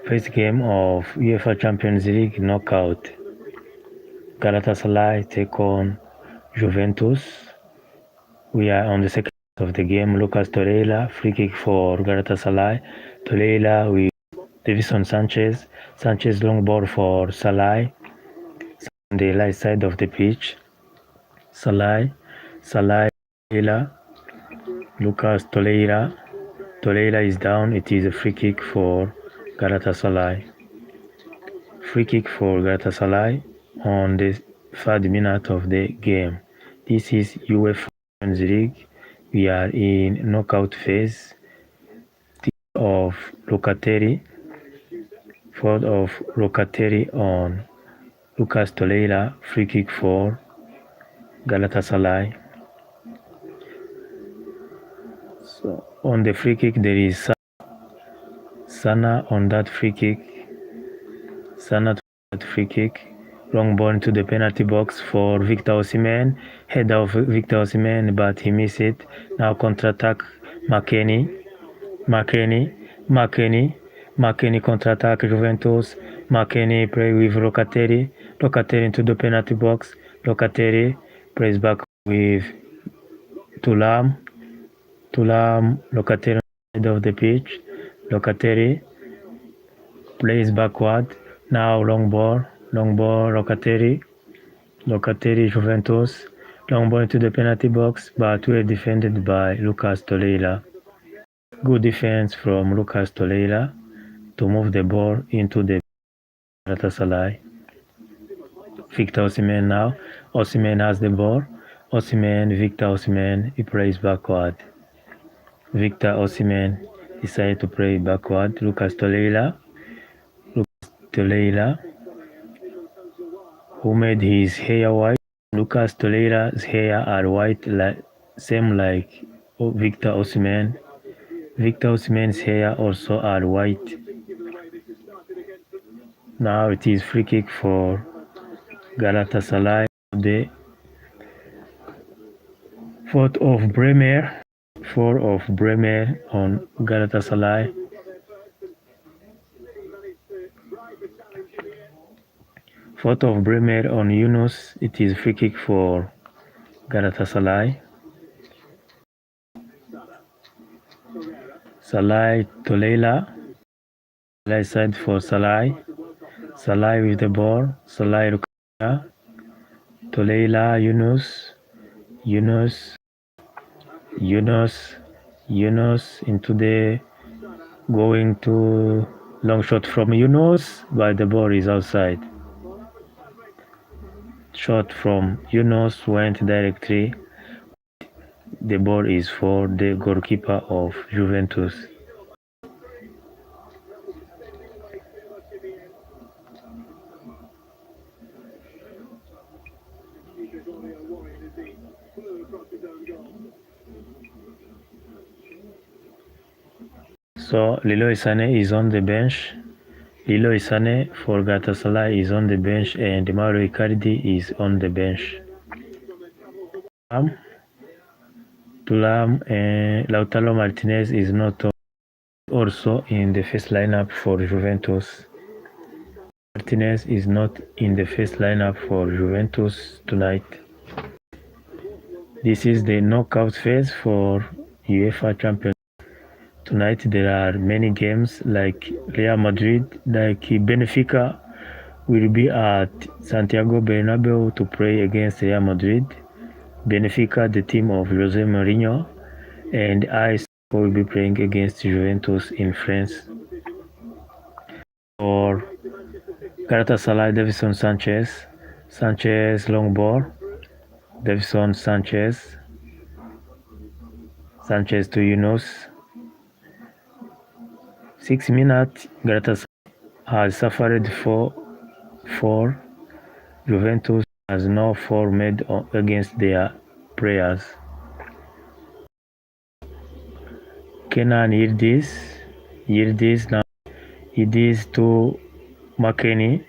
First game of UEFA Champions League knockout. Galatasaray take on Juventus. We are on the second of the game. Lucas Torreira, free kick for Galatasaray. Torreira with Davison Sanchez. Sanchez long ball for Salah on the right side of the pitch. Salah, Torreira, Lucas Torreira. Torreira is down. It is a free kick for Galatasaray. Free kick for Galatasaray on the 3rd minute of the game. This is UEFA Champions League. We are in knockout phase. Of Locatelli, fourth of Locatelli on Lucas Torreira, free kick for Galatasaray. So on the free kick there is Sana on that free kick. Sana to that free kick. Long ball into the penalty box for Victor Osimhen. Head of Victor Osimhen, but he missed it. Now counter-attack McKennie counter-attack Juventus. McKennie play with Locatelli into the penalty box. Locatelli plays back with Thuram, Locatelli on the side of the pitch. Locatelli plays backward. Now long ball, Locatelli, Juventus. Long ball into the penalty box, but well defended by Lucas Torreira. Good defense from Lucas Torreira to move the ball into the Galatasaray. Victor Osimhen now. Osimhen has the ball. Victor Osimhen, he plays backward. Victor Osimhen decided to play backward. Lucas Torreira, who made his hair white. Lucas Torreira's hair are white, same like Victor Osimhen. Victor Osimhen's hair also are white. Now it is free kick for Galatasaray. The 4th of Bremer on Galatasaray. 4th of Bremer on Yunus. It is free kick for Galatasaray. Salah Torreira, right side for Salah with the ball. Salah Torreira, Yunus into the going to long shot from Yunus, but the ball is outside. Shot from Yunus went directly. The ball is for the goalkeeper of Juventus. So Leroy Sané is on the bench. Leroy Sané for Galatasaray is on the bench, and Mauro Icardi is on the bench. Thuram and Lautaro Martinez is not also in the first lineup for Juventus. Martinez is not in the first lineup for Juventus tonight. This is the knockout phase for UEFA Champions League. Tonight there are many games like Real Madrid, like Benfica will be at Santiago Bernabeu to play against Real Madrid. Benfica, the team of Jose Mourinho, and I will be playing against Juventus in France. For Galatasaray, Davison Sanchez long ball. Davison Sanchez to Yunus. 6 minutes, Galatasaray has suffered 4. Juventus has no 4 made against their players. Kenan Yildiz now. Yildiz to McKennie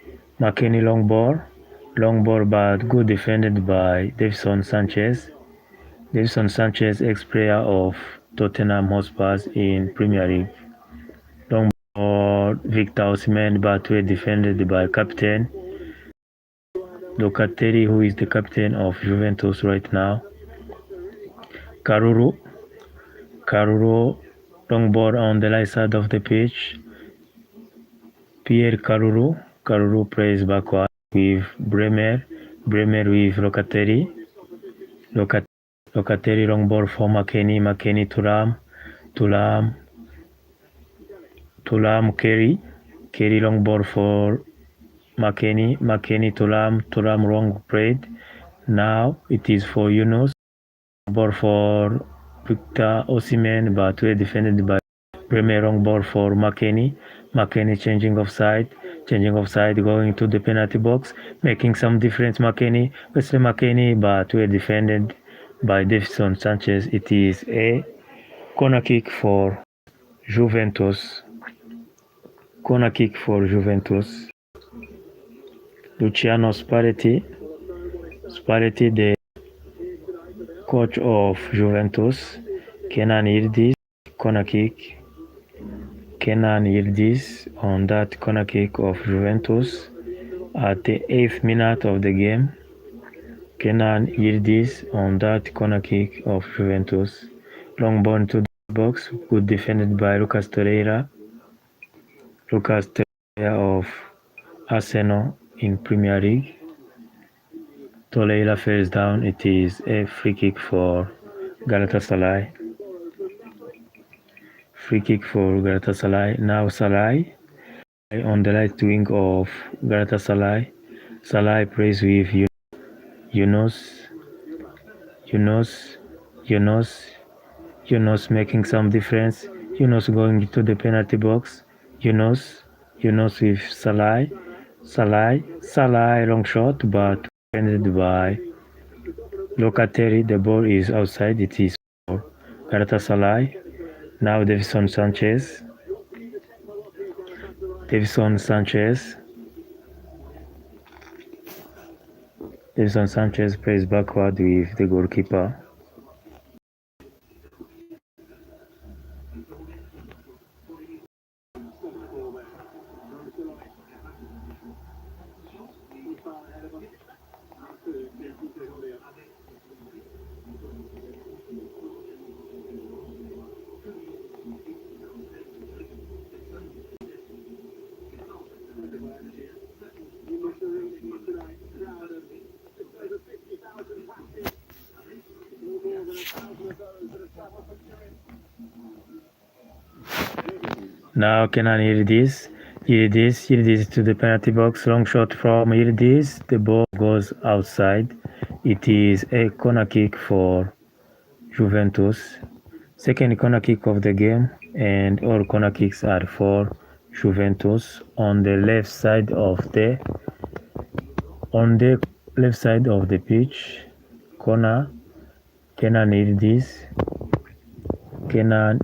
long ball, but good defended by Davison Sanchez. Davison Sanchez, ex-player of Tottenham Hotspur in Premier League. Long ball Victor Osimhen, but were defended by captain Locatelli, who is the captain of Juventus right now. Caruro, long ball on the right side of the pitch. Pierre Caruro plays backward with Bremer with Locatelli long ball for McKennie Thuram, Kerry long ball for McKennie Thuram wrong played. Now it is for Yunus, ball for Victor Osimhen, but well defended by Bremer. Wrong ball for McKennie changing offside, going to the penalty box, making some difference. Wesley McKennie, but well defended by Davinson Sanchez. It is a corner kick for Juventus. Luciano Spalletti, the coach of Juventus. Kenan Yildiz, corner kick. Kenan Yildiz on that corner kick of Juventus at the 8th minute of the game. Kenan Yildiz on that corner kick of Juventus. Long ball to the box, good defended by Lucas Torreira of Arsenal in Premier League. Torreira falls down. It is a free kick for Galatasaray. Now Salah on the right wing of Galatasaray. Salah plays with Yunus making some difference. Yunus going to the penalty box. Yunus with Salah, long shot, but defended by Locatelli. The ball is outside. It is for Galatasaray. Now Davinson Sanchez plays backward with the goalkeeper. Now Kenan Yildiz to the penalty box. Long shot from Yildiz. The ball goes outside. It is a corner kick for Juventus. Second corner kick of the game, and all corner kicks are for Juventus. On the left side of the pitch, corner. Kenan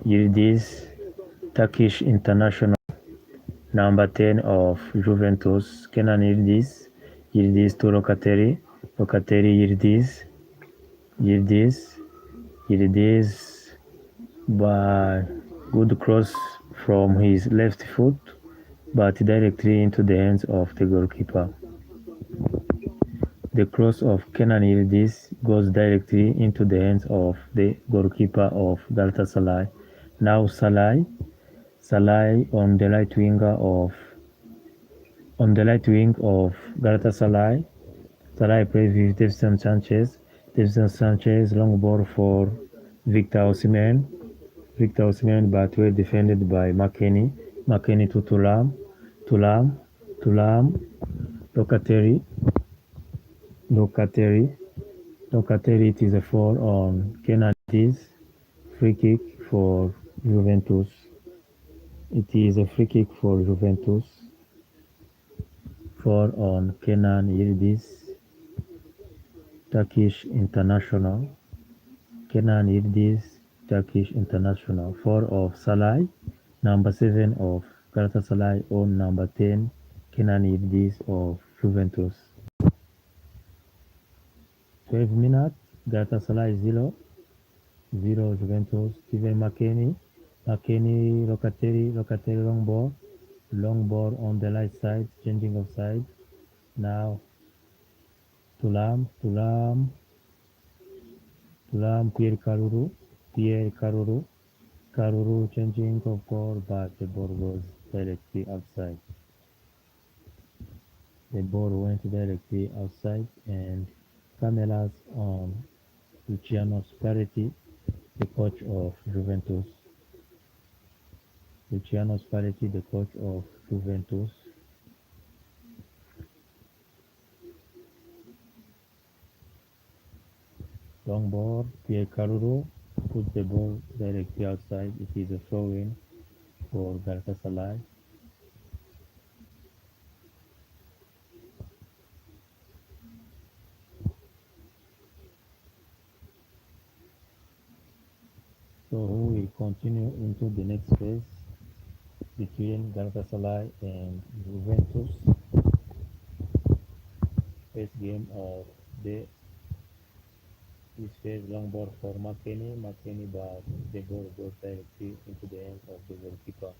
Yildiz, Turkish international, number 10 of Juventus. Kenan Yildiz to Locatelli, Yildiz by good cross from his left foot, but directly into the hands of the goalkeeper. The cross of Kenan Yildiz goes directly into the hands of the goalkeeper of Galatasaray. Now Salah on the right wing of Galatasaray. Salah plays with Davinson Sanchez, long ball for Victor Osimhen, but well defended by McKennie to Thuram, Locatelli. It is a foul on Kenan Yildiz. Free kick for Juventus. Foul on Kenan Yildiz, Turkish international. Foul of Salah, number 7 of Galatasaray, on number 10, Kenan Yildiz of Juventus. 12 minutes, Galatasaray 0 Juventus. Steven McKennie, Locatelli long ball. Long ball on the right side, changing of side. Now Tulam, Pierre Caruru, Caruru changing of ball, but the ball goes directly outside. The ball went directly outside, and cameras on Luciano Spalletti, the coach of Juventus. Luciano Spalletti, the coach of Juventus. Long ball, Pierre Caruro puts the ball directly outside. It is a throw-in for Galatasaray. So we will continue into the next phase between Galatasaray and Juventus. First game of the this phase, long ball for McKennie, but the ball goes directly into the hands of the goalkeeper.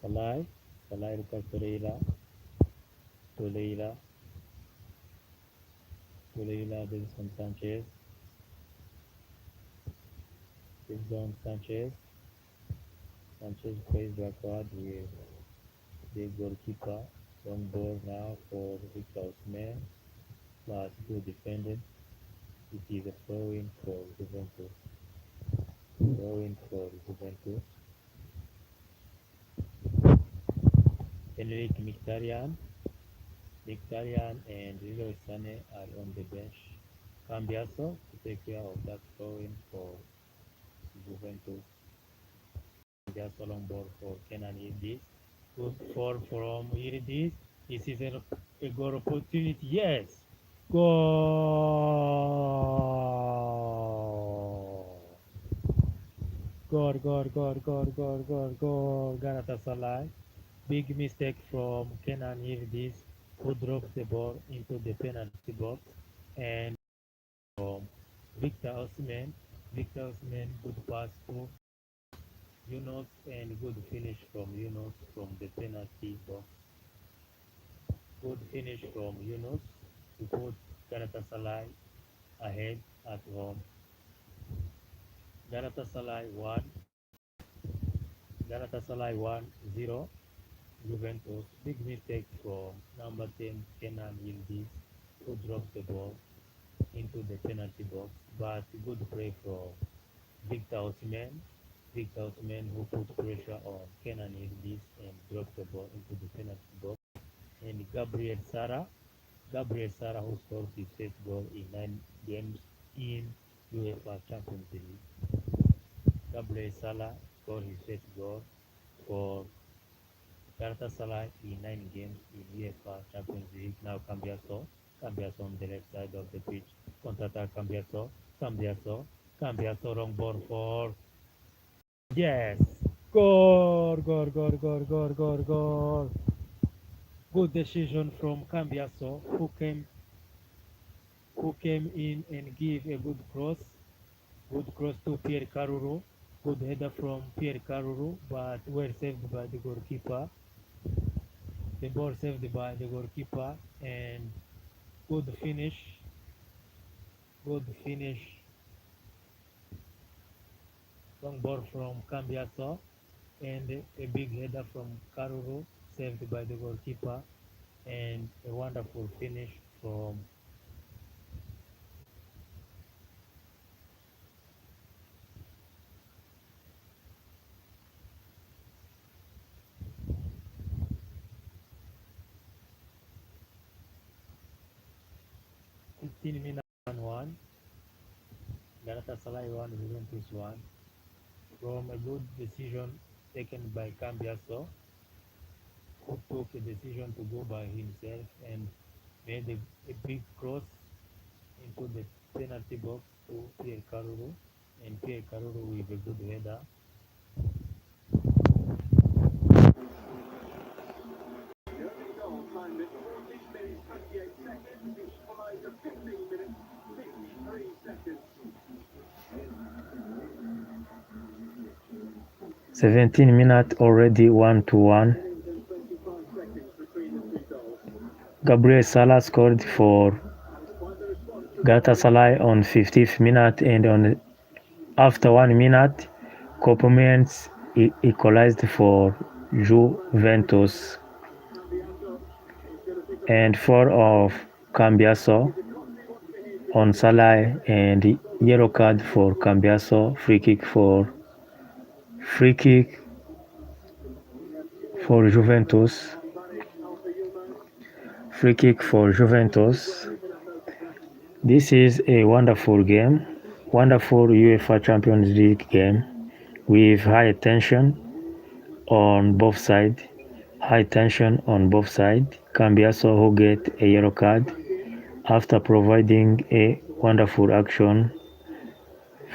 Salai Lucas Torreira, Davidson Sanchez, plays backward with the goalkeeper. Long ball now for Victor Osimhen, but good defended. It is a throw-in for Juventus. Enrique Mkhitaryan and Leroy Sané are on the bench. Cambiaso to take care of that throw-in for Juventus. Cambiaso long ball for Kenan Yildiz. Good fall from Yildiz. This is a goal opportunity. Yes! Goal! Goal. Galatasaray. Big mistake from Kenan Yildiz, who drops the ball into the penalty box, and from Victor Osimhen. Good pass to Yunus and good finish from Yunus from the penalty box. Good finish from Yunus to put Galatasaray ahead at home. Galatasaray 1-0. Juventus. Big mistake from number 10 Kenan Yildiz, who drops the ball into the penalty box, but good play from Victor Osimhen, who put pressure on Kenan Yildiz and dropped the ball into the penalty box. And Gabriel Sara, who scored his first goal in 9 games in UEFA Champions League. Gabriel Sara scored his first goal for Galatasaray in 9 games in UEFA Champions League. Now Cambiaso on the left side of the pitch. Counter-attack Cambiaso, long ball for... Yes! Goal! Good decision from Cambiaso, who came in and gave a good cross to Pierre Caruru. Good header from Pierre Caruru, but well saved by the goalkeeper. The ball saved by the goalkeeper, and good finish. Long ball from Cambiaso, and a big header from Caruru, saved by the goalkeeper, and a wonderful finish from minutes 1-1. Galatasaray 1, Juventus 1. From a good decision taken by Cambiaso, who took a decision to go by himself and made a big cross into the penalty box to Pierre Caruru, and Pierre Caruru with a good header. 17 minutes already 1-1. Gabriel Salah scored for Galatasaray on 50th minute, and after 1 minute, Koopmans equalized for Juventus. And 4 of Cambiaso on Salah, and yellow card for Cambiaso. Free kick for Juventus. Free kick for Juventus. This is a wonderful game, wonderful UEFA Champions League game with high tension on both sides. Cambiaso, who get a yellow card after providing a wonderful action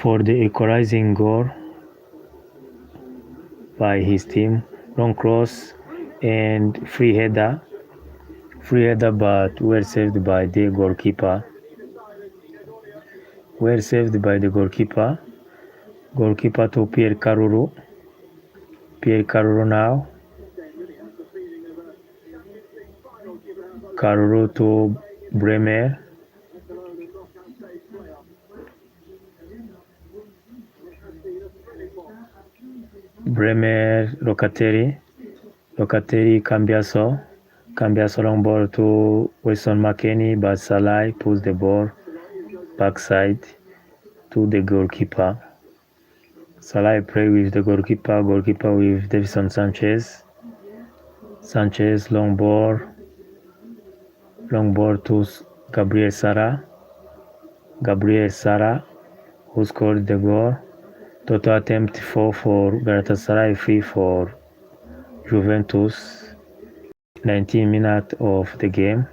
for the equalizing goal by his team. Long cross and free header, but well saved by the goalkeeper. Goalkeeper to Pierre Caruru now. Caruru to Bremer. Locatelli, Cambiaso long ball to Weston McKennie, but Salah pulls the ball backside to the goalkeeper. Salah play with the goalkeeper with Davinson Sanchez, long ball to Gabriel Sara, who scored the goal. Total attempt 4 for Galatasaray, 3 for Juventus. 19 minutes of the game.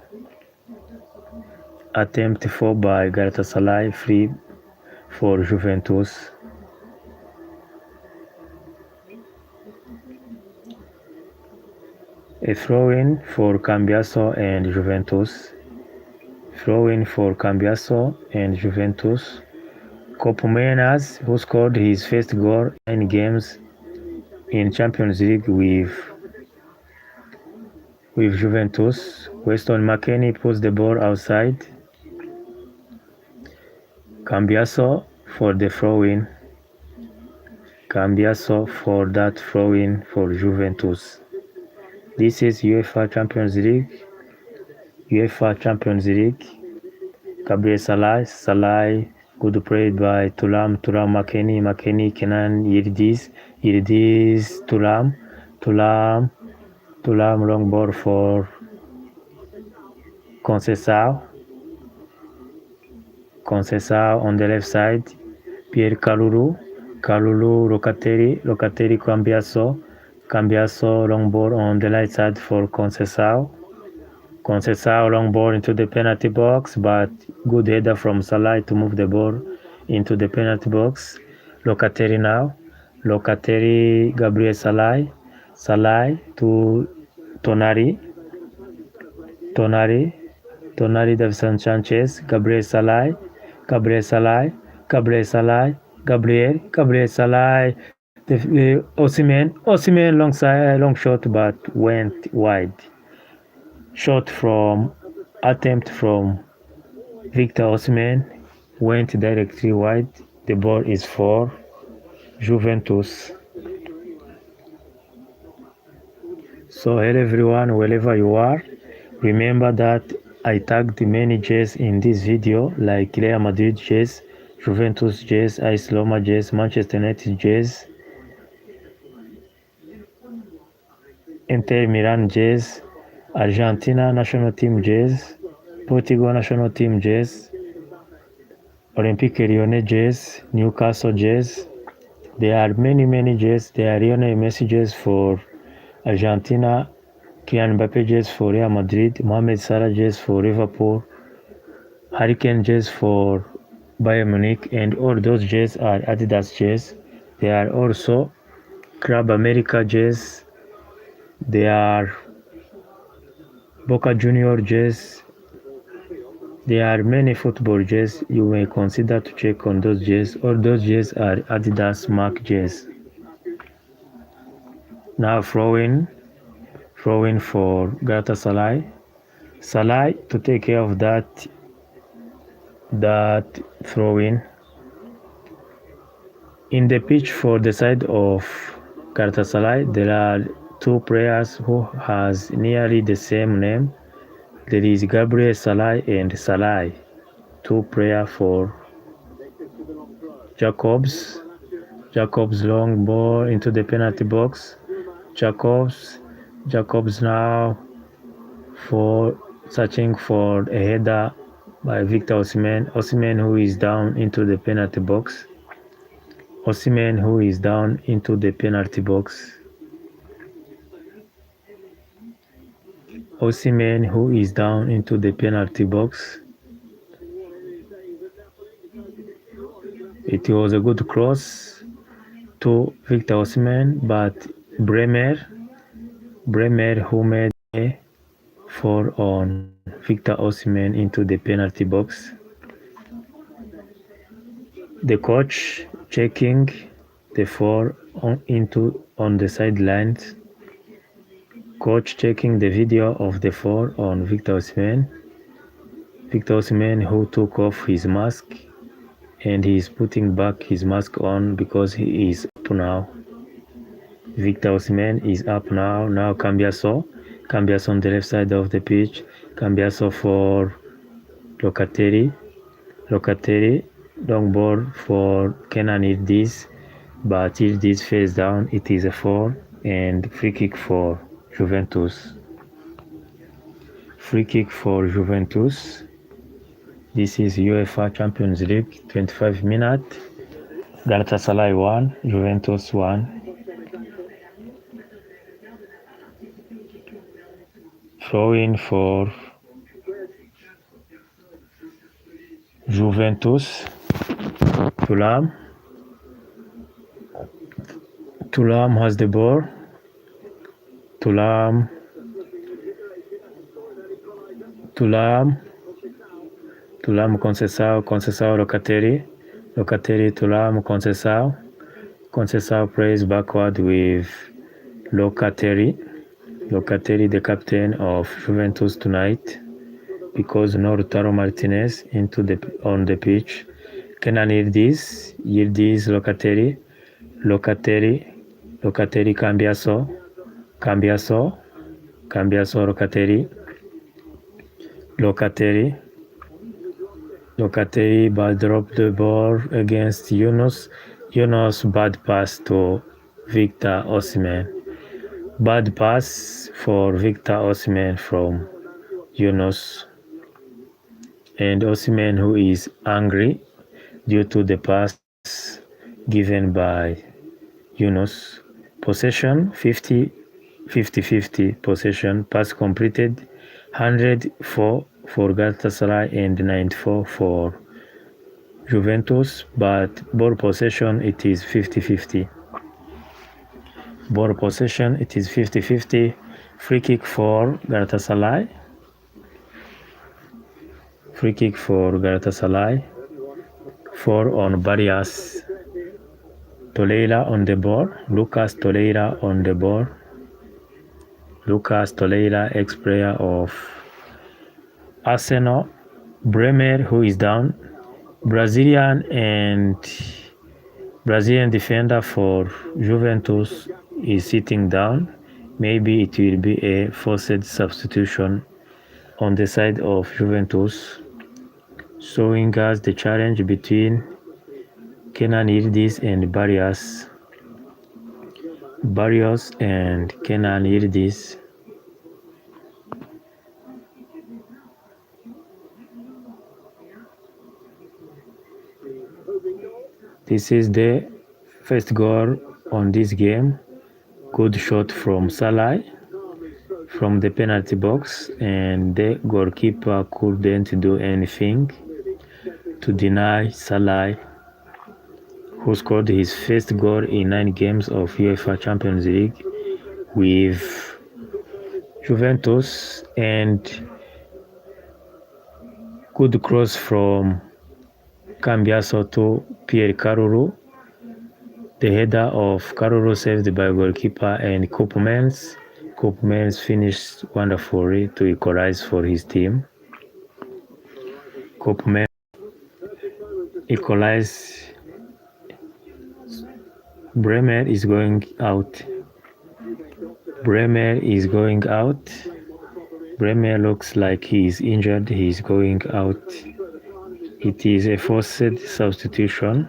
Attempt 4 by Galatasaray, 3 for Juventus. A throw-in for Cambiaso and Juventus. Koopmans, who scored his first goal in 9 games in Champions League with Juventus. Weston McKennie puts the ball outside. Cambiaso for the throw-in. For Juventus. This is UEFA Champions League. Gabriel Salah, good play by Thuram McKennie, Kenan Yildiz, Thuram, long ball for Conceição on the left side. Pierre Caruru, Locatelli, Cambiaso, long ball on the right side for Conceição, long ball into the penalty box, but good header from Salah to move the ball into the penalty box. Locatelli now. Gabriel Salah to Tonari, Davinson Sanchez, Gabriel Salah, Osimhen long shot, but went wide. Attempt from Victor Osimhen went directly wide. The ball is for Juventus. So hello everyone, wherever you are, remember that I tagged many J's in this video, like Real Madrid J's, Juventus J's, AS Roma J's, Manchester United J's, Inter Milan J's, Argentina national team J's, Portugal national team J's, Olympique Lyonnais J's, Newcastle J's. There are many J's. There are Lionel Messi J's for Argentina, Kylian Mbappe J's for Real Madrid, Mohamed Salah J's for Liverpool, Harry Kane J's for Bayern Munich, and all those J's are Adidas J's. There are also Club America J's. There are Boca Junior J's. There are many football J's. You may consider to check on those J's. All those J's are Adidas Mark J's. Now throwing for Galatasaray. Salah to take care of that throw-in. In the pitch for the side of Galatasaray, there are two players who has nearly the same name. There is Gabriel Salah and Salah. Two players for Jacobs long ball into the penalty box. Jacobs now for searching for a header by Victor Osimhen who is down into the penalty box. Osimhen who is down into the penalty box. Osimhen who is down into the penalty box. It was a good cross to Victor Osimhen, but Bremer who made a fall on Victor Osimhen into the penalty box. The coach checking the fall on the sidelines. Coach checking the video of the fall on Victor Osimhen. Victor Osimhen who took off his mask and he is putting back his mask on because he is up now. Victor Osimhen is up now. Now Cambiaso on the left side of the pitch. Cambiaso for Locatelli, long ball for Kenan Yildiz, but Yildiz face down. It is a foul and free kick for Juventus. This is UEFA Champions League, 25 minutes. Galatasaray 1, Juventus 1. Throw-in for Juventus. Thuram has the ball. Thuram Conceição Locatelli, Thuram Conceição plays backward with Locatelli, the captain of Juventus tonight, because no Lautaro Martinez on the pitch. Kenan Yildiz, Locatelli, Cambiaso, Locatelli but dropped the ball against Yunus, bad pass to Victor Osimhen. Bad pass for Victor Osimhen from Yunus. And Osimhen who is angry due to the pass given by Yunus. Possession 50-50 possession. Pass completed 104 for Galatasaray and 94 for Juventus, but ball possession it is 50-50. Free kick for Galatasaray. Four on Barrias. Torreira on the ball. Lucas Torreira on the ball. Ex-player of Arsenal. Bremer who is down. Brazilian defender for Juventus is sitting down. Maybe it will be a forced substitution on the side of Juventus, showing us the challenge between Kenan Yildiz and Barrios and Kenan Yildiz. This is the first goal on this game. Good shot from Salah from the penalty box, and the goalkeeper couldn't do anything to deny Salah, who scored his first goal in 9 games of UEFA Champions League with Juventus. And good cross from Cambiaso to Pierre Caruru. The header of Carolo saved by goalkeeper and Koopmans. Koopmans finished wonderfully to equalize for his team. Koopmans equalized. Bremer is going out. Bremer is going out. Bremer looks like he is injured. He is going out. It is a forced substitution.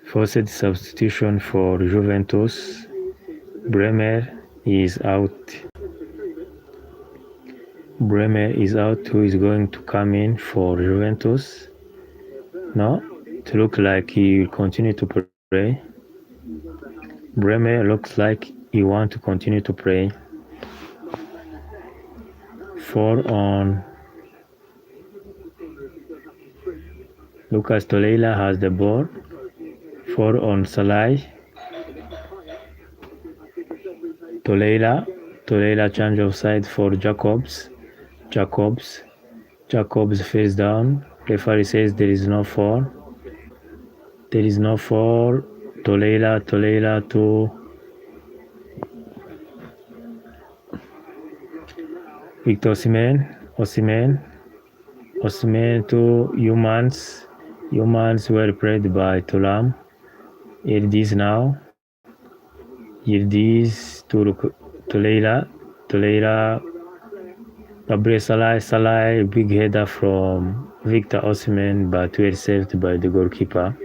Forced substitution for Juventus. Bremer is out. Bremer is out. Who is going to come in for Juventus? No, it looks like he will continue to play. Bremer looks like he wants to continue to play. 4 on. Lucas Torreira has the ball. 4 on Salai. Torreira change of side for Jacobs. Jacobs face down. Referee says there is no foul. There is no foul. Torreira to Victor Osimhen to Humans. Humans were played by Thuram. Yildiz now. Yildiz to Torreira. Gabriel Salai, big header from Victor Osimhen, but were saved by the goalkeeper.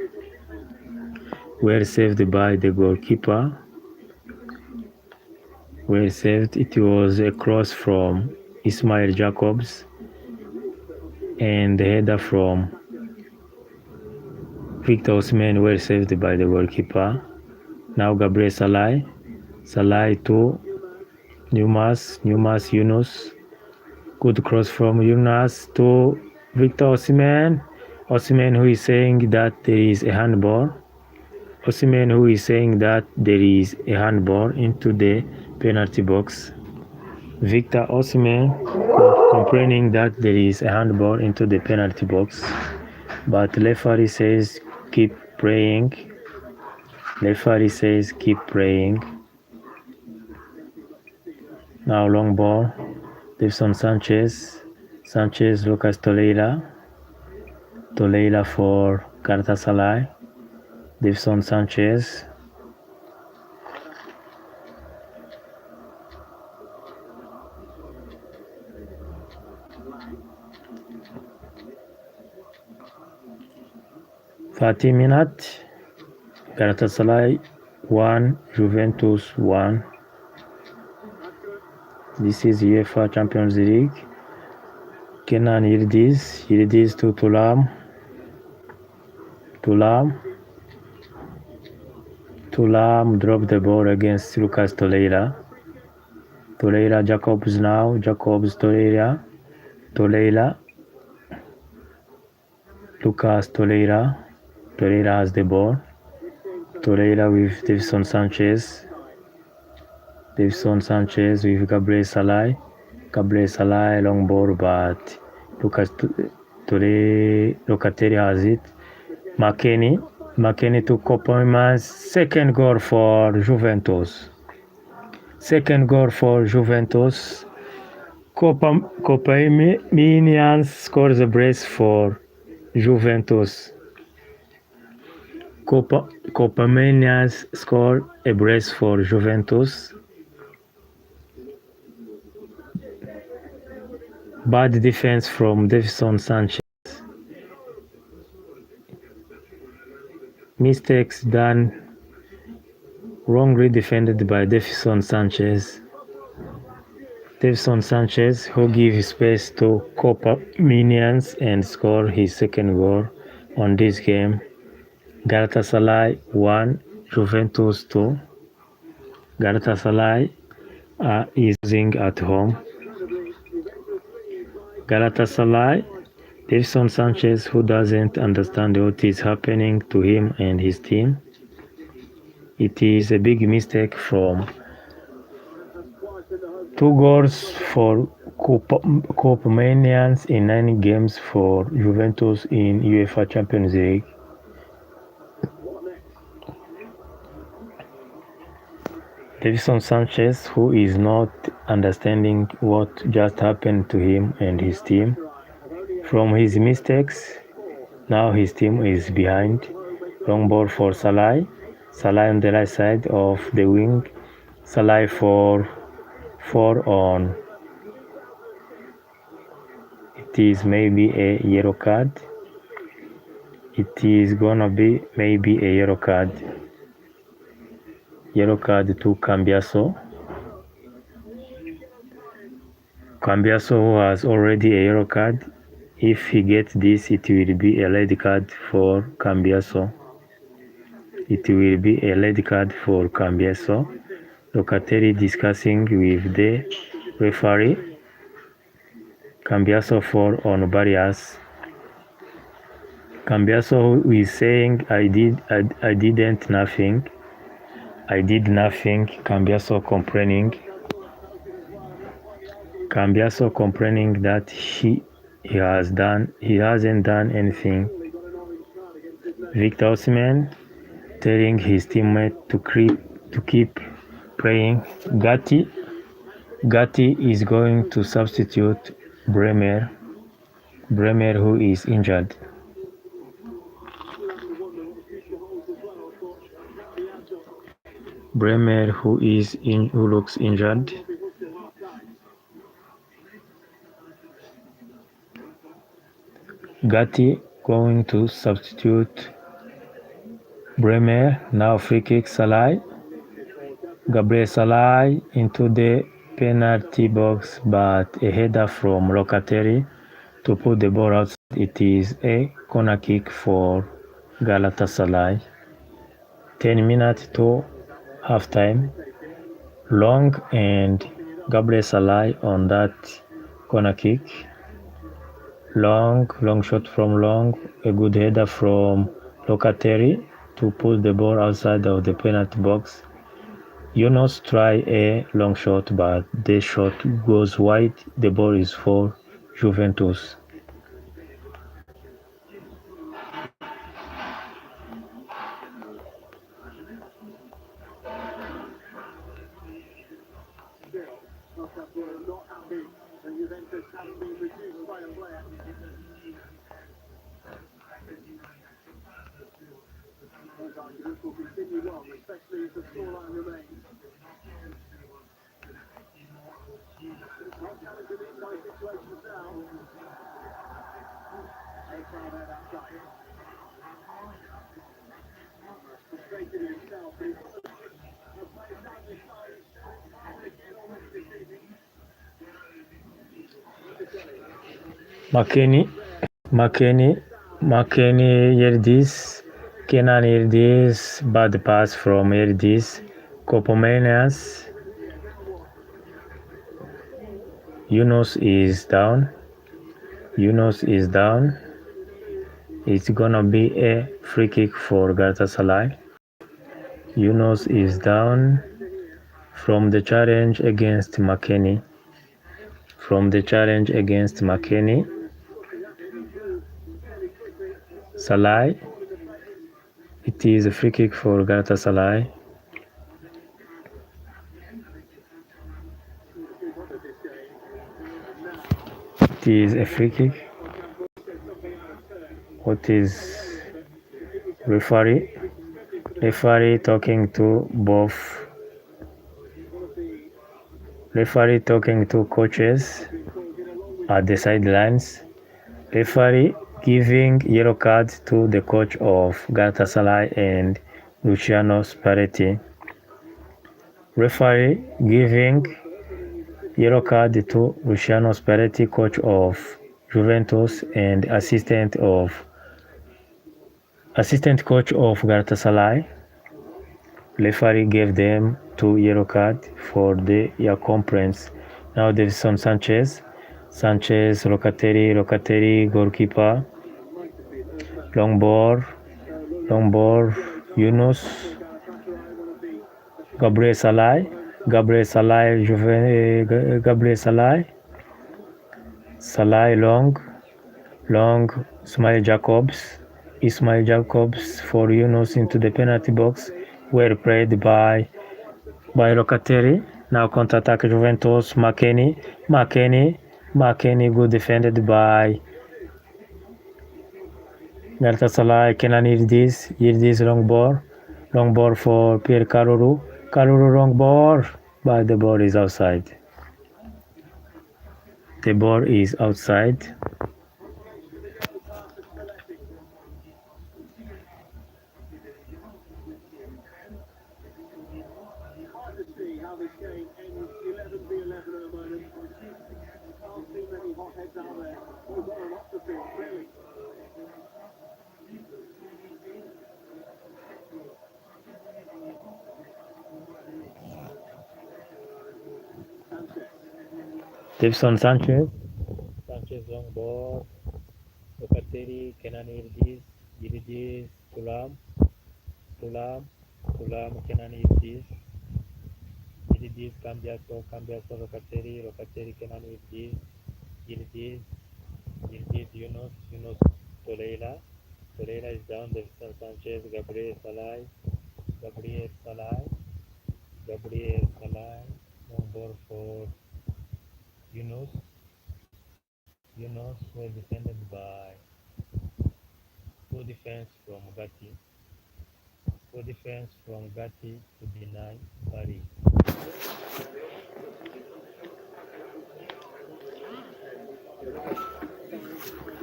Were saved. It was a cross from Ismail Jacobs and the header from Victor Osimhen were saved by the goalkeeper. Now Gabriel Salai to Yunus. Good cross from Yunus to Victor Osimhen. Osimhen who is saying that there is a handball. Into the penalty box. Victor Osimhen complaining that there is a handball into the penalty box, but referee says keep praying. Now long ball. Davison Sanchez, Lucas Torreira for Galatasaray. Davison Sanchez. minutes. Galatasaray 1, Juventus 1. This is UEFA Champions League. Kenan Yildiz to Thuram. Thuram dropped the ball against Lucas Torreira. Jacobs now. Torreira. Lucas Torreira has the ball. Torreira with Davison Sanchez with Gabriel Salai long ball, but Lucas Locatelli has it. McKennie to Koopmans. Second goal for Juventus. Koopmans scores a brace for Juventus. Koopmans scored a brace for Juventus. Bad defense from Davison Sanchez. Mistakes done, wrongly defended by Davison Sanchez. Who gave space to Koopmans and scored his second goal on this game. Galatasaray 1, Juventus 2. Galatasaray is losing at home. Galatasaray, Davison Sanchez, who doesn't understand what is happening to him and his team. It is a big mistake from 2 goals for Koopmans in 9 games for Juventus in UEFA Champions League. Davinson Sanchez, who is not understanding what just happened to him and his team. From his mistakes, now his team is behind. Long ball for Salah. Salah on the right side of the wing. Salah for 4 on. It is maybe a yellow card. It is gonna be maybe a yellow card. Yellow card to Cambiaso. Cambiaso, who has already a yellow card. If he gets this, it will be a red card for Cambiaso. It will be a red card for Cambiaso. Locatelli discussing with the referee. Cambiaso for on barriers. Cambiaso is saying I didn't nothing. I did nothing. Cambiaso complaining. Cambiaso complaining that he hasn't done anything. Victor Osimhen telling his teammate to keep playing. Gatti is going to substitute Bremer, who is injured. Bremer, who looks injured. Gatti going to substitute Bremer. Now free kick Salah. Gabriel Salah into the penalty box, but a header from Locatelli to put the ball outside. It is a corner kick for Galatasaray. 10 minutes to halftime. Long and Gabriel Salah on that corner kick. Long shot from Long. A good header from Locatelli to put the ball outside of the penalty box. Yunus try a long shot, but the shot goes wide. The ball is for Juventus. McKennie Yildiz, Kenan Yildiz, bad pass from Yildiz, Kopomenias. Yunus is down. It's gonna be a free kick for Galatasaray. Yunus is down from the challenge against McKennie. Salah. It is a free kick for Galatasaray. It is a free kick. What is referee? Referee talking to coaches at the sidelines. Referee giving yellow card to the coach of Galatasaray and Luciano Spalletti. Referee giving yellow card to Luciano Spalletti, coach of Juventus and assistant coach of Galatasaray. Referee gave them 2 yellow cards for their conference. Now Davinson Sanchez, Locatelli, goalkeeper. Long ball, Yunus, Gabriel Salah, long, Ismail Jacobs for Yunus into the penalty box. Well played by by Locatelli. Now counter-attack Juventus. McKennie, good defended by Galatasaray. Kenan Yildiz long ball for Pierre Kalulu. Long ball, but the ball is outside. The ball is outside. Davinson Sanchez long ball. Locatelli, Kenan Yildiz, Thuram, Kenan Yildiz, Cambiaso, Locatelli, Kenan Yildiz, Yunus, Torreira is down, Davinson Sanchez, Gabriel Salai, long ball for Yunus, well defended by good defense from Gatti to deny Bari.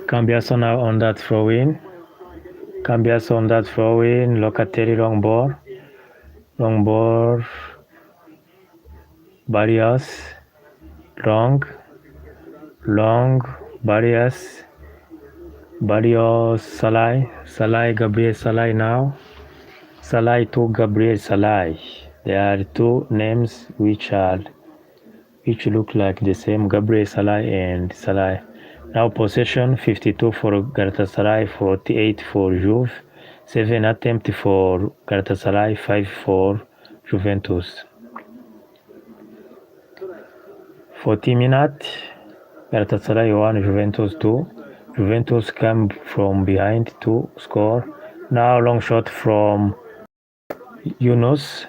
Cambiaso now on that throw-in. Locatelli long ball. Barrios, long, Barrios, Salai, Gabriel Salai now. Salai to Gabriel Salai. There are two names which look like the same, Gabriel Salai and Salai. Now possession 52 for Galatasaray, 48 for Juve, 7 attempt for Galatasaray, 5 for Juventus. 40 minutes, Galatasaray 1, Juventus 2. Juventus came from behind to score. Now long shot from Yunus,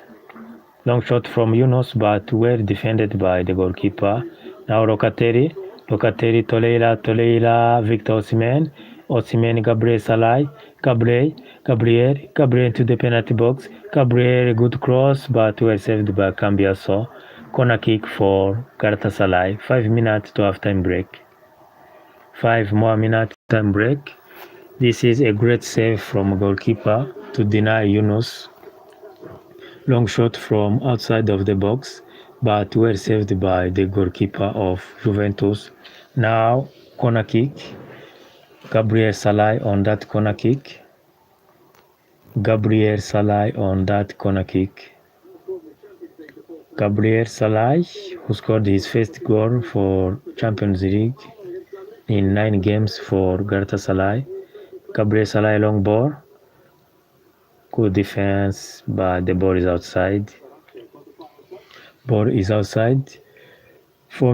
but well defended by the goalkeeper. Now Locatelli, Torreira, Victor Osimhen, Gabriel Salai, Gabriel to the penalty box. Gabriel, good cross, but well saved by Cambiaso. Corner kick for Galatasaray. 5 minutes to half-time break. 5 more minutes time break. This is a great save from goalkeeper to deny Yunus. Long shot from outside of the box, but well saved by the goalkeeper of Juventus. Now corner kick. Gabriel Salai on that corner kick. Gabriel Salai, who scored his first goal for Champions League in 9 games for Galatasaray. Gabriel Salai long ball. Good defense, but the ball is outside. 4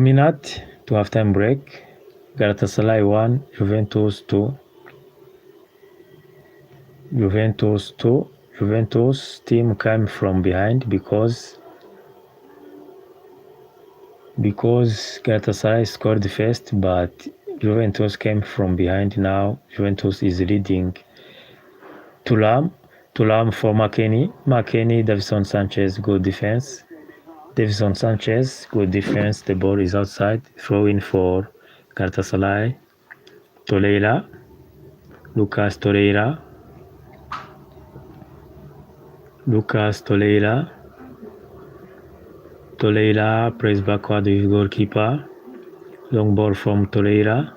minutes to halftime break. Galatasaray 1, Juventus 2. Juventus team came from behind because Galatasaray scored first, but Juventus came from behind. Now Juventus is leading. Thuram for McKennie, Davinson Sanchez, good defense. The ball is outside. Throw in for Galatasaray. Lucas Torreira plays backward with goalkeeper. Long ball from Torreira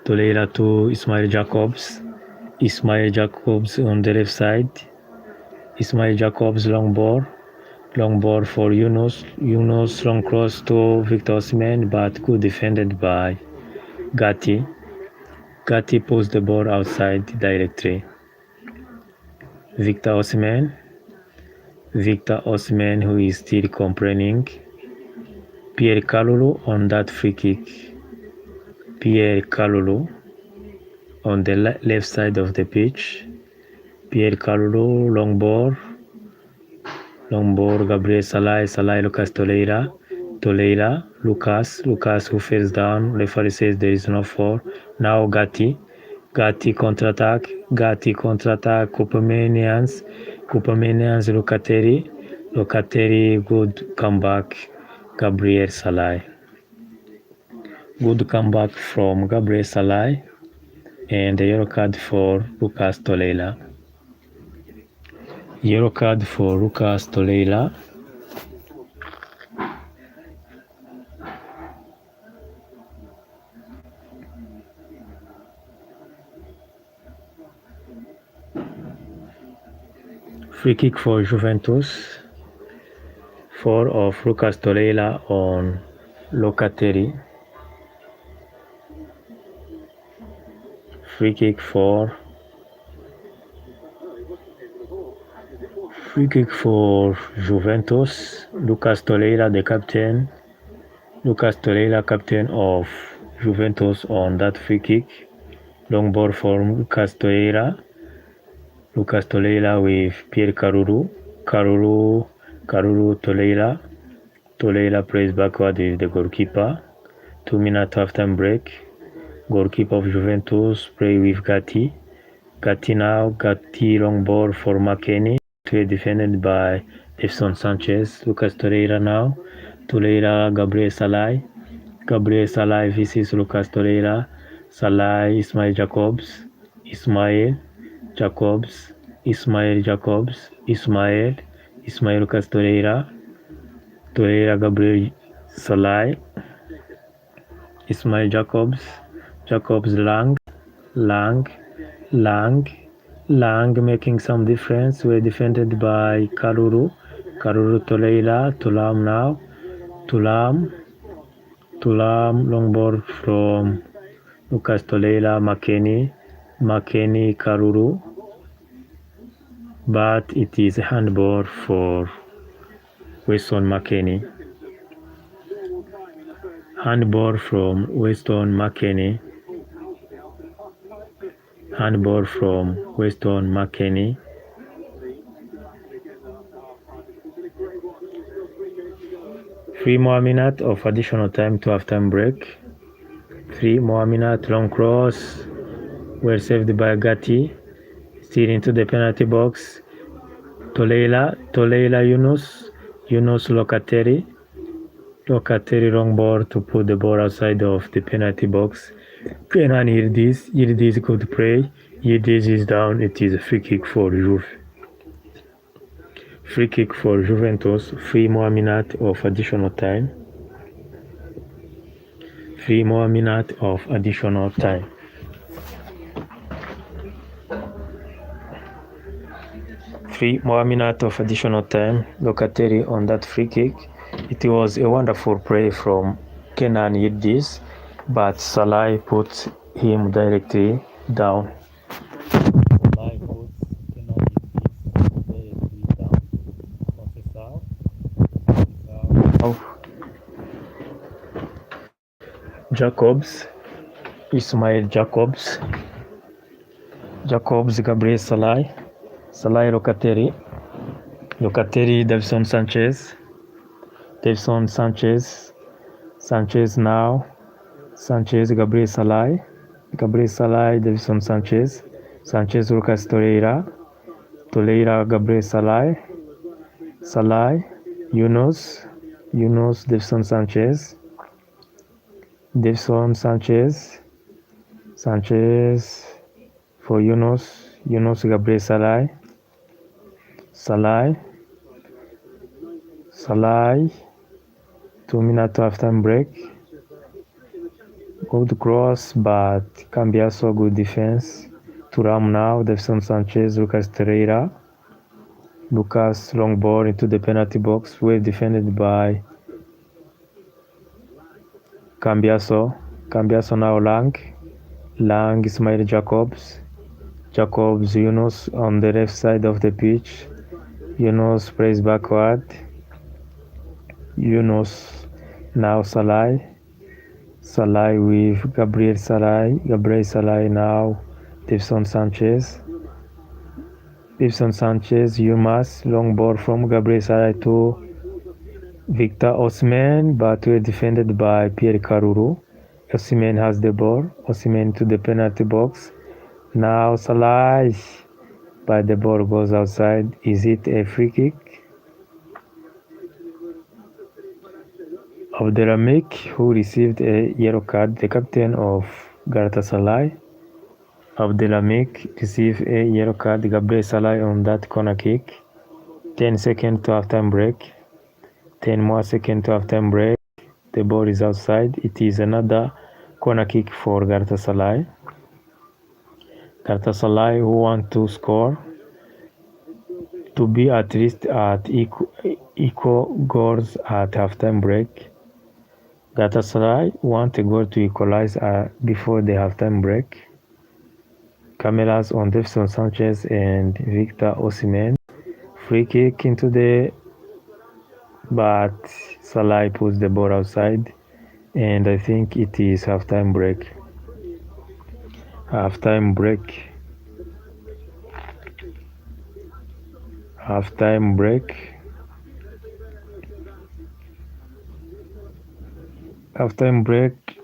to Ismail Jacobs on the left side. Long ball for Yunus, long cross to Victor Osimhen, but good defended by Gatti pulls the ball outside directly. Victor Osimhen, who is still complaining. Pierre Kalulu on that free kick. On the left side of the pitch. Pierre Kalulu, long ball. Long ball, Gabriel Salai, Lucas Torreira, Lucas who falls down. Referee says there is no foul. Now Gatti counterattack, Coupamenians, Locatelli, good comeback, Gabriel Salai. Good comeback from Gabriel Salai, and the yellow card for Lucas Torreira. Yellow card for Lucas Torreira. Free kick for Juventus. Foul of Lucas Torreira on Locatelli. Free kick for Juventus. Lucas Torreira, the captain. Lucas Torreira, captain of Juventus, on that free kick. Long ball from Lucas Torreira with Pierre Caruru, Torreira plays backward with the goalkeeper. 2-minute halftime break. Goalkeeper of Juventus play with Gatti long ball for McKennie, defended by Davinson Sanchez. Lucas Torreira now. Gabriel Salai versus Lucas Torreira. Salai, Ismail Jacobs, Lucas Torreira, Gabriel Salai, Ismail Jacobs, Lang making some difference. We're defended by Caruru, Torreira, Tulam now, Tulam, long ball from Lucas Torreira, McKennie, Caruru, but it is a handball for Weston McKennie. Handball from Weston McKennie. 3 more minutes of additional time to halftime break. 3 more minutes, long cross, well saved by Gatti, still into the penalty box. Torreira, Yunus, Locatelli, long ball to put the ball outside of the penalty box. Kenan Yildiz good play. Yildiz is down. It is a free kick for Juventus. 3 more minutes of additional time. 3 more minutes of additional time. Locatelli on that free kick. It was a wonderful play from Kenan Yildiz, but Salai put him directly down. Ismail Jacobs, Gabriel Salai, Locatelli, Davinson Sanchez now, Gabriel Salai, Davinson Sanchez, Lucas Torreira, Gabriel Salai, Yunus, Davinson Sanchez for Yunus, Gabriel Salai, 2 minutes halftime break. Good cross, but Cambiaso good defense. Thuram now, Davinson Sanchez, Lucas Torreira. Lucas long ball into the penalty box, well defended by Cambiaso now Lang, Ismail Jacobs, Yunus on the left side of the pitch. Yunus plays backward. Now Salai with Gabriel Salai now, Davinson Sanchez. Davinson Sanchez, Yumas, long ball from Galatasaray to Victor Osimhen, but were defended by Pierre Karuru. Osimhen has the ball. Osimhen to the penalty box. Now Salah, but the ball goes outside. Is it a free kick? Abdelhamid, who received a yellow card, the captain of Galatasaray. Abdelhamid received a yellow card. Gabriel Salah on that corner kick. 10 seconds to halftime break. 10 more seconds to halftime break. The ball is outside. It is another corner kick for Galatasaray. Galatasaray who want to score to be at least at equal goals at halftime break. Galatasaray want a goal to equalize before the halftime break. Cameras on Davinson Sanchez and Victor Osimhen. Free kick into the, but Salah puts the ball outside, and I think it is halftime break. Halftime break. Halftime break. Halftime break.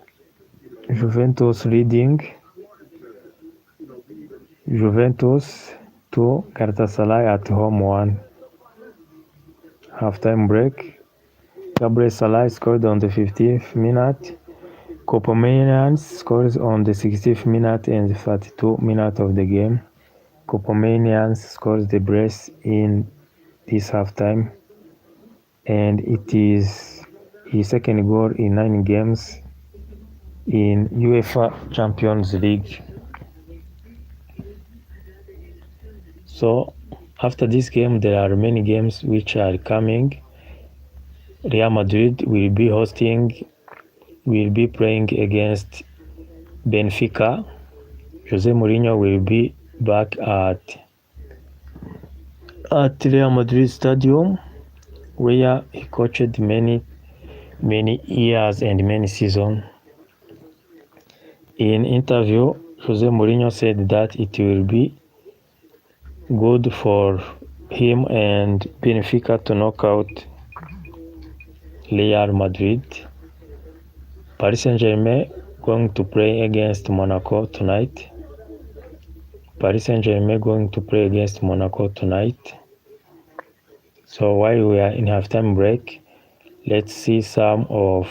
Juventus leading. Juventus 2, Galatasaray at home 1. Halftime break. Gabriel Salah scored on the 15th minute. Copomanians scores on the 60th minute and 32nd minute of the game. Copomanians scores the brace in this halftime, and it is his second goal in 9 games in UEFA Champions League. So after this game, there are many games which are coming. Real Madrid will be playing against Benfica. Jose Mourinho will be back at Real Madrid Stadium, where he coached many years and many seasons. In interview, Jose Mourinho said that it will be good for him and Benfica to knock out Real Madrid. Paris Saint-Germain going to play against Monaco tonight. Paris Saint-Germain going to play against Monaco tonight. So while we are in halftime break, let's see some of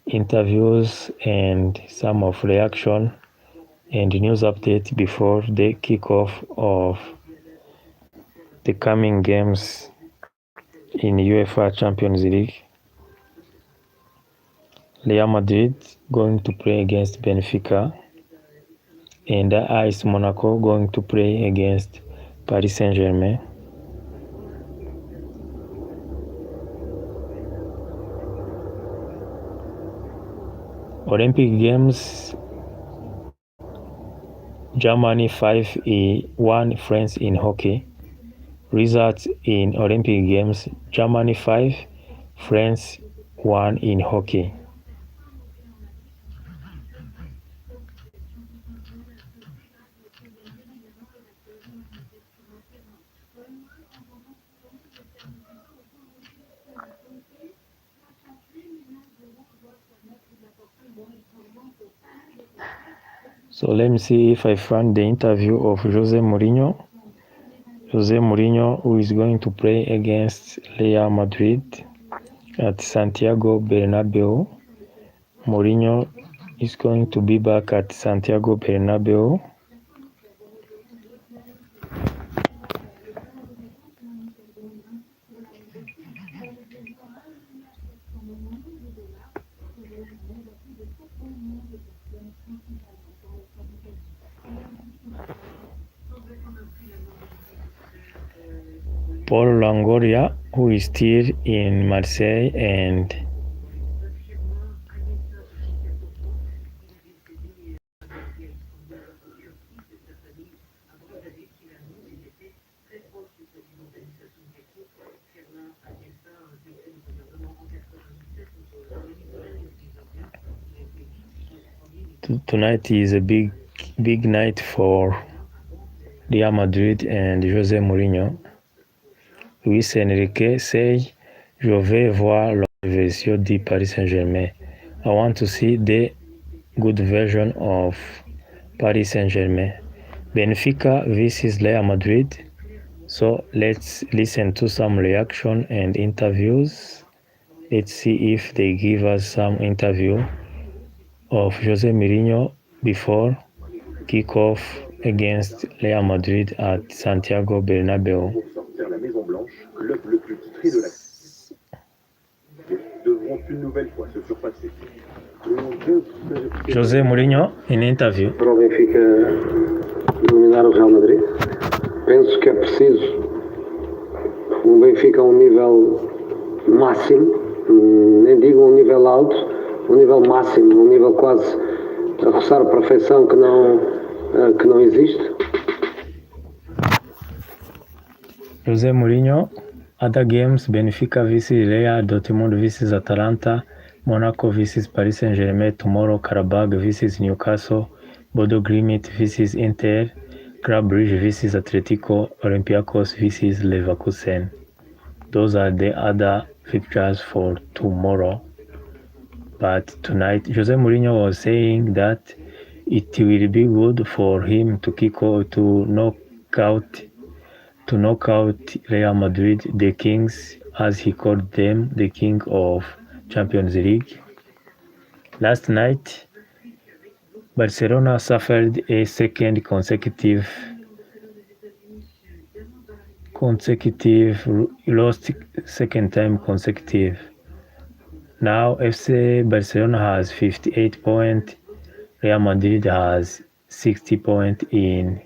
interviews and some of reaction and news update before the kickoff of the coming games in UEFA Champions League. Real Madrid going to play against Benfica, and AS Monaco going to play against Paris Saint-Germain. Olympic Games, Germany 5-1 France in hockey. Results in Olympic Games, Germany 5, France 1 in hockey. So let me see if I found the interview of Jose Mourinho. Jose Mourinho, who is going to play against Real Madrid at Santiago Bernabeu. Mourinho is going to be back at Santiago Bernabeu. Paul Longoria, who is still in Marseille, and tonight is a big night for Real Madrid and José Mourinho. Luis Enrique say, je vais voir la version du Paris Saint-Germain. I want to see the good version of Paris Saint-Germain. Benfica versus Real Madrid. So let's listen to some reaction and interviews. Let's see if they give us some interview of José Mourinho before kickoff against Real Madrid at Santiago Bernabéu. José Mourinho in interview. Para o Benfica dominar o Real Madrid, penso que é preciso um Benfica a um nível máximo, nem digo um nível alto, um nível máximo, um nível quase a roçar a perfeição que não existe. José Mourinho, other games, Benfica vs Real, Dortmund vs Atalanta, Monaco vs Paris Saint-Germain, tomorrow Karabag vs Newcastle, Bodo Glimt vs Inter, Club Brugge vs Atletico, Olympiacos vs Leverkusen. Those are the other fixtures for tomorrow. But tonight, Jose Mourinho was saying that it will be good for him to knock out Real Madrid, the Kings, as he called them, the King of Champions League. Last night, Barcelona suffered a lost second time consecutive. Now FC Barcelona has 58 points, Real Madrid has 60 points in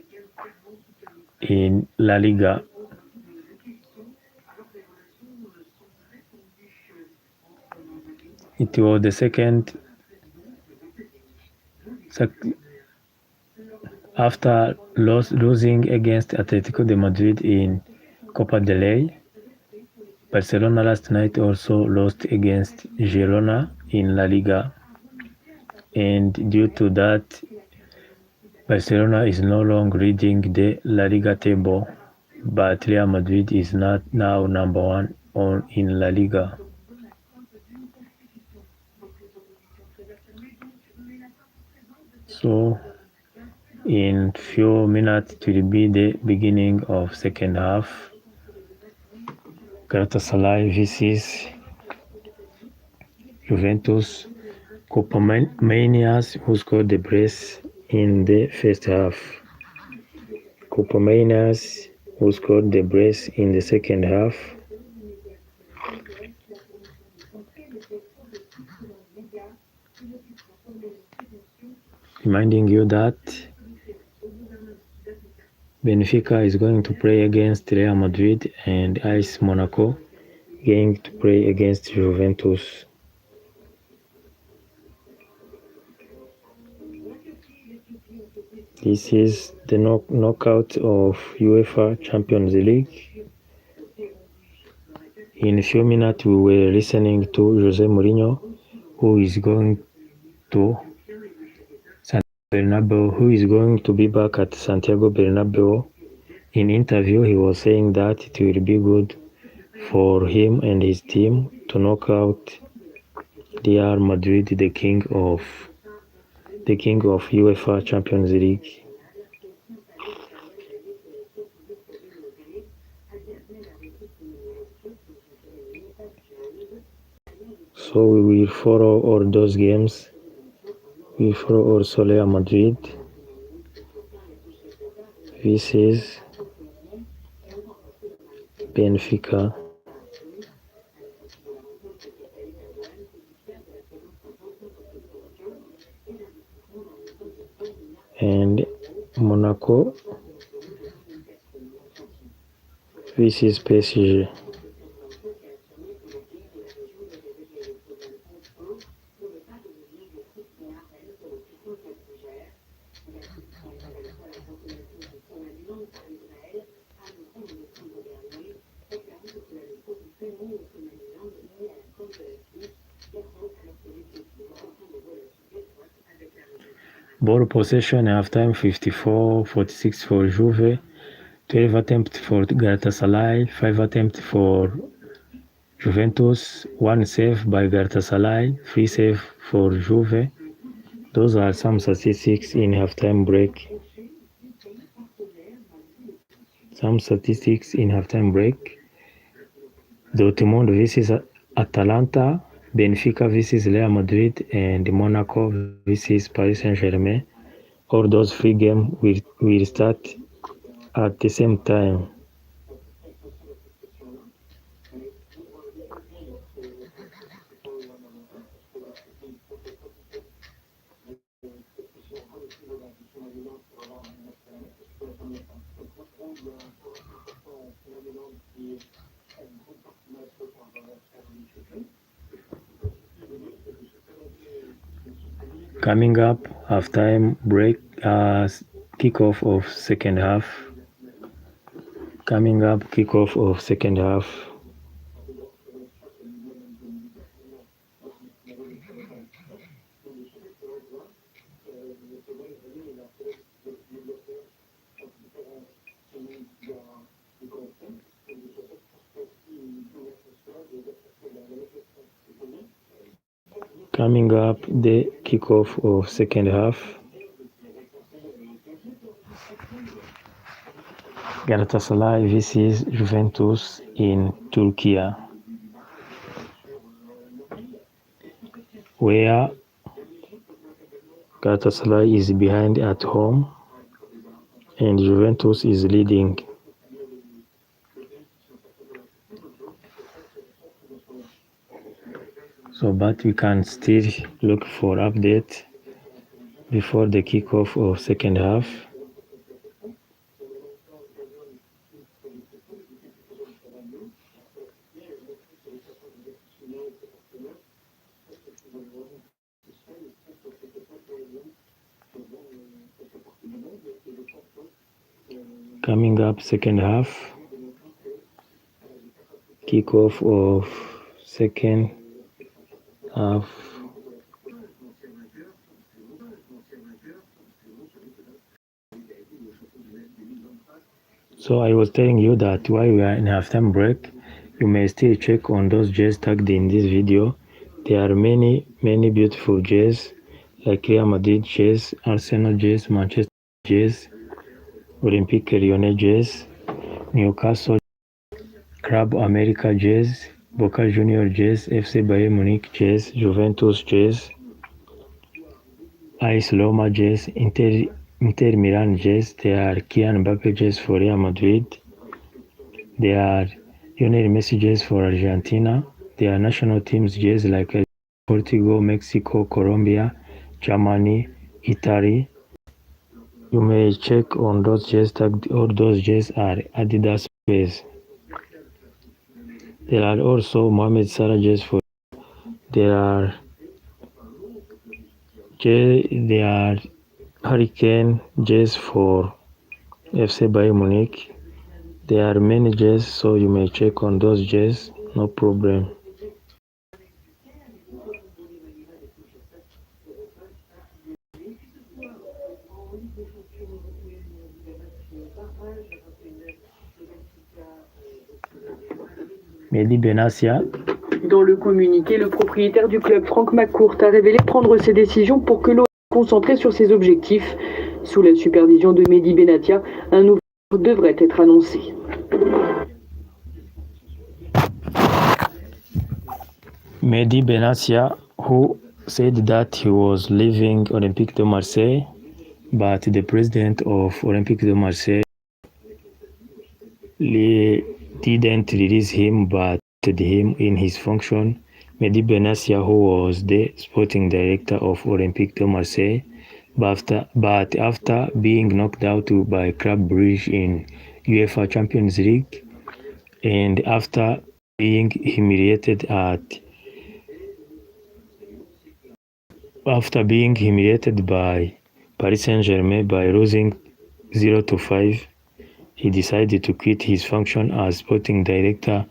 La Liga. It was the second after losing against Atletico de Madrid in Copa del Rey. Barcelona last night also lost against Girona in La Liga, and due to that, Barcelona is no longer leading the La Liga table, but Real Madrid is not now number one in La Liga. So in few minutes it will be the beginning of second half. Galatasaray vs Juventus. Copamanias who scored the brace in the first half. Copamanias who scored the brace in the second half. Reminding you that Benfica is going to play against Real Madrid and AS Monaco going to play against Juventus. This is the knockout of UEFA Champions League. In a few minutes we were listening to Jose Mourinho, who is going to Bernabeu, who is going to be back at Santiago Bernabeu. In interview, he was saying that it will be good for him and his team to knock out Real Madrid, the king of UEFA Champions League. So we will follow all those games. We follow also Real Madrid versus Benfica. And Monaco versus PSG. Ball possession halftime 54-46 for Juve, 12 attempts for Galatasaray, 5 attempts for Juventus, 1 save by Galatasaray, 3 save for Juve. Those are some statistics in halftime break. Dortmund vs Atalanta, Benfica vs Real Madrid, and Monaco vs Paris Saint-Germain. All those 3 games will start at the same time. Coming up, halftime break, kickoff of second half. Coming up, the kickoff of second half. Galatasaray vs Juventus in Turkey, where Galatasaray is behind at home and Juventus is leading. So, but we can still look for update before the kickoff of second half. Coming up second half, kickoff of second half. So I was telling you that while we are in halftime break, you may still check on those jerseys tagged in this video. There are many beautiful jerseys like Real Madrid jerseys, Arsenal jerseys, Manchester jerseys, Olympique Lyonnais jerseys, Newcastle, Club America jerseys, Boca Junior jerseys, FC Bayern Munich jerseys, Juventus jerseys, AS Roma jerseys, Inter Milan jerseys. There are Kylian Mbappe jerseys for Real Madrid. There are Lionel Messi jerseys for Argentina. There are national teams jerseys like Portugal, Mexico, Colombia, Germany, Italy. You may check on those jerseys tagged. All those jerseys are Adidas jerseys. There are also Mohamed Salah jerseys for. There are Hurricane jerseys for FC Bayern Munich. There are many jerseys, so you may check on those jerseys, no problem. Mehdi Benassia. Dans le communiqué, le propriétaire du club, Franck McCourt, a révélé prendre ses décisions pour que l'OM soit concentré sur ses objectifs. Sous la supervision de Mehdi Benassia, un nouveau devrait être annoncé. Mehdi Benassia, who said that he was leaving Olympique de Marseille, but the president of Olympique de Marseille didn't release him but him in his function. Mehdi Benassia, who was the sporting director of Olympique de Marseille, but after being knocked out by Club Brugge in UEFA Champions League, and after being humiliated by Paris Saint-Germain by losing 0-5, he decided to quit his function as sporting director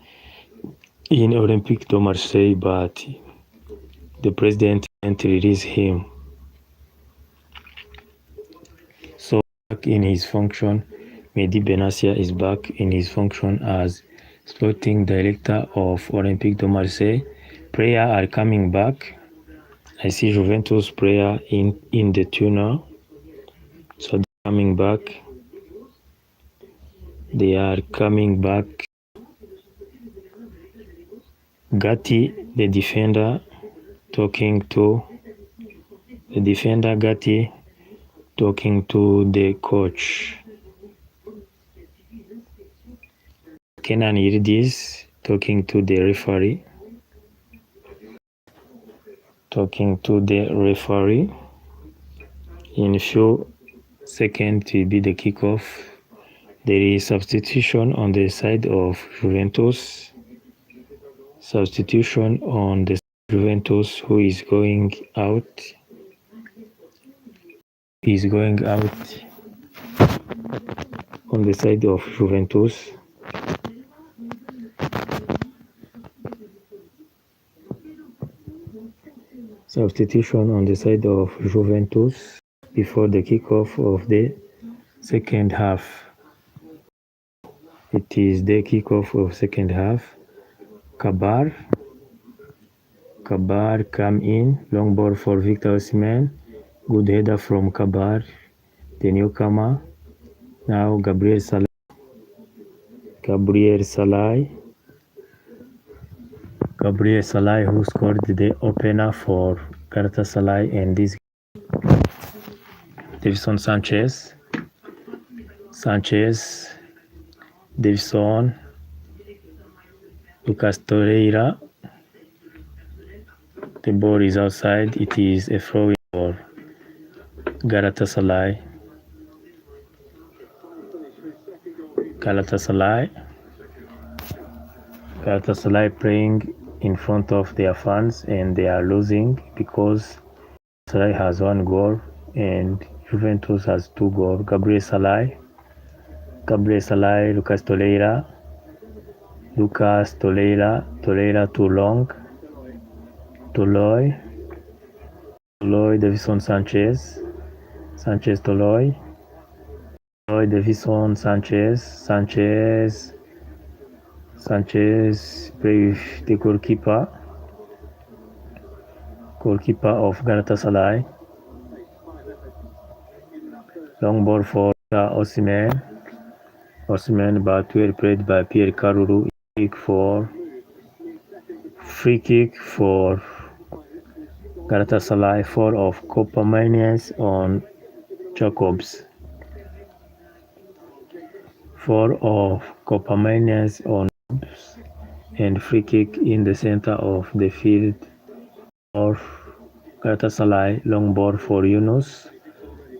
in Olympique de Marseille, but the president didn't release him. back in his function. Mehdi Benatia is back in his function as sporting director of Olympique de Marseille. Players are coming back. I see Juventus player in the tunnel. So they're coming back. They are coming back. Gatti, the defender, talking to the coach. Kenan Yildiz talking to the referee. In a few seconds will be the kickoff. There is substitution on the side of Juventus. Who is going out. He's going out on the side of Juventus. Substitution on the side of Juventus before the kickoff of the second half. It is the kickoff of second half. Kabar come in. Long ball for Victor Osimhen. Good header from Kabar, the newcomer. Now Gabriel Salai, who scored the opener for Galatasaray and this Davison Sanchez, Davison, Lucas Torreira. The ball is outside. It is a throw for Galatasaray. Galatasaray playing in front of their fans and they are losing because Galatasaray has 1 goal and Juventus has 2 goals. Gabriel Salai, Lucas Torreira too long. Toloi, Davison Sanchez, Toloi, Davison Sanchez play with the goalkeeper of Galatasaray. Long ball for Osimhen, but well played by Pierre Karuru. Free kick for Galatasaray. 4 of Copa Maynes on Jacobs. And free kick in the center of the field of Galatasaray. Long ball for Yunus.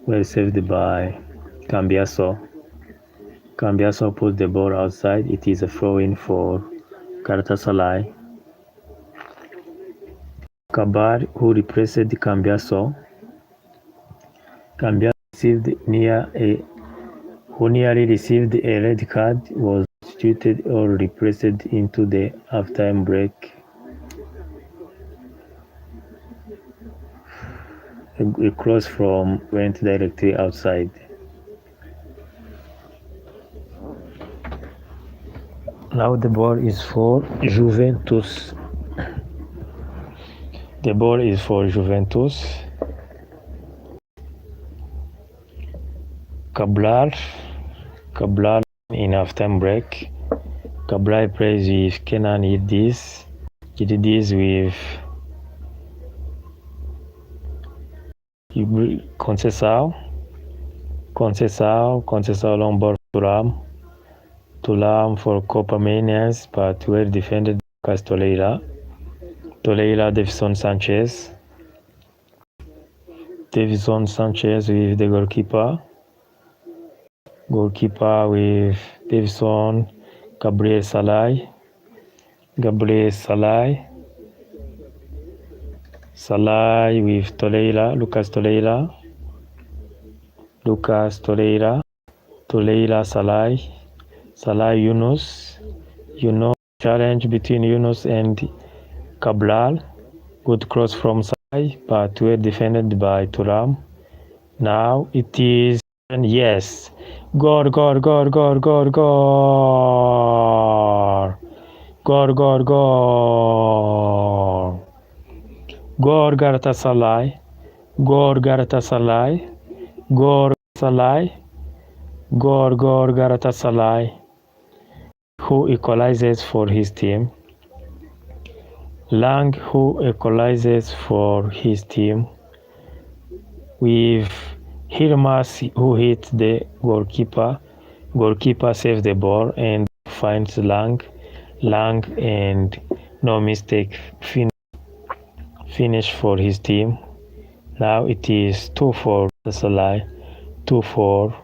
Well saved by Cambiaso. Cambiaso put the ball outside. It is a throw-in for Galatasaray. Kabar, who replaced Cambiaso. Who nearly received a red card, was substituted or replaced into the halftime break. A cross from went directly outside. Now the ball is for Juventus. Cabral in halftime break. Cabral plays with Kenan Yildiz with Conceição long ball to Lam for Copa Maynes, but well defended by Toleira, Davison Sanchez with the goalkeeper with Davison. Gabriel Salai with Toleira, Lucas Toleira, Salai, Yunus, challenge between Yunus and Cabral. Good cross from Salai, but well defended by Thuram. Now it is And yes, goal, goal, goal, goal, goal, goal, goal, goal, goal, goal Galatasaray, goal Galatasaray, goal Galatasaray, goal Galatasaray, who equalizes for his team. Lang, who equalizes for his team, with Hilmas, who hit the goalkeeper. Goalkeeper saves the ball and finds Lang, and no mistake finish for his team. Now it is 2-4 Galatasaray, 2-4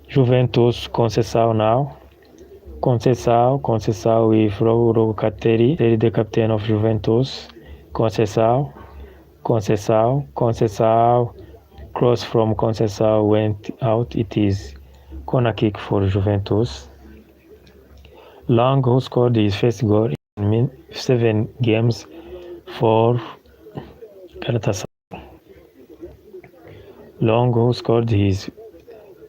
Juventus. Conceição now. Conceição with Raul Cateri, the captain of Juventus. Conceição, cross from Conceição went out. It is corner kick for Juventus. Lang, who scored his first goal in 7 games for Galatasaray. Long, who scored his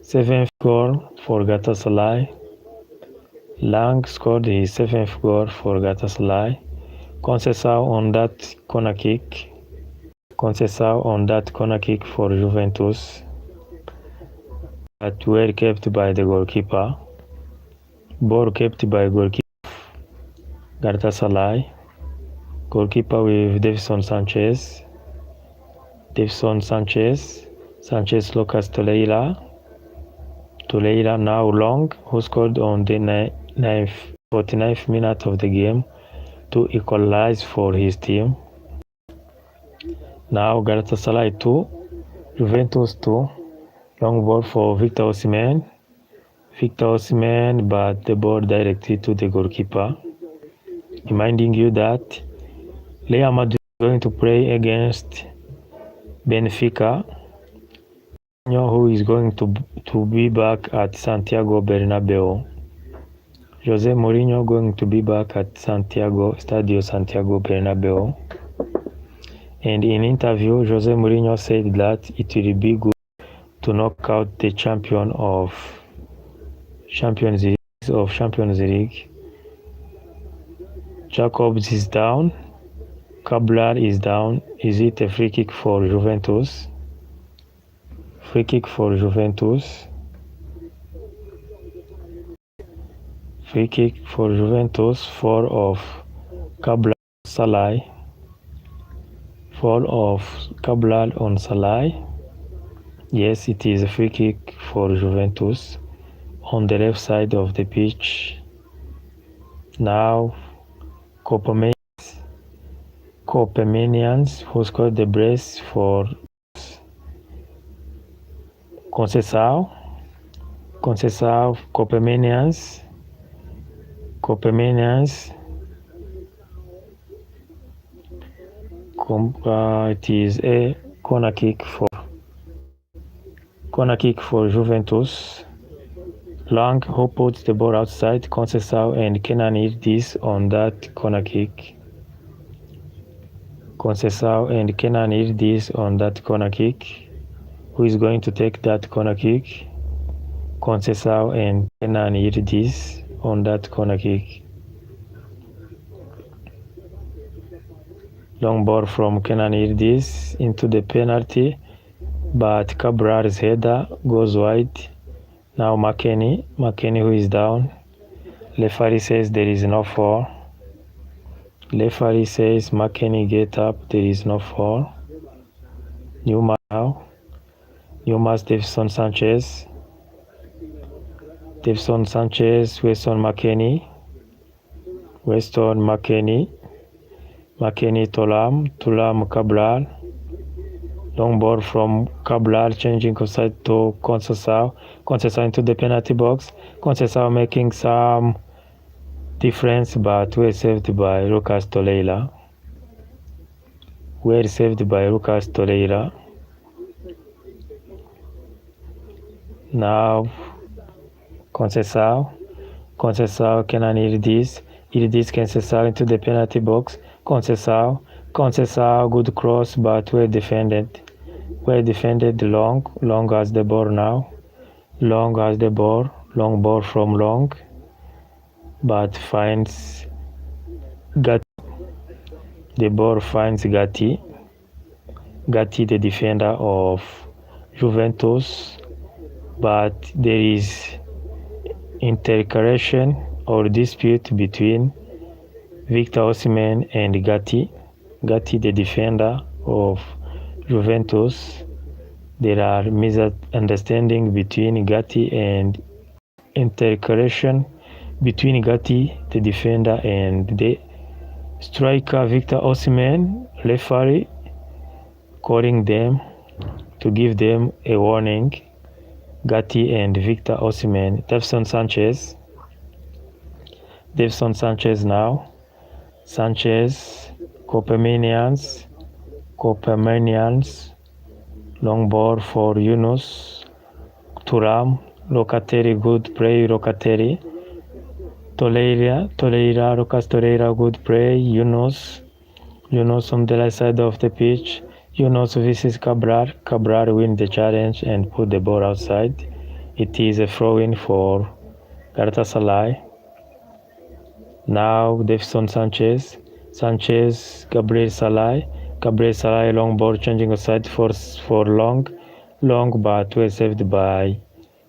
7th goal for Galatasaray. Lang scored his 7th goal for Galatasaray. Conceição on that corner kick. Conceição on that corner kick for Juventus, but well kept by the goalkeeper. Ball kept by goalkeeper Galatasaray. Goalkeeper with Davinson Sanchez. Sanchez Lucas Torreira now Long, who scored on the 49th minute of the game to equalize for his team. Now Galatasaray 2, Juventus 2. Long ball for Victor Osimhen, but the ball directed to the goalkeeper. Reminding you that Real Madrid is going to play against Benfica, who is going to be back at Santiago Bernabeu. Jose Mourinho going to be back at Stadio Santiago Bernabeu. And in interview, Jose Mourinho said that it will be good to knock out the champion of Champions League. Jacobs is down. Cabral is down. Is it a free kick for Juventus? Free kick for Juventus. Free kick for Juventus. Fall of Cabral Salai. Fall of Cabral on Salai. Yes, it is a free kick for Juventus on the left side of the pitch. Now Copemenians, who scored the brace for Conceição, Copemenians. It is a corner kick for Juventus. Lang, who puts the ball outside. Conceição and Kenan Yildiz on that corner kick. Who is going to take that corner kick? Conceição and Kenan Yildiz on that corner kick. Long ball from Kenan Yildiz into the penalty, but Cabral's header goes wide. Now McKennie who is down. Referee says there is no foul. Referee says McKennie get up, there is no foul. Newman now. Newman's Davinson Sanchez, Weston McKennie, Thuram Cabral. Long ball from Cabral, changing side to Conceição into the penalty box. Conceição making some difference, but well saved by Lucas Torreira. Now Conceição, Kenan Yildiz, Conceição into the penalty box. Conceição, good cross, but well defended. Well defended. Long has the ball now. Long has the ball. Long ball from Long, but finds Gatti. The ball finds Gatti. Gatti, the defender of Juventus, but there is intercalation or dispute between Victor Osimhen and Gatti. Gatti, the defender of Juventus. There are misunderstandings between Gatti and intercalation between Gatti, the defender, and the striker Victor Osimhen. Referee calling them to give them a warning. Gatti and Victor Osimhen. Davinson Sanchez now. Sanchez, Copermanians. Long ball for Yunus. Thuram. Locatelli, good play. Locatelli. Torreira, Lucas Torreira, good play. Yunus on the left side of the pitch. Yunus versus Cabral. Cabral win the challenge and put the ball outside. It is a throw-in for Galatasaray. Now Davinson Sanchez, Gabriel Salai, long ball changing aside for Long, but well saved by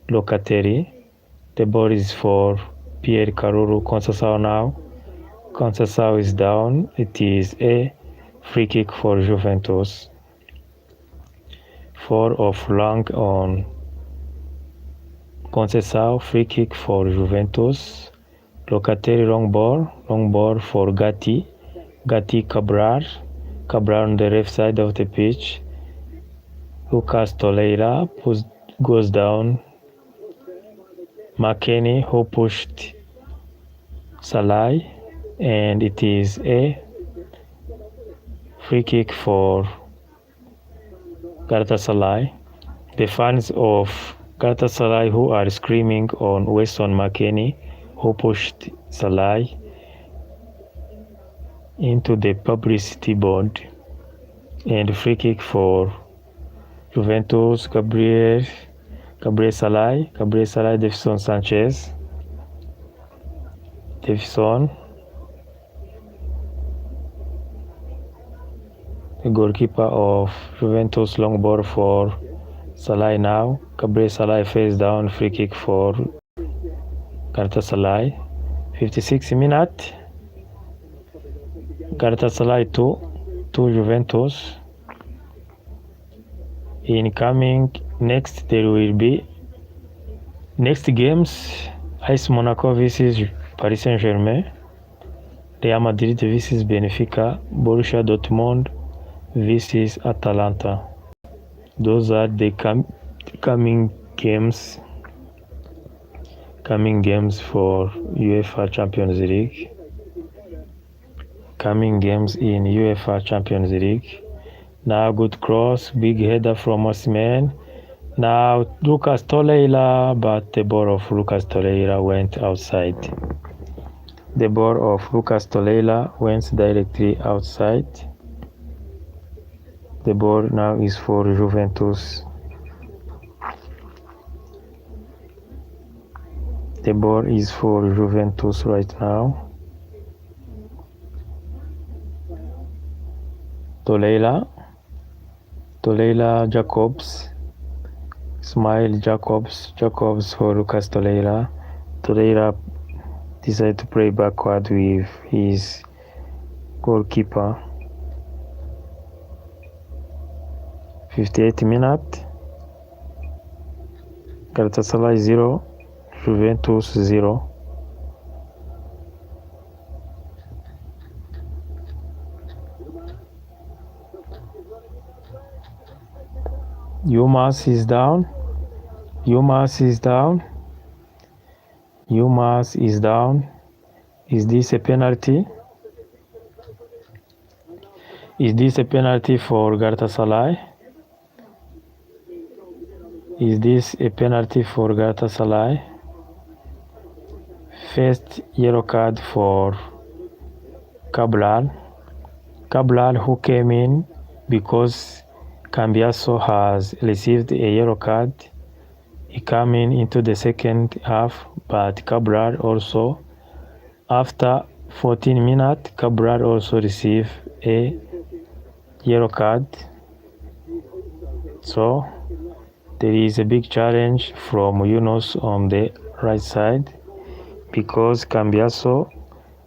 Locatelli. The ball is for Pierre Karuru. Conceição now. Conceição is down. It is a free kick for Juventus. 4 of Long on Conceição. Free kick for Juventus. Locatelli long ball for Gatti. Cabral on the left side of the pitch. Lucas Torreira goes down. McKennie who pushed Salai, and it is a free kick for Galatasaray. The fans of Galatasaray who are screaming on Weston McKennie who pushed Salai into the publicity board, and free kick for Juventus. Gabriel Salai, Davinson Sanchez. Davinson, the goalkeeper of Juventus, long ball for Salai now. Gabriel Salai face down, free kick for Galatasaray. 56 minutes. Galatasaray 2 Juventus. Incoming next, there will be next games: AS Monaco versus Paris Saint-Germain, Real Madrid versus Benfica, Borussia Dortmund versus Atalanta. Those are the coming games for UEFA Champions League. Coming games in UEFA Champions League. Now good cross, big header from Osimhen. Now Lucas Torreira, but the ball of Lucas Torreira went outside. The ball of Lucas Torreira went directly outside. The ball now is for Juventus. The ball is for Juventus right now. Torreira, Jacobs, Ismail Jacobs for Lucas Torreira. Torreira decided to play backward with his goalkeeper. 58 minutes. Galatasaray 0, Juventus 0. Yumas is down. Is this a penalty? Is this a penalty for Galatasaray? Is this a penalty for Galatasaray? First yellow card for Cabral who came in because Cambiaso has received a yellow card coming into the second half, but Cabral also, after 14 minutes, Cabral also received a yellow card. So there is a big challenge from Yunus on the right side because Cambiaso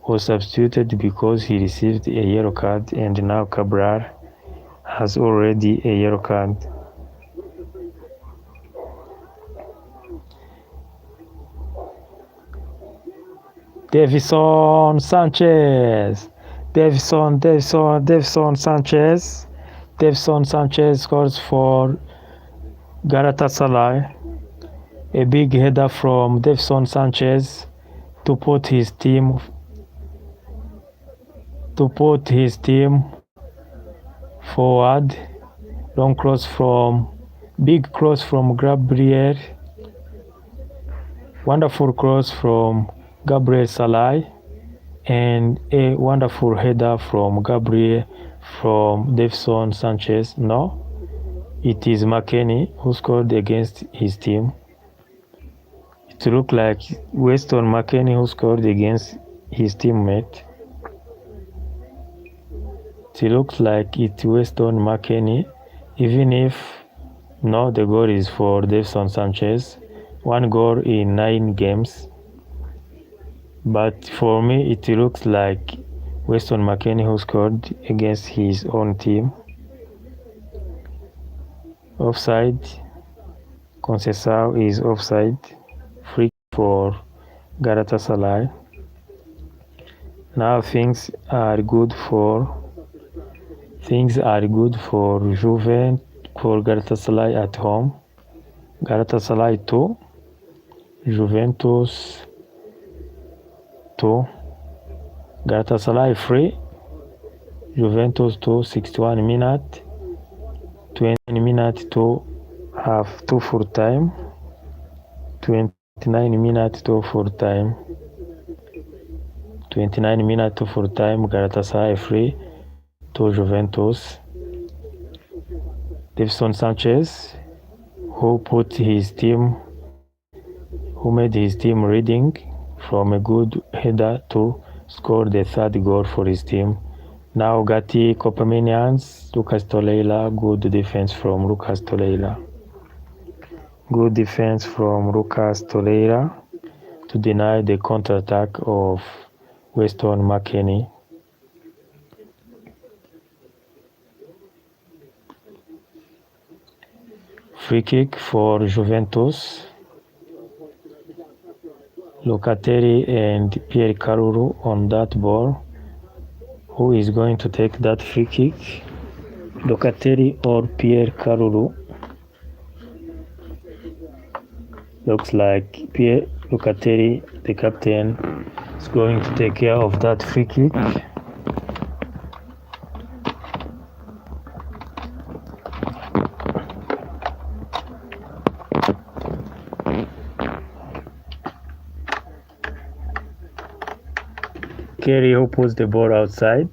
was substituted because he received a yellow card, and now Cabral has already a yellow card. Davison Sanchez scores for Galatasaray. A big header from Davison Sanchez to put his team forward. Big cross from Gabriel. Wonderful cross from Gabriel Salai, and a wonderful header from Gabriel from Davison Sanchez. No, it is McKennie who scored against his team. It looked like Weston McKennie who scored against his teammate. It looks like it's Weston McKennie, even if no, the goal is for Davison Sanchez. 1 goal in 9 games. But for me, it looks like Weston McKennie who scored against his own team. Offside. Conceição is offside. Free for Galatasaray. Now things are good for Juventus, for Galatasaray at home. Galatasaray 2, Juventus 2. Galatasaray 3, Juventus 2, 61 minutes, 20 minutes to half, 2 full time, 29 minutes to full time, 29 minutes to full time, Galatasaray 3 to Juventus. Davison Sanchez, who made his team reading from a good header to score the 3rd goal for his team. Now Gatti, Copaminians, Lucas Torreira, good defense from Lucas Torreira. Good defense from Lucas Torreira to deny the counter-attack of Weston McKennie. Free kick for Juventus. Locatelli and Pierre Caruru on that ball. Who is going to take that free kick? Locatelli or Pierre Caruru? Looks like Pierre Locatelli, the captain, is going to take care of that free kick. Kerry who puts the ball outside.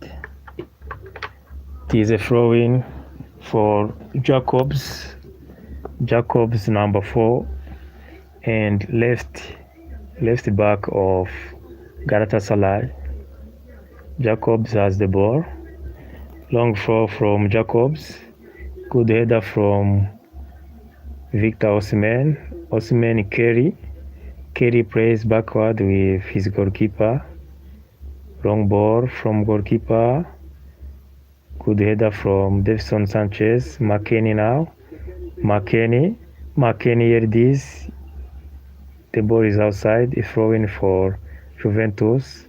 It is a throw-in for Jacobs. Jacobs number 4 and left back of Galatasaray. Jacobs has the ball. Long throw from Jacobs. Good header from Victor Osimhen. Osimhen Kerry. Kerry plays backward with his goalkeeper. Long ball from goalkeeper. Good header from Davison Sanchez. McKennie now. McKennie here it is. The ball is outside. A throw-in for Juventus.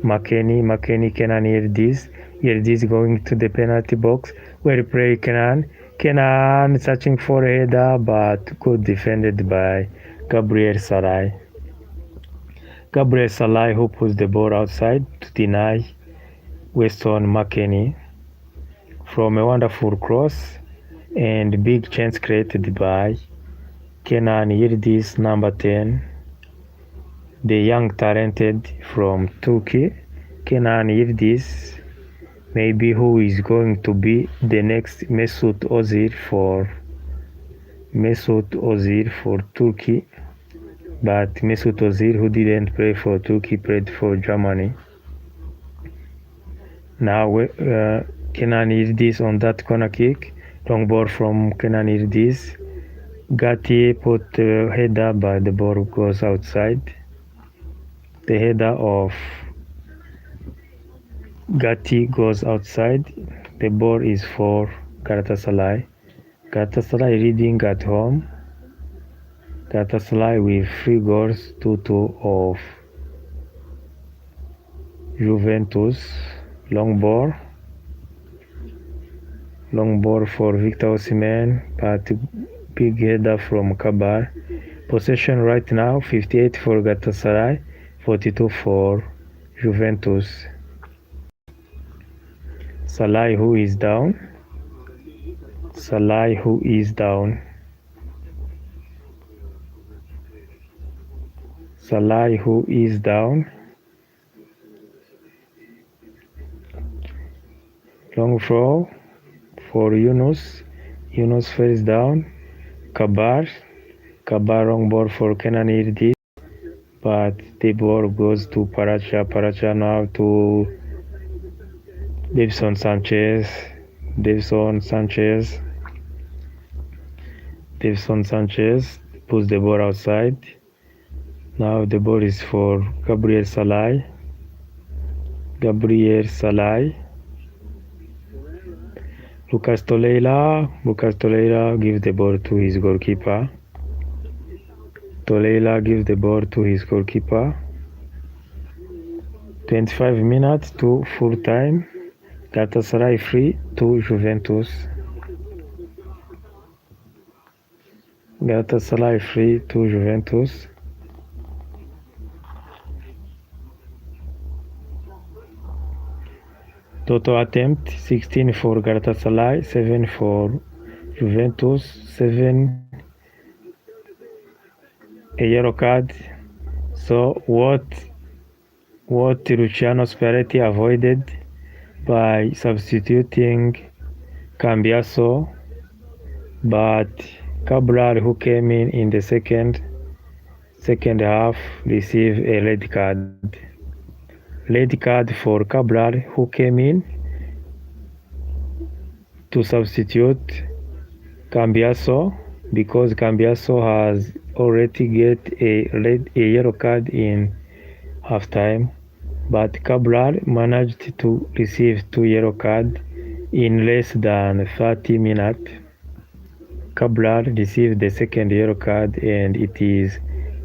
McKennie, Kenan here it is. Here it is going to the penalty box. Well played Kenan. Kenan searching for a header, but good defended by Gabriel Salai. Gabriel Salai who puts the ball outside to deny Weston McKennie from a wonderful cross and big chance created by Kenan Yildiz, number 10, the young talented from Turkey. Kenan Yildiz maybe who is going to be the next Mesut Ozil for Turkey, but Mesut Ozil, who didn't play for Turkey, played for Germany. Now Kenan Yildiz on that corner kick, long ball from Kenan Yildiz. Gatti put the header, but the ball goes outside. The header of Gatti goes outside. The ball is for Galatasaray. Galatasaray leading at home. Galatasaray with 3 goals, 2-2 of Juventus. Long ball for Victor Osimhen, but big header from Kabar. Possession right now 58 for Galatasaray, 42 for Juventus. Salah who is down. Long throw for Yunus. Yunus falls down. Kabar long ball for Kenan Yildiz, but the ball goes to Paracha. Paracha now to Davinson Sanchez. Davinson Sanchez puts the ball outside. Now the ball is for Gabriel Salai. Lucas Toleila gives the ball to his goalkeeper. 25 minutes to full time. Galatasaray 3 to Juventus. Total attempt 16 for Galatasaray, 7 for Juventus, 7 a yellow card. So what Luciano Spalletti avoided by substituting Cambiaso, but Cabral, who came in the second half, received a red card. Red card for Cabral, who came in to substitute Cambiaso, because Cambiaso has already get a yellow card in halftime, but Cabral managed to receive 2 yellow cards in less than 30 minutes. Cabral received the second yellow card, and it is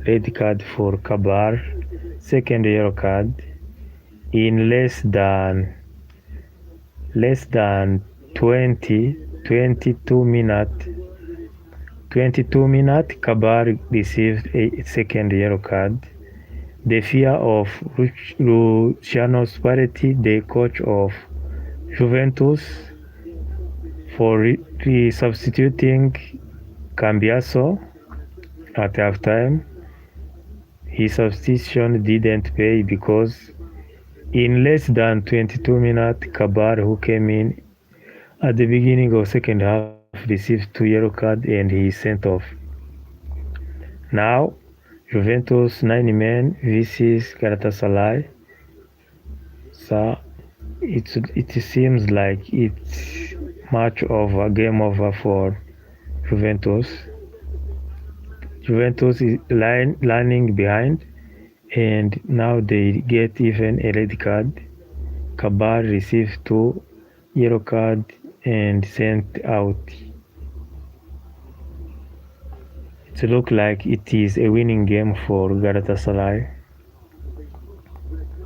red card for Cabral. Second yellow card in less than 22 minutes. 22 minutes, Cabral received a second yellow card. The fear of Luciano Spalletti, the coach of Juventus, for substituting Cambiaso at halftime. His substitution didn't pay, because in less than 22 minutes, Cabral, who came in at the beginning of second half, received 2 yellow cards and he is sent off. Now, Juventus 9 men versus Galatasaray. So it seems like it's game over for Juventus. Juventus is lining behind, and now they get even a red card. Cabral received 2 yellow cards and sent out. It looks like it is a winning game for Galatasaray.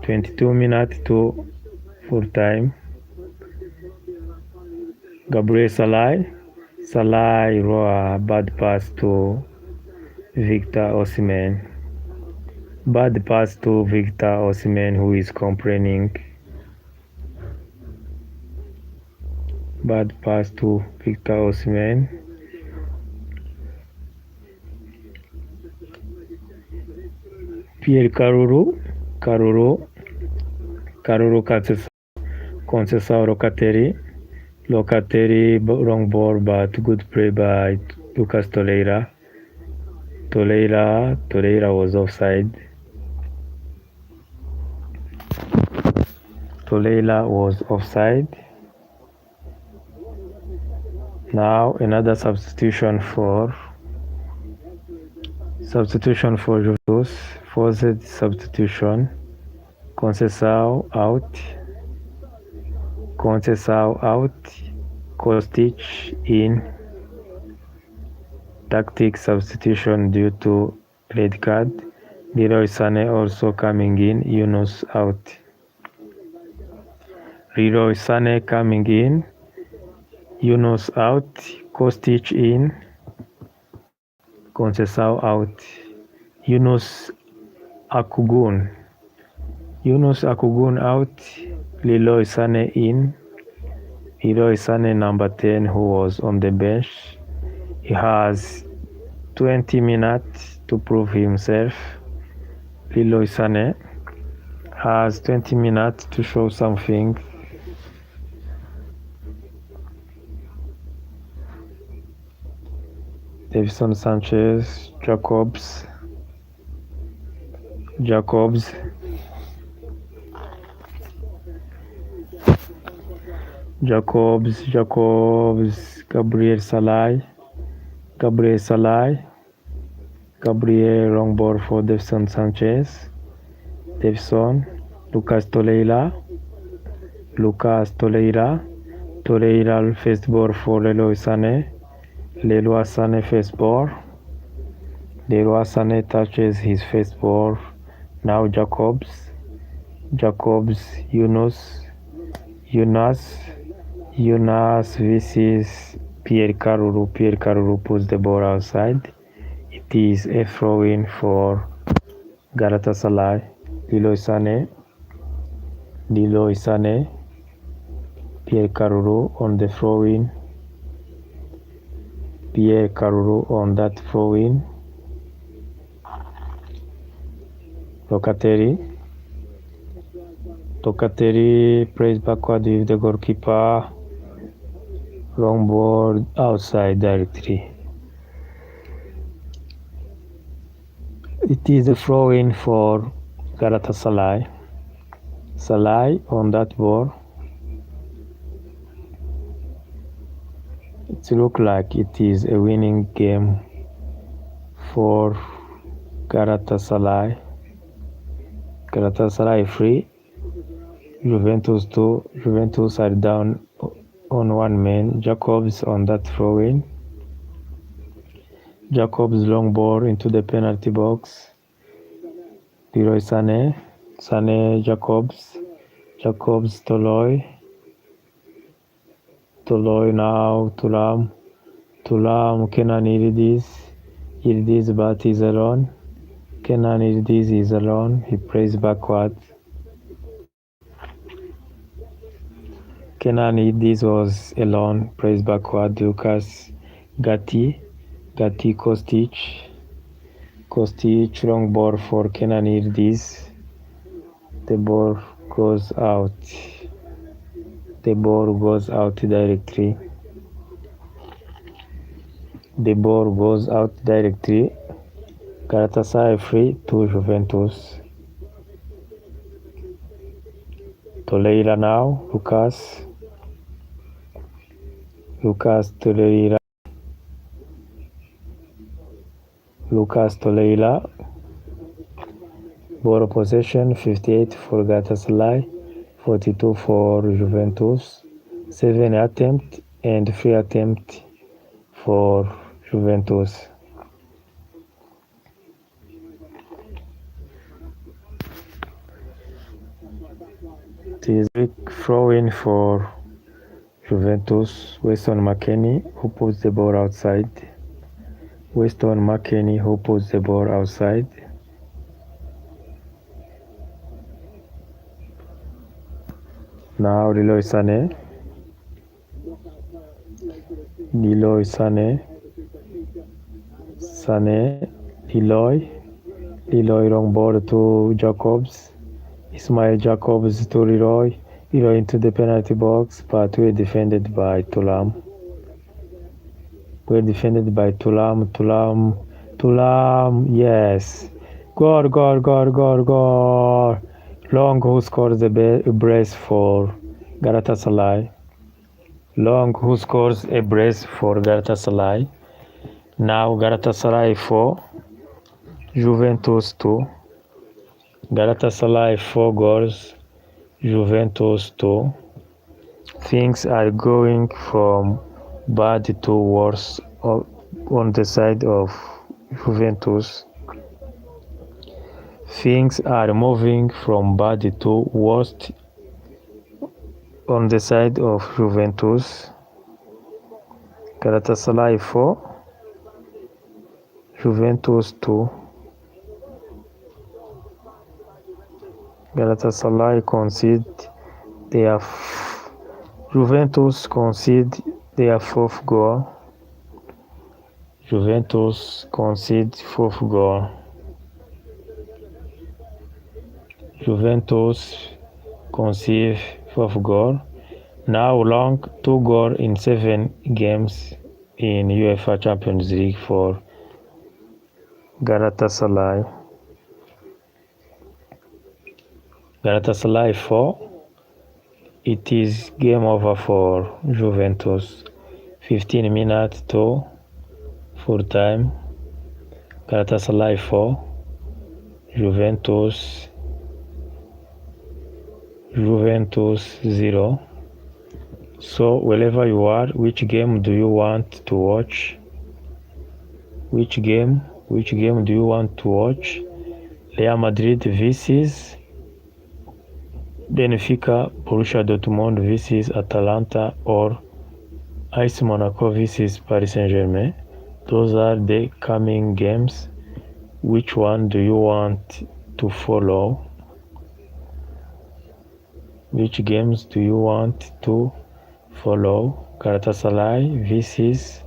22 minutes to full time. Gabriel Salai raw a bad pass to Victor Osimhen. Bad pass to Victor Osimhen, who is complaining. Bad pass to Victor Osimhen. Pierre Caruru cuts Conceição Locatelli wrong ball but good play by Lucas Torreira. Torreira was offside. Now another substitution for Juventus. Forced substitution. Conceição out. Kostic in. Tactic substitution due to red card. Leroy Sané also coming in. Yunus out. Leroy Sané coming in. Yunus out. Kostic in. Conceição out. Yunus Akugun out. Leroy Sané in. Leroy Sané number 10 who was on the bench. He has 20 minutes to prove himself. Leroy Sané has 20 minutes to show something. Davinson Sanchez, Jacobs, Gabriel wrong ball for Davinson Sanchez. Lucas Torreira first ball for Leroy Sané first ball. Leroy Sané touches his first ball. Now Jacobs, Yunus versus Pierre Caruru puts the ball outside. It is a throw-in for Galatasaray. Leroy Sané, Pierre Caruru on the throw-in. Pierre Caruru on that throw-in. Locatelli plays backward with the goalkeeper. Wrong ball outside directly. It is a throw-in for Galatasaray. Salai on that ball. It looks like it is a winning game for Galatasaray. Galatasaray 3, Juventus 2. Juventus are down on one man. Jacobs on that throw-in. Jacobs long ball into the penalty box. Leroy Sané, Jacobs, Toloi now, Turam, Kenan Yildiz but is alone. Kenan Yildiz is alone, he plays backward. Kenan Yildiz was alone, plays backward. Lucas Gatti Kostic, long ball for Kenan Yildiz. The ball goes out directly. Galatasaray 3 to Juventus. Torreira now, Lucas Torreira. Ball possession 58 for Galatasaray, 42 for Juventus. 7 attempt and 3 attempt for Juventus. It is a throw-in for Juventus. Weston McKennie who puts the ball outside. Now Leroy Sané, Leroy wrong ball to Jacobs. Ismail Jacobs to Leroy. We are into the penalty box, but we're defended by Tulam. We're defended by Tulam. Yes. Goal. Long who scores a brace for Galatasaray. Long who scores a brace for Galatasaray. Now Galatasaray 4, Juventus 2. Galatasaray 4 goals, Juventus 2. Things are going from bad to worse on the side of Juventus. Things are moving from bad to worst on the side of Juventus. Galatasaray 4, Juventus 2. Galatasaray Juventus concede their fourth goal. Juventus concede fourth goal. Juventus concede fourth goal. Now Long 2 goals in 7 games in UEFA Champions League for Galatasaray. Galatasaray 4. It is game over for Juventus. 15 minutes to full time. Galatasaray 4. Juventus 0. So wherever you are, which game do you want to watch? Which game do you want to watch? Real Madrid vs Benfica, Borussia Dortmund vs Atalanta, or AS Monaco vs Paris Saint-Germain. Those are the coming games. Which one do you want to follow? Which games do you want to follow? Galatasaray vs.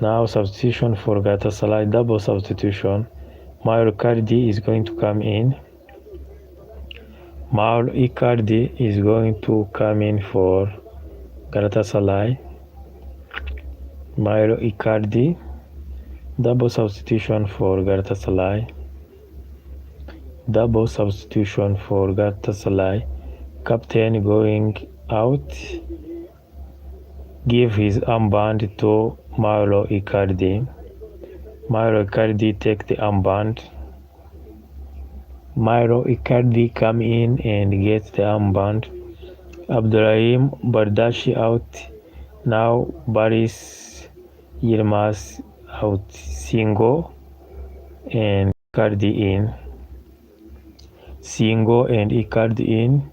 Now substitution for Galatasaray, double substitution. Mauro Icardi is going to come in. Mauro Icardi is going to come in for Galatasaray. Mauro Icardi, double substitution for Galatasaray. Double substitution for Galatasaray. Captain going out. Give his armband to Mauro Icardi. Mauro Icardi take the armband. Mauro Icardi come in and get the armband. Abdurrahim Bardashi out. Now Baris Yilmaz out. Singo and Icardi in. Singo and Icardi in.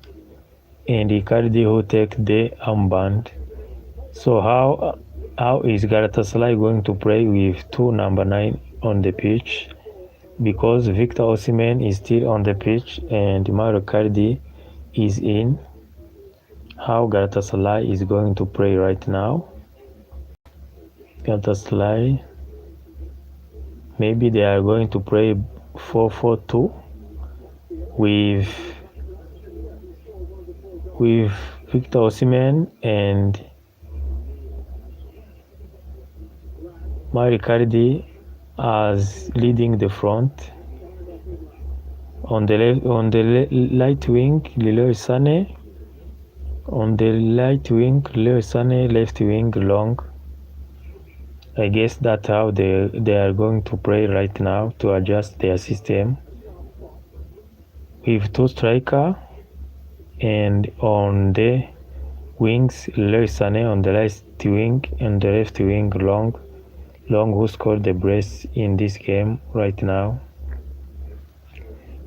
And Icardi who take the armband. So how is Galatasaray going to play with 2 number 9 on the pitch? Because Victor Osimhen is still on the pitch and Mauro Icardi is in. How Galatasaray is going to play right now? Galatasaray, maybe they are going to play 4-4-2 with Victor Osimhen and Mauro Icardi as leading the front. On the right wing, Leroy Sané. On the right wing, Leroy Sané, left wing, Long. I guess that's how they are going to play right now to adjust their system. With 2 strikers, and on the wings, Leroy Sané on the right wing and the left wing, Long who scored the brace in this game right now.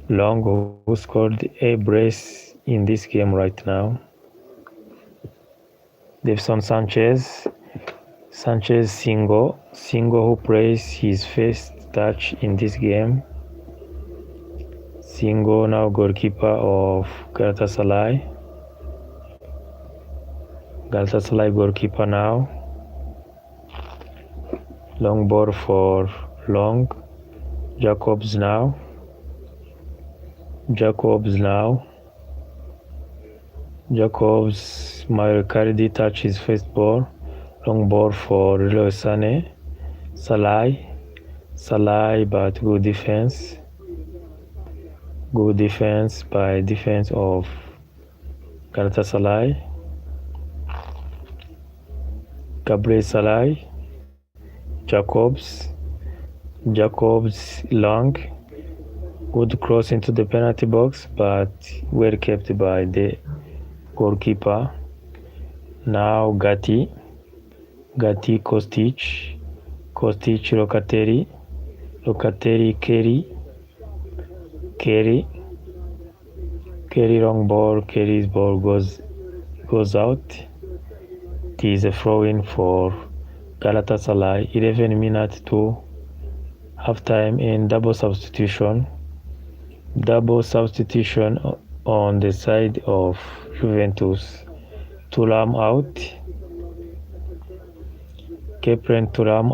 Long who scored a brace in this game right now. Davinson Sanchez, Singo who plays his first touch in this game. Singo now goalkeeper of Galatasaray. Galatasaray goalkeeper now. Long ball for Long. Jacobs now. Jacobs Myocardi touches first ball. Long ball for Leroy Sané. Salah, but good defense. Good defense by defense of Galatasaray. Gabriel Salah. Jacobs long. Good cross into the penalty box, but well kept by the goalkeeper. Now Gatti, Kostic, Locatelli, Kerry long ball, Kerry's ball goes out. It is a throw-in for Galatasaray. 11 minutes to halftime and double substitution on the side of Juventus. Thuram out. Kepren Thuram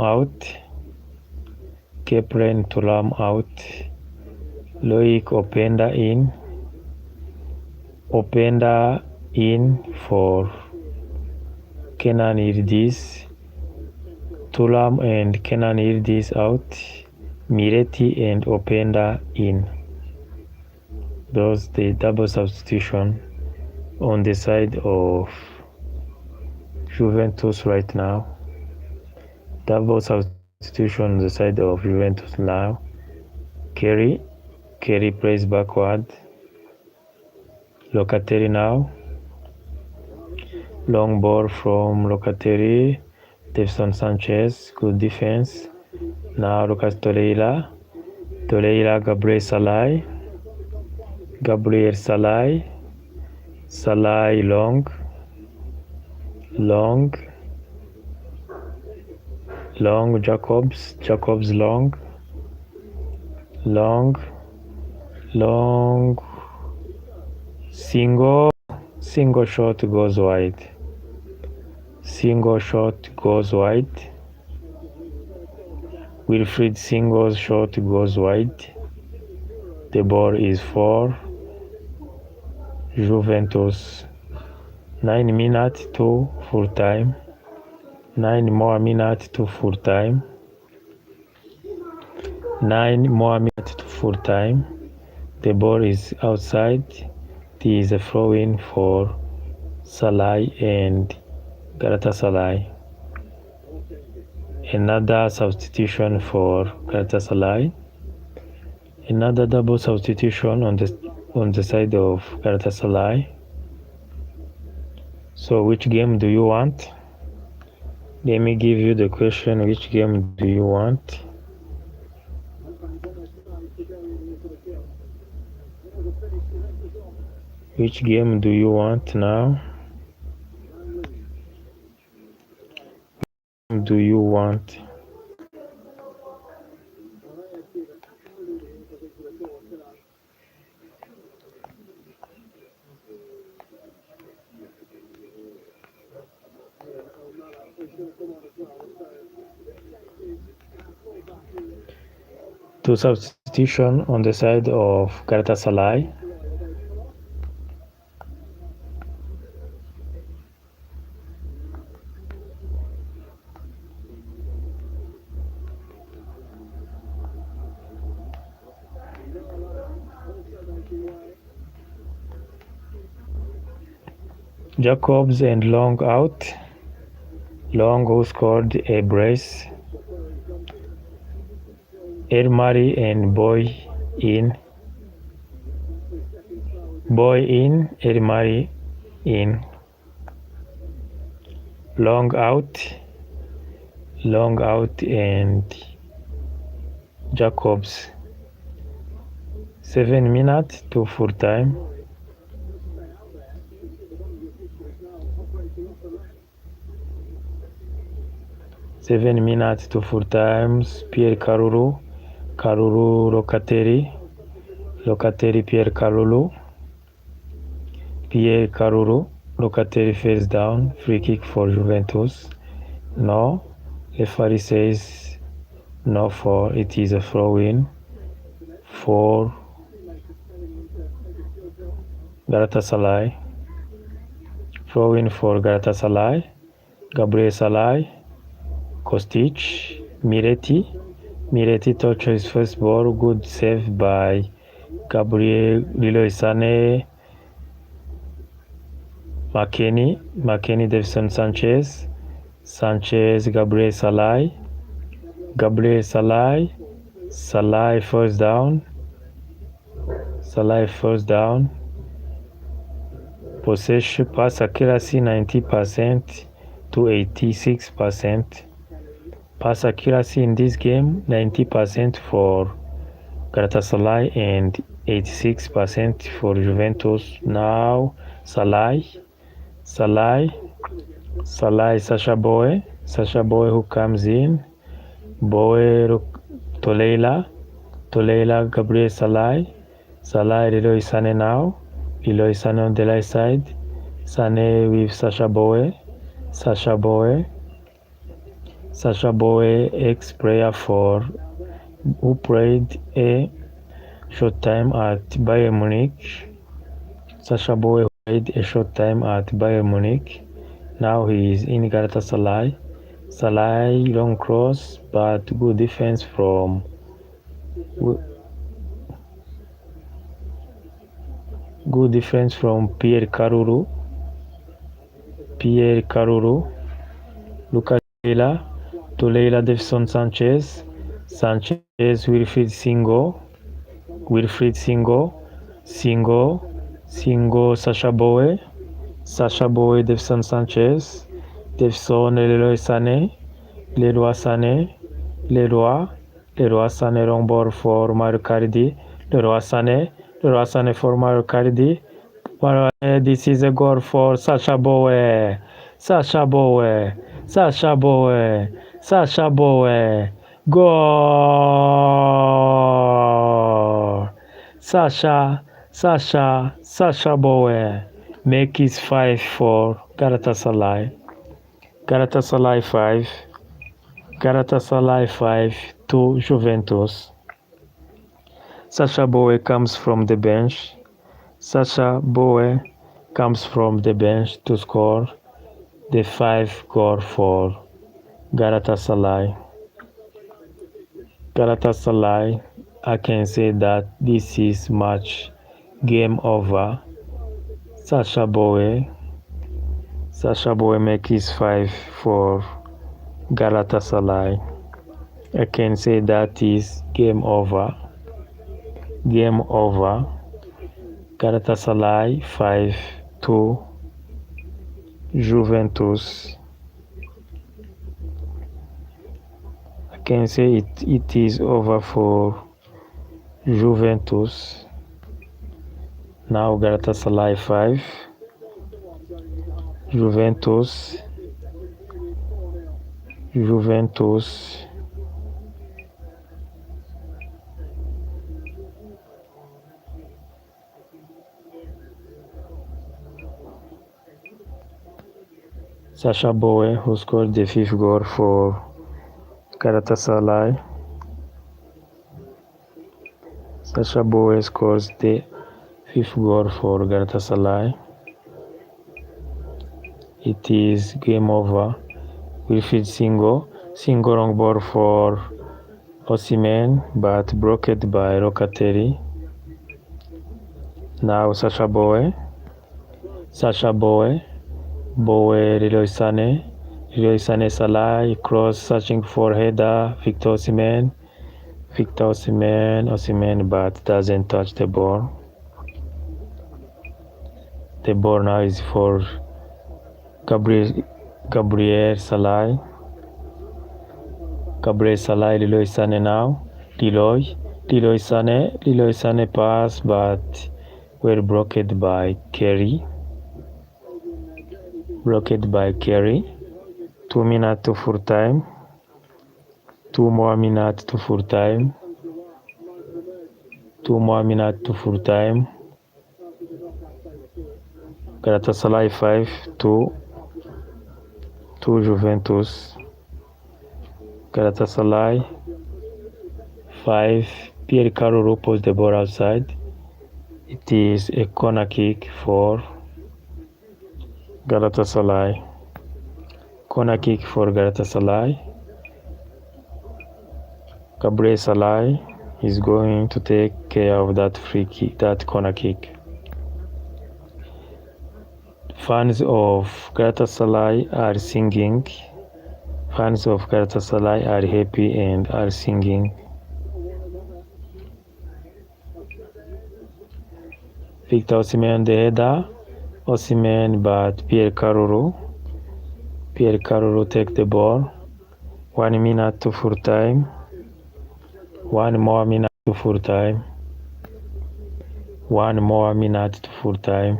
out. Loic Openda in for Kenan Yildiz. Thuram and Kenan Yildiz out. Miretti and Openda in. Those the double substitution on the side of Juventus right now. Double substitution on the side of Juventus now. Kerry plays backward. Locatelli now. Long ball from Locatelli. Davinson Sanchez, good defense. Now Lucas Torreira, Gabriel Salah long, Jacobs long, single shot goes wide. Wilfried Singo's shot goes wide. The ball is for Juventus. 9 minutes to full time. 9 more minutes to full time. The ball is outside. It is a throw-in for Salah and Galatasaray. Another substitution for Galatasaray. Another double substitution on the side of Galatasaray. So which game do you want? Let me give you the question, which game do you want? Which game do you want now? Do you want? Two substitution on the side of Galatasaray. Jacobs and Long out. Long who scored a brace. Elmari and Boy in. Elmari in. Long out and Jacobs. 7 minutes to full time. Pierre Caruru, Locatelli, Pierre Caruru, Locatelli face down, free kick for Juventus. No, referee says no for it is a throw-in for Galatasaray. Throw-in for Galatasaray. Gabriel Salai. Kostic. Miretti touched his first ball. Good save by Gabriel Leroy Sané. McKennie, Davison Sanchez, Gabriel Salai, first down, possession, pass accuracy 90% to 86%, pass accuracy in this game 90% for Galatasaray and 86% for Juventus. Now Sacha Boy who comes in, Toleila, Gabriel Salai, Leroy Sané now, Leroy Sané on the right side, Sané with Sacha Boy, ex-player who played a short time at Bayern Munich. Sacha Boy played a short time at Bayern Munich. Now he is in Galatasaray. Salai long cross, but good defense from Pierre Karuru. Lucas Toleila, Davison Sanchez, Wilfried Singo, Sacha Boy, Davison Sanchez, Leroy Sané, long ball for Mario Cardi, Leroy Sané for Mario Cardi. This is a goal for Sacha Boy, goal! Sacha Boy make his 5 for Galatasaray. Galatasaray 5 to Juventus. Sacha Boy comes from the bench. To score the 5 goal for Galatasaray. I can say that this is match game over. Sacha Boy make his 5 for Galatasaray. I can say that is game over. Galatasaray 5 to Juventus. I can say it is over for Juventus. Now Galatasaray 5, Juventus. Sacha Boy, who scored the 5th goal for Galatasaray. Sacha Boy scores the 5th goal for Galatasaray. It is game over. Wilfried Singo long ball for Osimhen, but blocked by Locatelli. Now Sacha Boy, Leroy Sané, Salah, cross searching for header, Victor Osimhen, but doesn't touch the ball. The ball now is for Gabriel Salai, Leroy Sané now, Leroy Sané pass, but were blocked by Kerry. 2 minutes to full time. 2 more minutes to full time. Galatasaray 5 to Juventus. Galatasaray 5. Pierre Karuru puts the ball outside. It is a corner kick for Galatasaray. Corner kick for Galatasaray. Gabriel Salai is going to take care of that free kick, that corner kick. Fans of Galatasaray are singing. Fans of Galatasaray are happy and are singing. Victor Osimhen the header. Osimhen but Pierre Karuru take the ball. 1 minute to full time. 1 more minute to full time. 1 more minute to full time.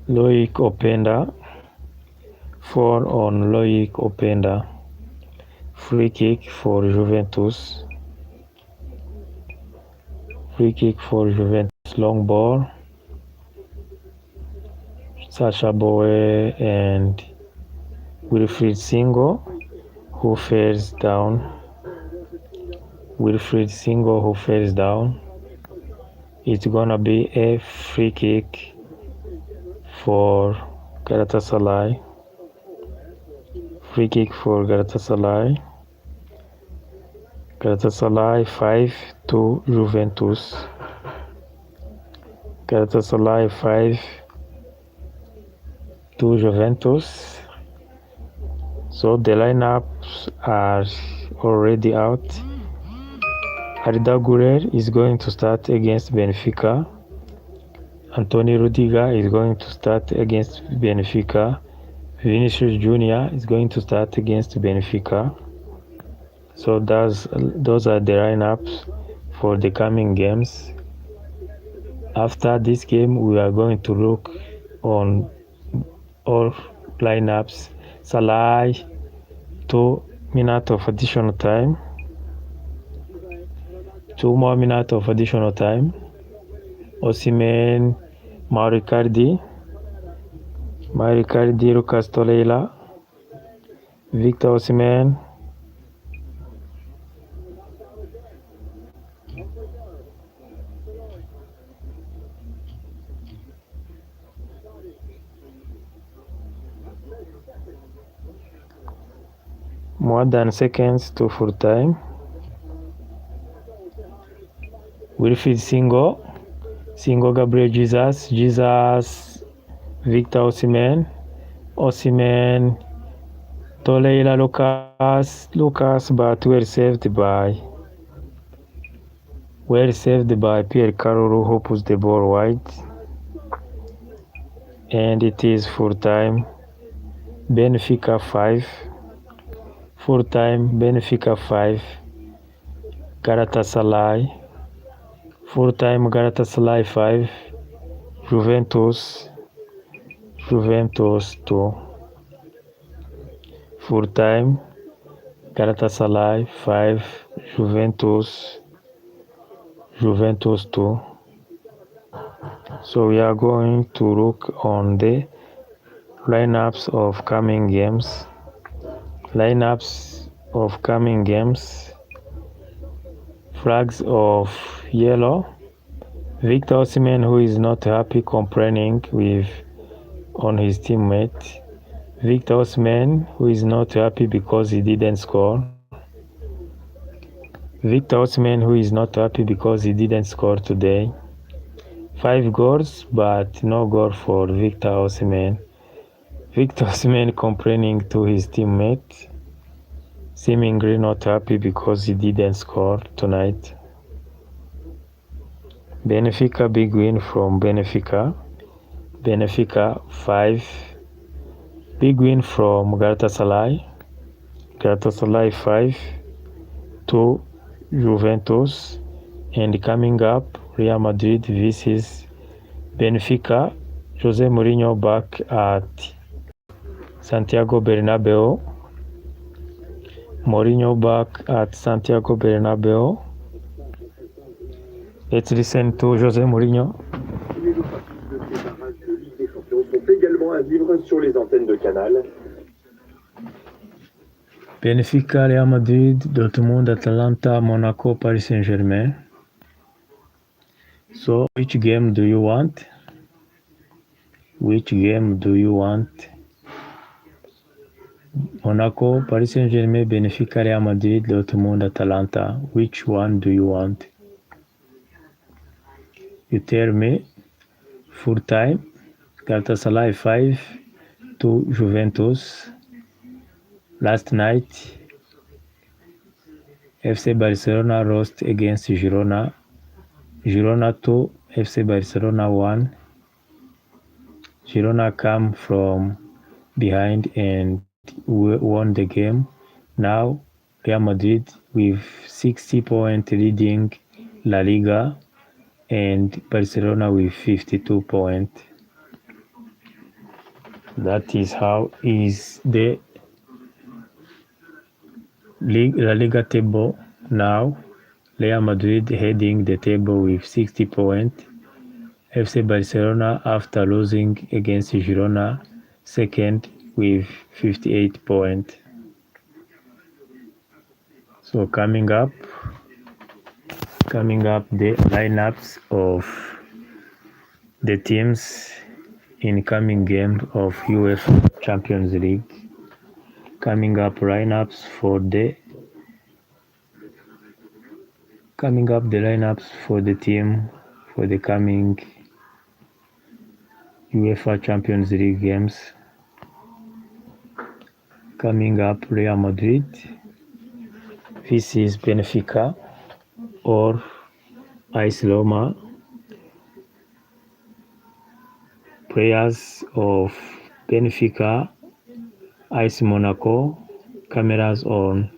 Loic Openda. 4 on Loic Openda. Free kick for Juventus. Free kick for Juventus. Long ball. Sacha Boey and Wilfried Singo who falls down. It's gonna be a free kick for Galatasaray. Free kick for Galatasaray. Galatasaray 5 to Juventus. Galatasaray 5 to Juventus. So the lineups are already out. Arda Güler is going to start against Benfica. Anthony Rudiger is going to start against Benfica. Vinícius Jr is going to start against Benfica. So those are the lineups for the coming games. After this game, we are going to look on all lineups. Salah, 2 minutes of additional time. 2 more minutes of additional time. Osimhen, Mauro Icardi, Lucas Torreira, Victor Osimhen, more than seconds to full time. Wilfried Singo, Gabriel Jesus, Victor Osimhen, Torreira, Lucas, but well saved by Pierre Karuru, who puts the ball wide. And it is full time. Benfica 5. Full time, Benfica 5. Galatasaray. Full time, Galatasaray 5. Juventus 2. Full time, Galatasaray 5. Juventus 2. So we are going to look on the lineups of coming games. Flags of yellow. Victor Osimhen, who is not happy, complaining on his teammate. Victor Osimhen, who is not happy because he didn't score. Victor Osimhen, who is not happy because he didn't score today. 5 goals, but no goal for Victor Osimhen. Victor Osimhen complaining to his teammate, seemingly not happy because he didn't score tonight. Benfica, big win from Benfica. Benfica 5. Big win from Galatasaray. Galatasaray 5 to Juventus. And coming up, Real Madrid versus Benfica. Jose Mourinho back at Santiago Bernabeu. Let's listen to Jose Mourinho. Les autres parties de démarrage de Ligue des Champions sont également à vivre sur les antennes de Canal. Benfica, Real Madrid, Dortmund, Atalanta, Monaco, Paris Saint-Germain. So which game do you want? Which game do you want? Monaco, Paris Saint-Germain, Benfica, Real Madrid, Dortmund, Atalanta. Which one do you want? You tell me. Full time. Galatasaray 5 to Juventus. Last night, FC Barcelona lost against Girona. Girona 2, FC Barcelona 1. Girona came from behind and won the game. Now, Real Madrid with 60 points leading La Liga and Barcelona with 52 points. That is how is the La Liga table now. Real Madrid heading the table with 60 points. FC Barcelona, after losing against Girona, second with 58 points. So coming up the lineups of the teams in coming game of UEFA Champions League. Coming up the lineups for the team for the coming UEFA Champions League games. Coming up, Real Madrid. This is Benfica or AS Roma. Players of Benfica, AS Monaco. Cameras on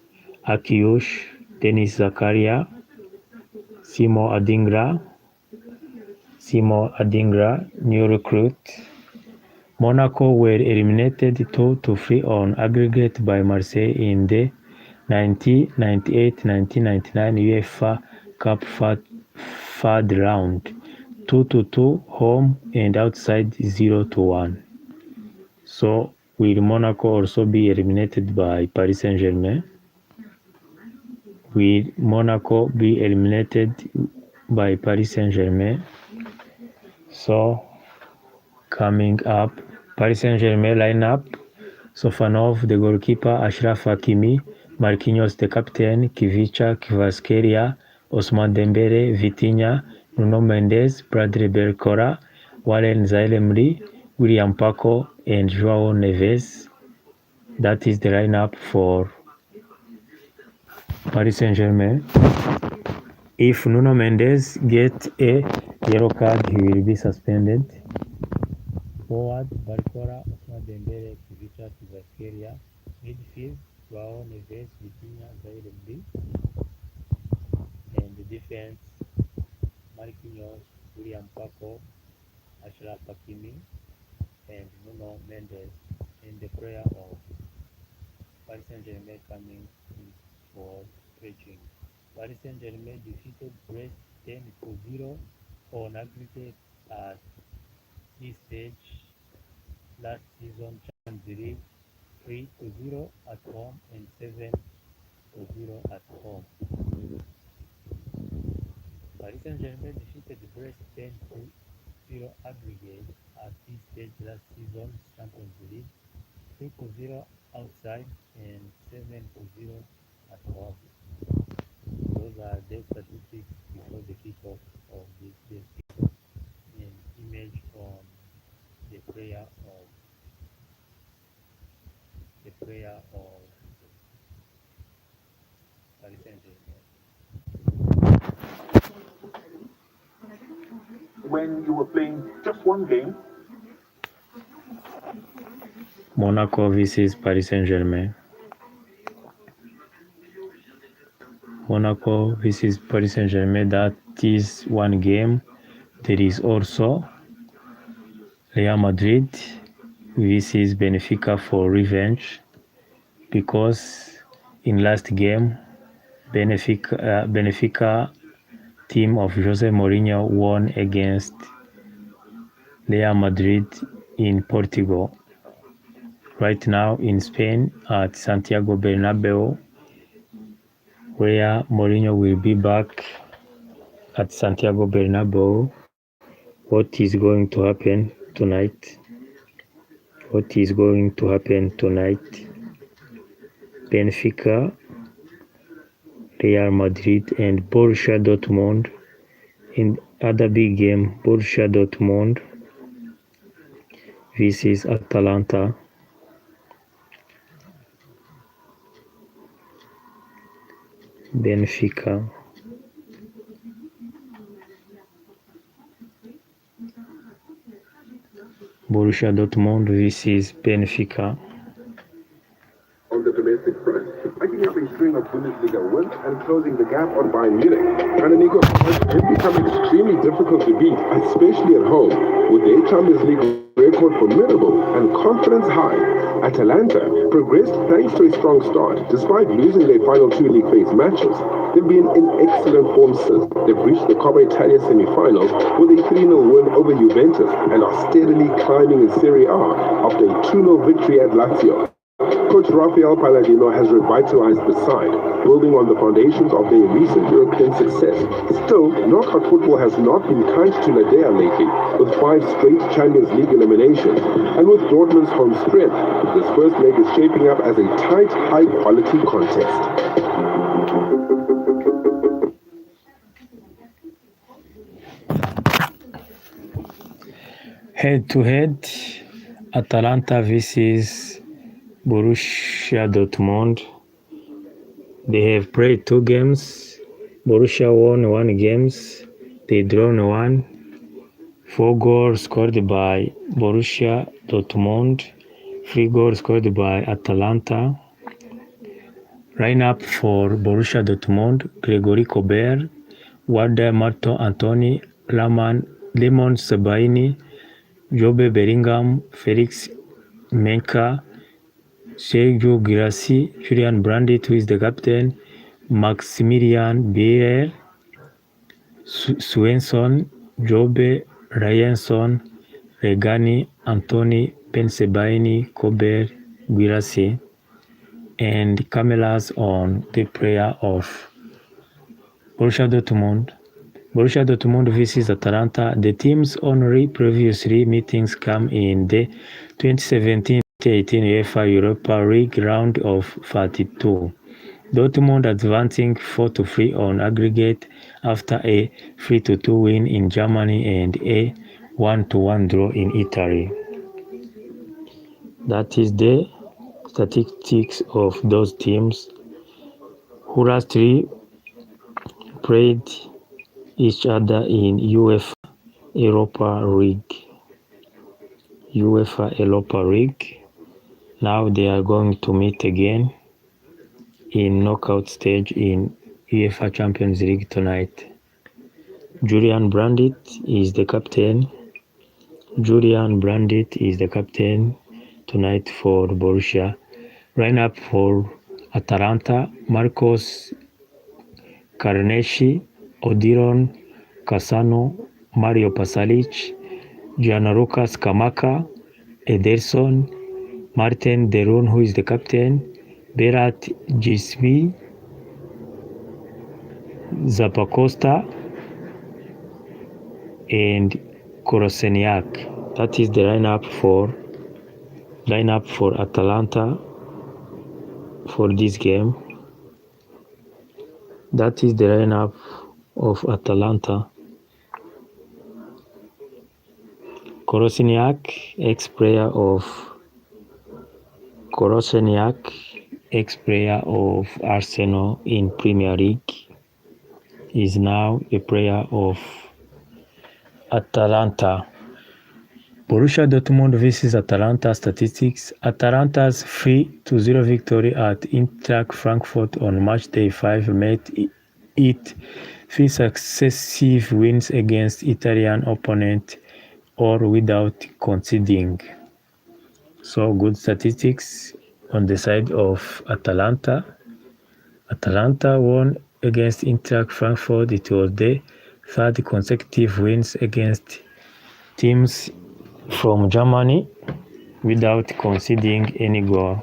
Akiush, Denis Zakaria, Simo Adingra, new recruit. Monaco were eliminated 2-3 on aggregate by Marseille in the 1998-1999 UEFA Cup third round, 2-2 home and outside 0-1. So will Monaco also be eliminated by Paris Saint-Germain? Will Monaco be eliminated by Paris Saint-Germain? So coming up, Paris Saint-Germain lineup: Sofanov, the goalkeeper, Achraf Hakimi, Marquinhos, the captain, Kivicha, Kvaratskhelia, Ousmane Dembele, Vitinha, Nuno Mendes, Bradley Barcola, Warren Zaïre-Emery, William Paco, and João Neves. That is the lineup for Paris Saint-Germain. If Nuno Mendes gets a yellow card, he will be suspended. Forward, Barcola, Ousmane Dembele, Kivicha, Kvaratskhelia. Midfield, João Neves, Vitinha, Zaïre-Emery. And the defense, Marquinhos, William Paco, Achraf Hakimi, and Nuno Mendes. And the prayer of Paris Saint-Germain coming in for stretching. Paris Saint-Germain defeated Brest 10-0 on aggregate at this stage last season Champions League, 3-0 at home and 7-0 at home. Paris Saint-Germain defeated Brest 10-0 aggregate at this stage last season Champions League, 3-0 outside and 7-0 at home. Those are the statistics before the kickoff of this season. An image on the prayer of Paris Saint-Germain. When you were playing just one game, Monaco vs Paris Saint-Germain. Monaco vs Paris Saint-Germain, that is one game. There is also Real Madrid vs Benfica for revenge, because in last game Benfica team of Jose Mourinho won against Real Madrid in Portugal. right now in Spain at Santiago Bernabeu, where Mourinho will be back at Santiago Bernabeu. What is going to happen tonight? What is going to happen tonight? Benfica, Real Madrid, and Borussia Dortmund. In other big game, Borussia Dortmund versus Atalanta. Benfica. Borussia Dortmund versus Benfica. On the domestic front, picking up a string of Bundesliga wins and closing the gap on Bayern Munich. And Nico can become extremely difficult to beat, especially at home, with their Champions League record formidable and confidence high. Atalanta progressed thanks to a strong start, despite losing their final two league phase matches. They've been in excellent form since they've reached the Coppa Italia semi-finals with a 3-0 win over Juventus and are steadily climbing in Serie A after a 2-0 victory at Lazio. Coach Rafael Palladino has revitalized the side, building on the foundations of their recent European success. Still, knockout football has not been kind to La Dea lately, with 5 straight Champions League eliminations. And with Dortmund's home strength, this first leg is shaping up as a tight, high-quality contest. Head-to-head, Atalanta versus Borussia Dortmund. They have played 2 games. Borussia won 1 game. They drawn 1. 4 goals scored by Borussia Dortmund. 3 goals scored by Atalanta. Lineup for Borussia Dortmund: Gregory Kobel, Wada Marto Antoni, Lemon Sabaini, Jobe Bellingham, Felix Menka, Sergio Guirassy, Julian Brandt, who is the captain, Maximilian Bierer, Svensson, Jobe Ryanson, Regani, Antoni, Bensebaini, Kobel, Guirassy, and cameras on the player of Borussia Dortmund. Borussia Dortmund versus Atalanta. The team's only previous 3 meetings come in the 2017-18 UEFA Europa League round of 32. Dortmund advancing 4-3 on aggregate after a 3-2 win in Germany and a 1-1 draw in Italy. That is the statistics of those teams who lastly played each other in UEFA Europa League. Now they are going to meet again in knockout stage in UEFA Champions League tonight. Julian Brandt is the captain. Tonight for Borussia. Lineup for Atalanta: Marcos Carnesci, Odiron Cassano, Mario Pasalic, Gianluca Scamacca, Ederson, Martin Derun, who is the captain, Berat Gismi, Zappacosta, and Koroseniak. That is the lineup for Atalanta for this game. That is the lineup of Atalanta. Koroseniak, ex-player of Arsenal in Premier League, is now a player of Atalanta. Borussia Dortmund versus Atalanta statistics. Atalanta's 3-0 victory at Eintracht Frankfurt on match day 5 made it 3 successive wins against Italian opponents, or without conceding. So good statistics on the side of Atalanta. Atalanta won against Eintracht Frankfurt. It was the 3rd consecutive wins against teams from Germany. without conceding any goal.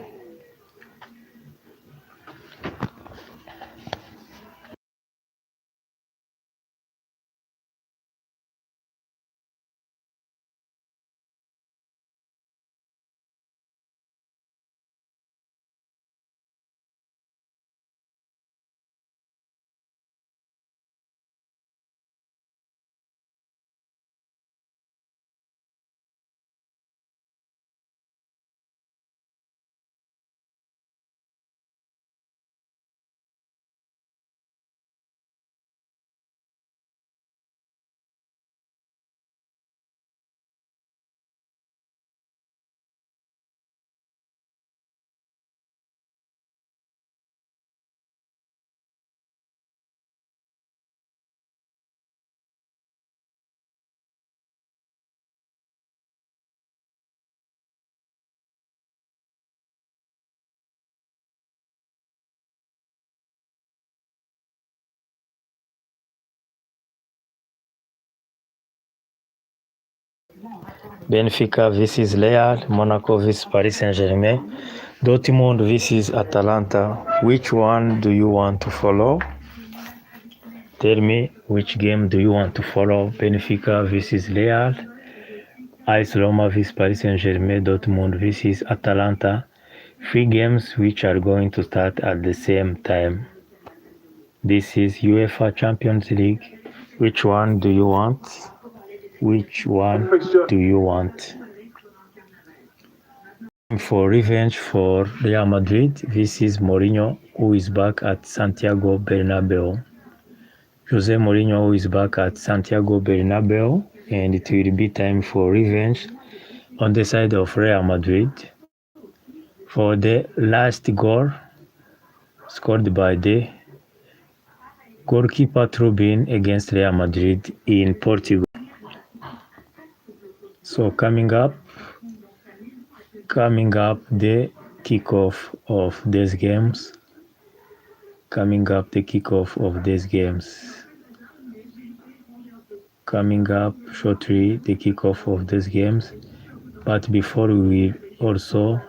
Benfica vs Real, Monaco vs Paris Saint-Germain, Dortmund vs Atalanta. Which one do you want to follow? Tell me which game do you want to follow? Benfica vs Real, AS Roma vs Paris Saint-Germain, Dortmund vs Atalanta. 3 games which are going to start at the same time. This is UEFA Champions League. Which one do you want? Which one do you want? For revenge for Real Madrid, this is Mourinho, who is back at Santiago Bernabeu. Jose Mourinho, who is back at Santiago Bernabeu, and it will be time for revenge on the side of Real Madrid for the last goal scored by the goalkeeper Trubin against Real Madrid in Portugal. So coming up the kickoff of these games. Coming up shortly the kickoff of these games. But before we will also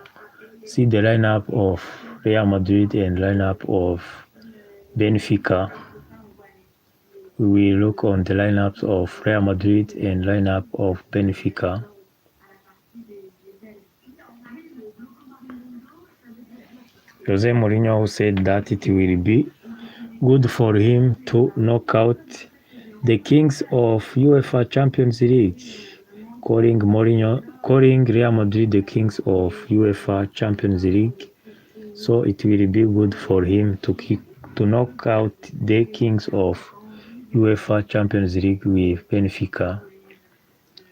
see the lineup of Real Madrid and lineup of Benfica. We will look on the lineups of Real Madrid and lineup of Benfica. Jose Mourinho said that it will be good for him to knock out the kings of UEFA Champions League, calling Real Madrid the kings of UEFA Champions League. So it will be good for him to knock out the kings of UEFA Champions League with Benfica,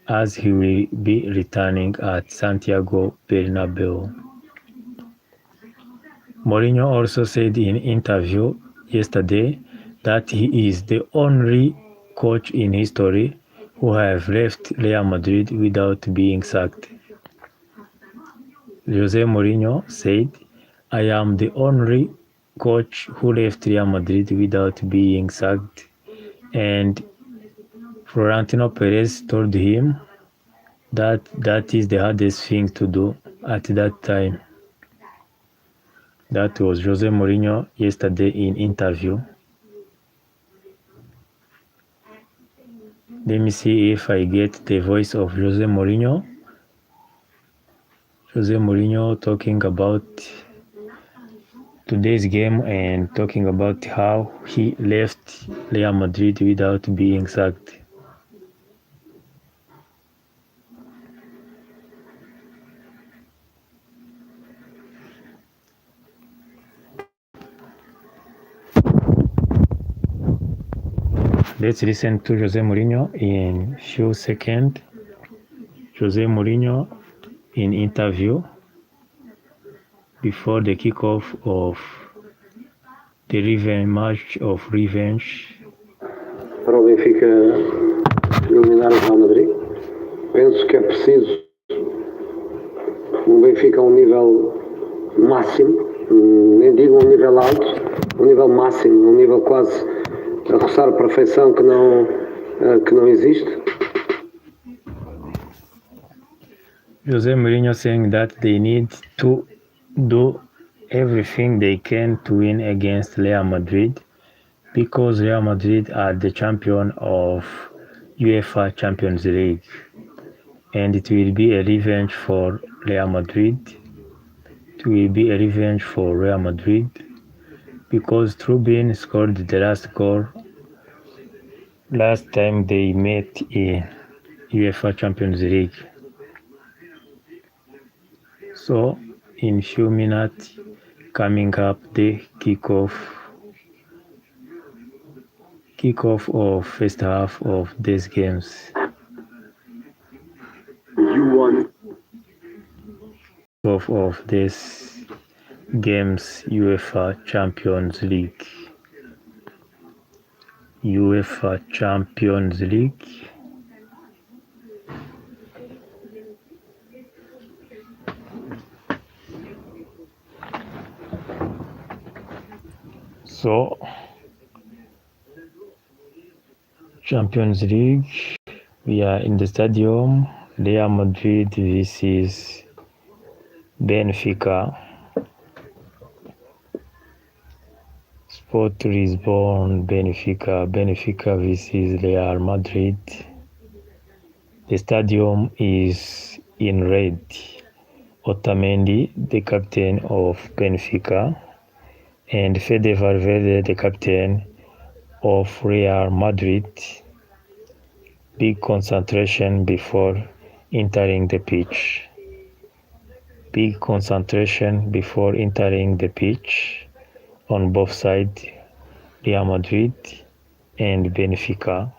as he will be returning at Santiago Bernabeu. Mourinho also said in an interview yesterday that he is the only coach in history who have left Real Madrid without being sacked. Jose Mourinho said, "I am the only coach who left Real Madrid without being sacked," and Florentino Perez told him that is the hardest thing to do at that time. That was Jose Mourinho yesterday in interview. Let me see if I get the voice of Jose Mourinho. Jose Mourinho talking about today's game and talking about how he left Real Madrid without being sacked. Let's listen to Jose Mourinho in few seconds. Jose Mourinho in interview before the kickoff of the match of revenge. Para o Benfica eliminar o Real Madrid, penso que é preciso o Benfica a um nível máximo, nem digo um nível alto, um nível máximo, um nível quase a roçar a perfeição que não existe. Jose Mourinho saying that they need to do everything they can to win against Real Madrid because Real Madrid are the champion of UEFA Champions League, and it will be a revenge for Real Madrid. It will be a revenge for Real Madrid because Trubin scored the last goal last time they met in UEFA Champions League. So in few minutes coming up the kickoff of first half of these games. Of these games, UEFA Champions League. UEFA Champions League. So Champions League, we are in the stadium. Real Madrid versus Benfica. Sport Lisbon, Benfica versus Real Madrid. The stadium is in red. Otamendi, the captain of Benfica, and Fede Valverde, the captain of Real Madrid. Big concentration before entering the pitch. Big concentration before entering the pitch on both sides, Real Madrid and Benfica.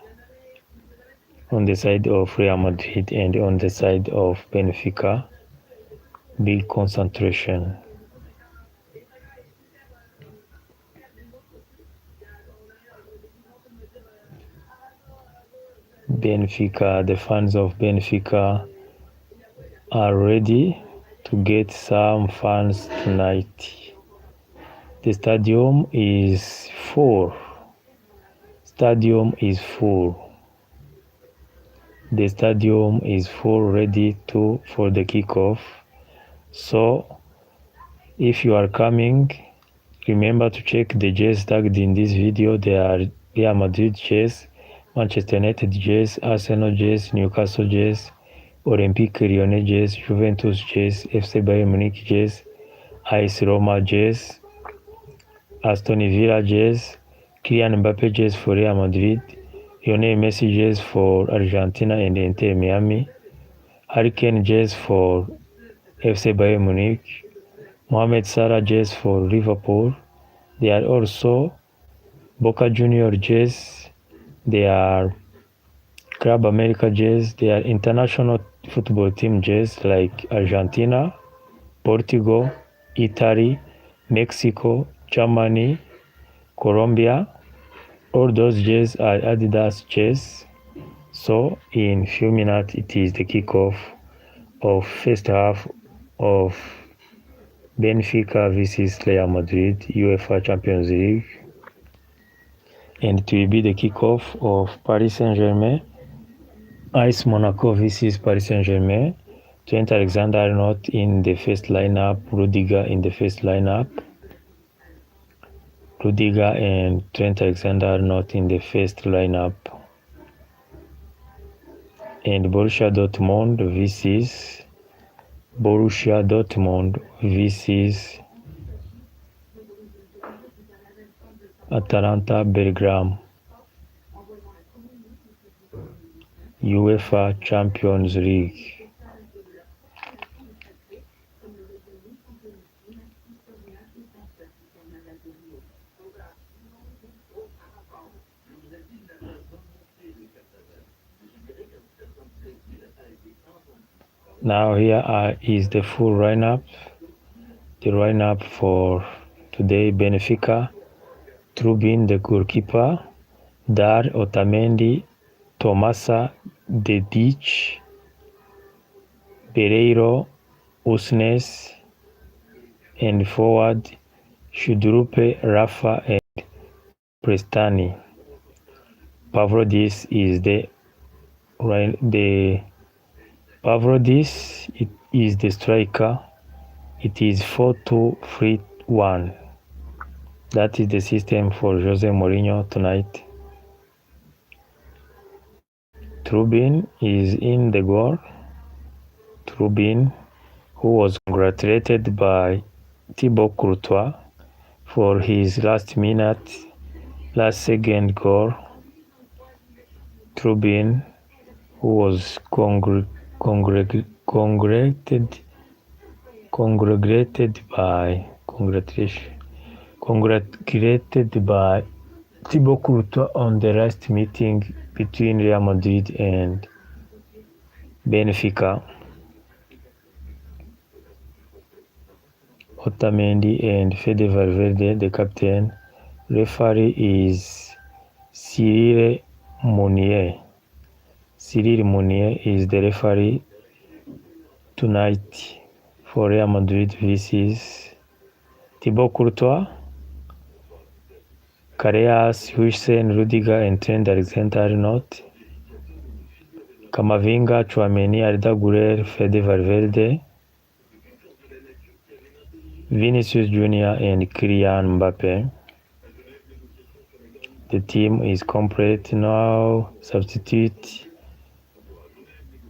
On the side of Real Madrid and on the side of Benfica, big concentration. Benfica, the fans of Benfica are ready to get some fans tonight. The stadium is full. The stadium is full, ready for the kickoff. So if you are coming, remember to check the jerseys tagged in this video. They are Real Madrid jerseys, Manchester United jerseys, Arsenal jerseys, Newcastle jerseys, Olympique Lyonnais jerseys, Juventus jerseys, FC Bayern Munich jerseys, AS Roma jerseys, Aston Villa jerseys, Kylian Mbappe jerseys for Real Madrid, Lionel Messi jerseys for Argentina and Inter Miami, Harry Kane jerseys for FC Bayern Munich, Mohamed Salah jerseys for Liverpool. They are also Boca Junior jerseys. They are Club America jerseys. They are international football team jerseys like Argentina, Portugal, Italy, Mexico, Germany, Colombia. All those jerseys are Adidas jerseys. So in few minutes it is the kickoff of first half of Benfica versus Real Madrid UEFA Champions League, and it will be the kickoff of Paris Saint-Germain AS Monaco versus Paris Saint-Germain. Trent Alexander-Arnold in the first lineup, Rudiger in the first lineup. Rudiger and Trent Alexander-Arnold in the first lineup. And Borussia Dortmund versus Atalanta Belgrade. UEFA Champions League. Now here is the full lineup. The lineup for today: Benfica, Trubin the goalkeeper, Dar, Otamendi, Tomasa, Dedic, Pereiro, Usnes, and forward Shudrupe, Rafa, and Prestani. Pavlodis is the Pavlodis is the striker. It is 4-2-3-1. That is the system for Jose Mourinho tonight. Trubin is in the goal. Trubin, who was congratulated by Thibaut Courtois for his last second goal. Trubin, who was congratulated by Thibaut Courtois on the last meeting between Real Madrid and Benfica. Otamendi and Fede Valverde, the captain. Referee is Cyril Mounier. Cyril Mounier is the referee tonight for Real Madrid vs Thibaut Courtois, Carreras, Hussein, Rudiger, and Trent Alexander-Arnold. Camavinga, Tchouaméni, Arda Güler, Fede Valverde, Vinícius Jr. and Kylian Mbappé. The team is complete now. Substitute: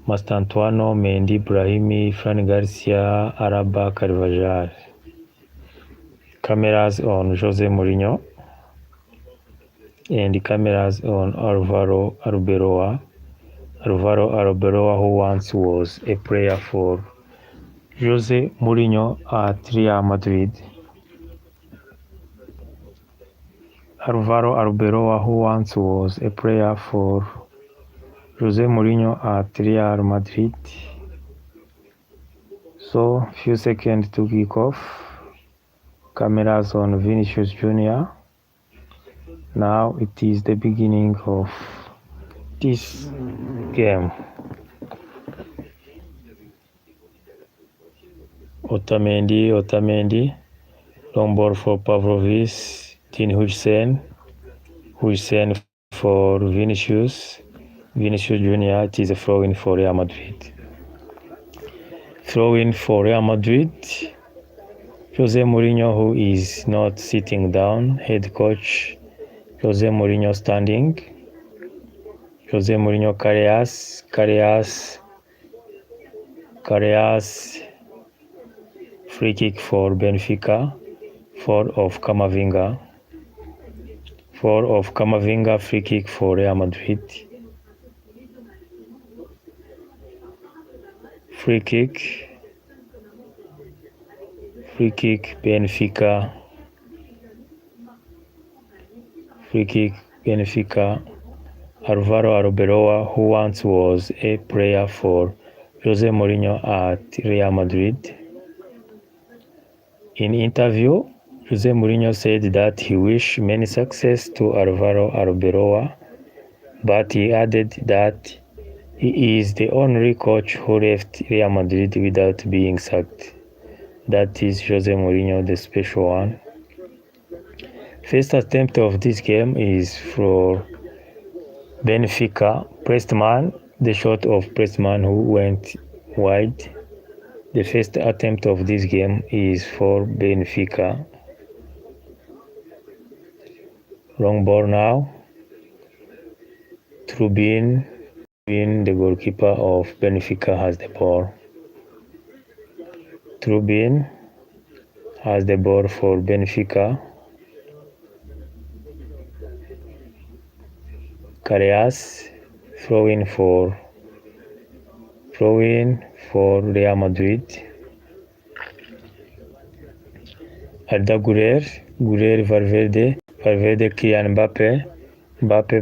Mastantuano, Mendy, Brahimi, Fran Garcia, Araba, Carvajal. Cameras on Jose Mourinho and cameras on Alvaro Arbeloa. Alvaro Arbeloa, who once was a player for Jose Mourinho at Real Madrid. Alvaro Arbeloa, who once was a player for Jose Mourinho at Real Madrid. So, few seconds to kick off. Cameras on Vinícius Jr. Now it is the beginning of this game. Otamendi, long ball for Pavlovic, Dean Hussein for Vinícius Jr. It is a throw-in for Real Madrid. Throw-in for Real Madrid. Jose Mourinho, who is not sitting down, head coach Jose Mourinho standing. Jose Mourinho, Carreras, free kick for Benfica, 4 of Camavinga, free kick for Real Madrid. Free kick Benfica. Alvaro Arbeloa, who once was a player for Jose Mourinho at Real Madrid. In interview, Jose Mourinho said that he wished many success to Alvaro Arbeloa, but he added that he is the only coach who left Real Madrid without being sacked. That is Jose Mourinho, the special one. First attempt of this game is for Benfica. Pressman, the shot of Pressman who went wide. The first attempt of this game is for Benfica. Long ball now. Trubin, the goalkeeper of Benfica, has the ball. Trubin has the ball for Benfica. Carreras, throw in for Real Madrid. Arda Güler, Valverde, Kylian Mbappé, but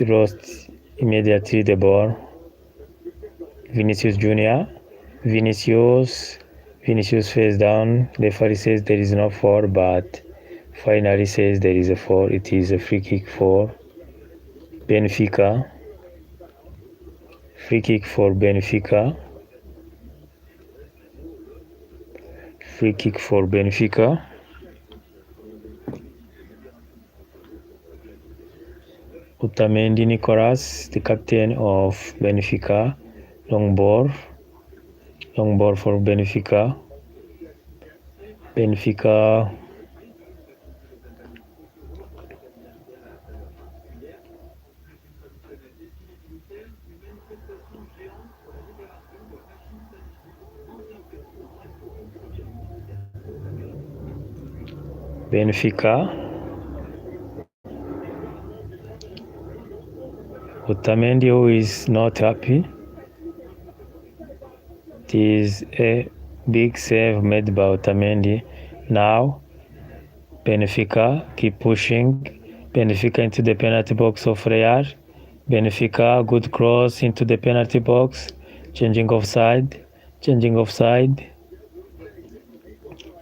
lost immediately the ball. Vinícius Jr. Vinícius face down. Referee says there is no foul, but finally says there is a foul. It is a free kick for Benfica. Otamendi Nicolas, the captain of Benfica, long ball Long ball for Benfica. Benfica. Otamendi, who is not happy. It is a big save made by Otamendi. Now, Benfica keep pushing. Benfica into the penalty box of Real. Benfica, good cross into the penalty box. Changing offside.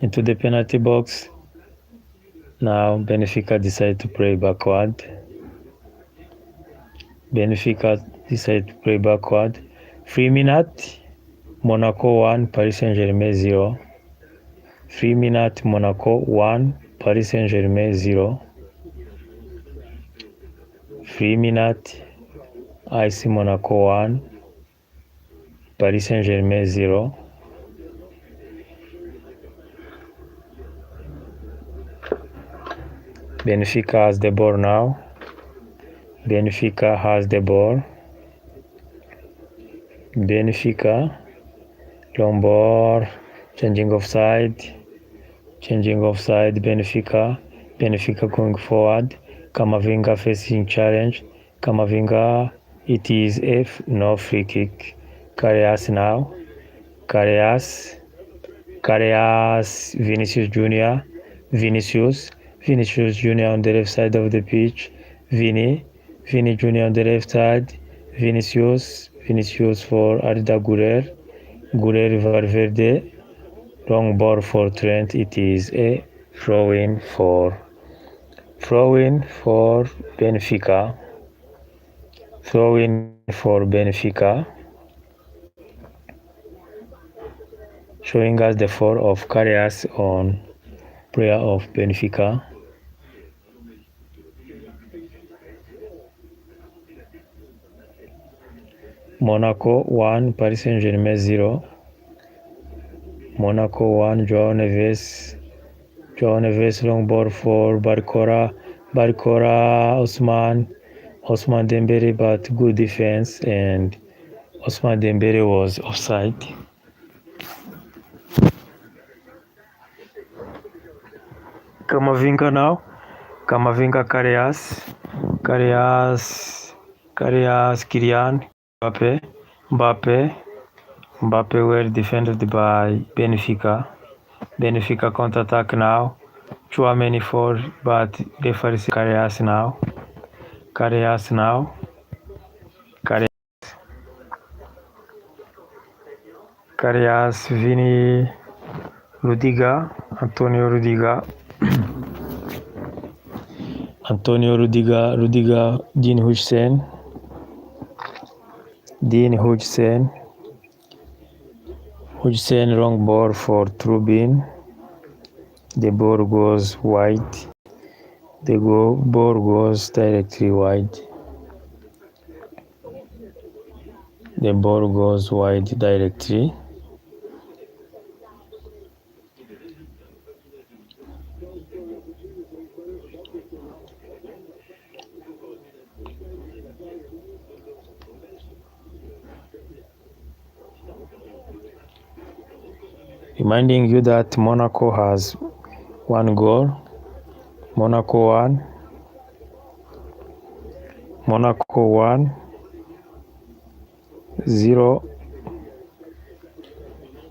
Into the penalty box. Now, Benfica decide to play backward. 3 minutes. Monaco 1, Paris Saint-Germain 0. 3 minutes, Monaco 1, Paris Saint-Germain 0. 3 minutes, IC Monaco 1, Paris Saint-Germain 0. Benfica has the ball now. Benfica, long ball, changing offside, Benfica going forward, Camavinga facing challenge, it is no free kick. Carreras now, Vinícius Jr on the left side of the pitch, Vini Jr on the left side, Vinícius for Arda Güler, Valverde, long ball for Trent. It is a throw-in for Benfica. Showing us the fall of Carreras on player of Benfica. Monaco 1, Paris Saint-Germain 0. Monaco 1, João Neves, long ball for Barcola, Osman Dembele, but good defense, and Osman Dembele was offside. Camavinga now, Carreras, Kylian, Mbappe were defended by Benfica. Benfica counter-attack now. Tchouaméni for, but referee Carreras now. Carreras, Vini, Antonio Rudiger, Dean Hudson, long ball for Trubin. The ball goes wide. Directly wide. Reminding you that Monaco has 1 goal. Monaco 1, 0.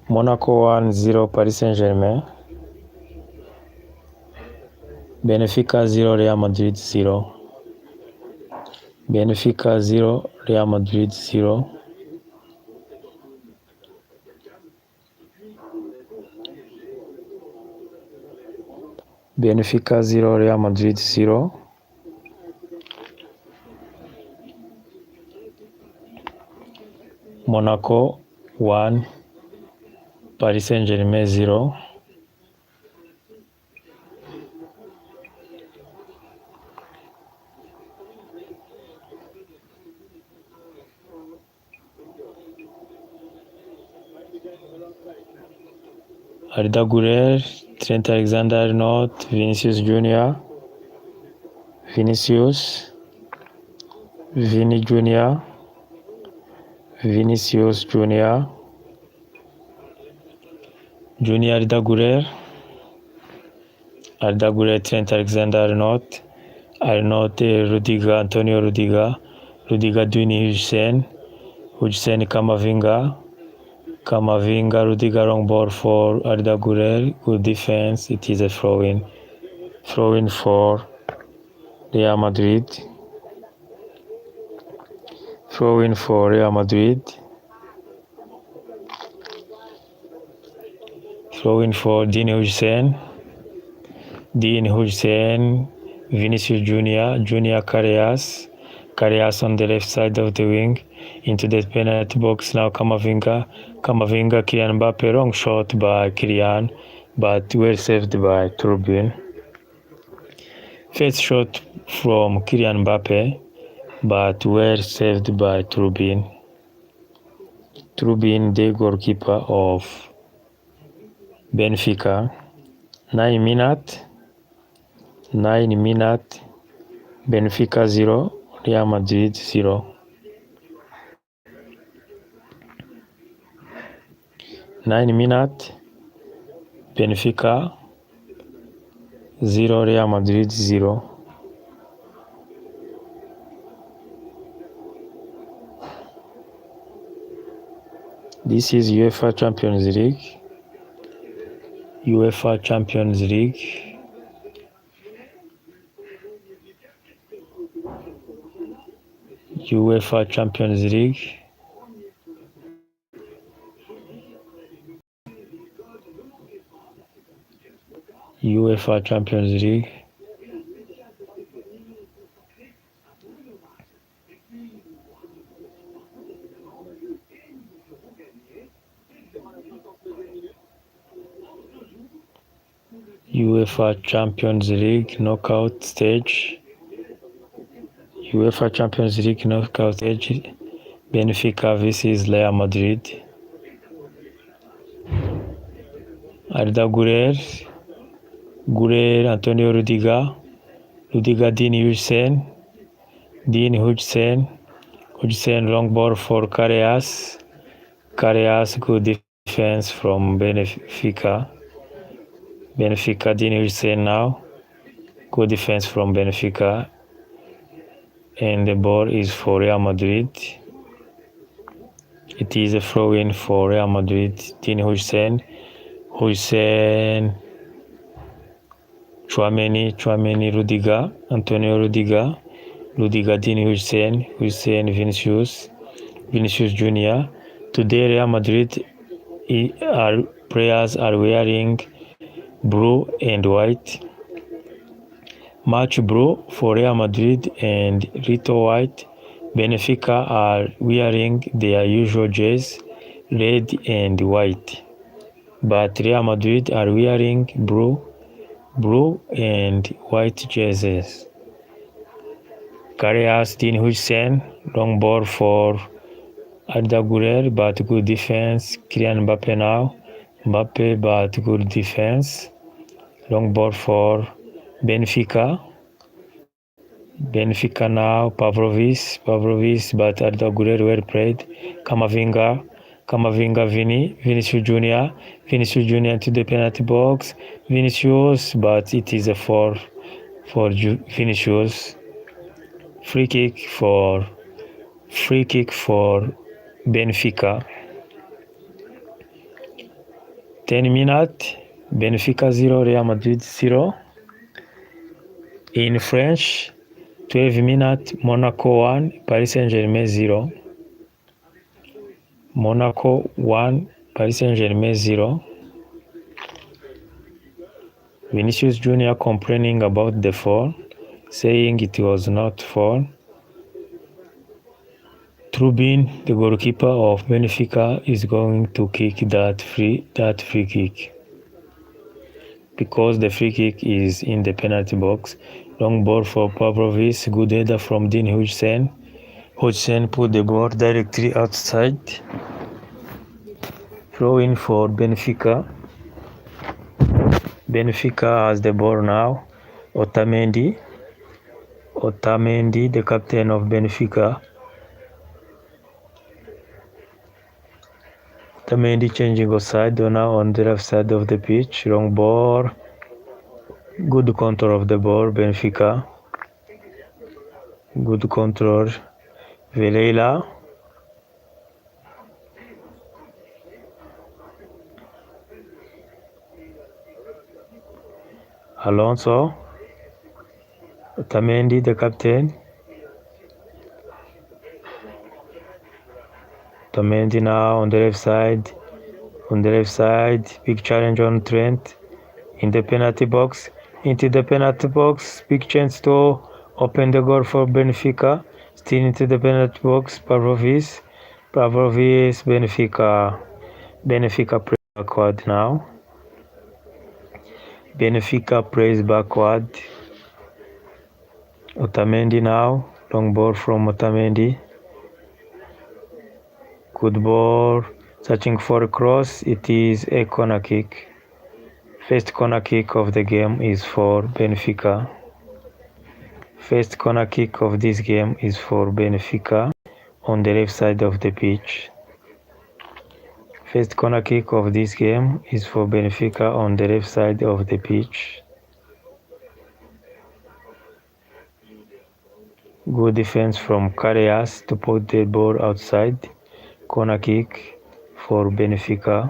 Monaco 1, 0, Paris Saint-Germain. Benfica 0, Real Madrid 0. Benfica 0, Real Madrid 0. Benfica 0, Real Madrid 0. Monaco 1, Paris Saint-Germain 0. Arda Güler, Trent Alexander-Arnold, Vinícius Jr, Vinícius, Vini Jr, Vinícius Jr, Junior Arda Güler, Trent Alexander-Arnold, Rudiger, Antonio Rudiger, Duni Hussein Kamavinga, Rudiger long ball for Arda Güler, good defense, it is a throw-in for Real Madrid. Throw-in for Real Madrid. Throw-in for Dean Hussein, Vinícius Jr, Carreras on the left side of the wing, into the penalty box now. Kamavinga, Kylian Mbappe, wrong shot by Kylian, but well saved by Turbin. First shot from Kylian Mbappe, but well saved by Turbin, the goalkeeper of Benfica. 9 minutes, Benfica 0, Real Madrid 0. 9 minutes, Benfica 0, Real Madrid 0. This is UEFA Champions League. UEFA Champions League. UEFA Champions League. UEFA Champions League. UEFA Champions League knockout stage. UEFA Champions League knockout stage. Benfica vs Real Madrid. Arda Güler, Antonio Rudiger, Dean Hussein long ball for Carreras, good defense from Benfica, Dean Hussein now, good defense from Benfica, and the ball is for Real Madrid. It is a throw-in for Real Madrid. Dean Hussein, Chouameni, Rudiger, Antonio Rudiger, Dean Hussein, Vinícius Jr. Today Real Madrid players are wearing blue and white. Much blue for Real Madrid and little white. Benfica are wearing their usual jerseys, red and white. But Real Madrid are wearing blue and white jerseys. Carreras, Dean Hussein, long ball for Arda Güler, but good defense. Kylian Mbappe now, but good defense. Long ball for Benfica now, Pavlovic, but Arda Güler well played. Kamavinga, Vinícius Jr into the penalty box. Vinícius, but it is a foul for Vinícius. Free kick for Benfica. 10 minutes, Benfica 0, Real Madrid 0. In French, 12 minutes, Monaco 1, Paris Saint-Germain 0. Monaco 1, Paris Saint-Germain 0. Vinícius Jr complaining about the foul, saying it was not foul. Turbin, the goalkeeper of Benfica, is going to kick that free kick, because the free kick is in the penalty box. Long ball for Pavlovic, good header from Dean Hussein. Hussein put the ball directly outside. Throw in for Benfica. Benfica has the ball now. Otamendi, the captain of Benfica. Otamendi changing of side now on the left side of the pitch. Long ball. Good control of the ball, Benfica. Good control. Vilela. Alonso. Otamendi, the captain. Otamendi now on the left side. Big challenge on Trent. In the penalty box. Into the penalty box. Big chance to open the goal for Benfica. Still into the penalty box. Pavlovic. Benfica plays backward now. Benfica plays backward. Otamendi now. Long ball from Otamendi. Good ball. Searching for a cross. It is a corner kick. First corner kick of the game is for Benfica. First corner kick of this game is for Benfica on the left side of the pitch. First corner kick of this game is for Benfica on the left side of the pitch. Good defense from Carreas to put the ball outside. Corner kick for Benfica.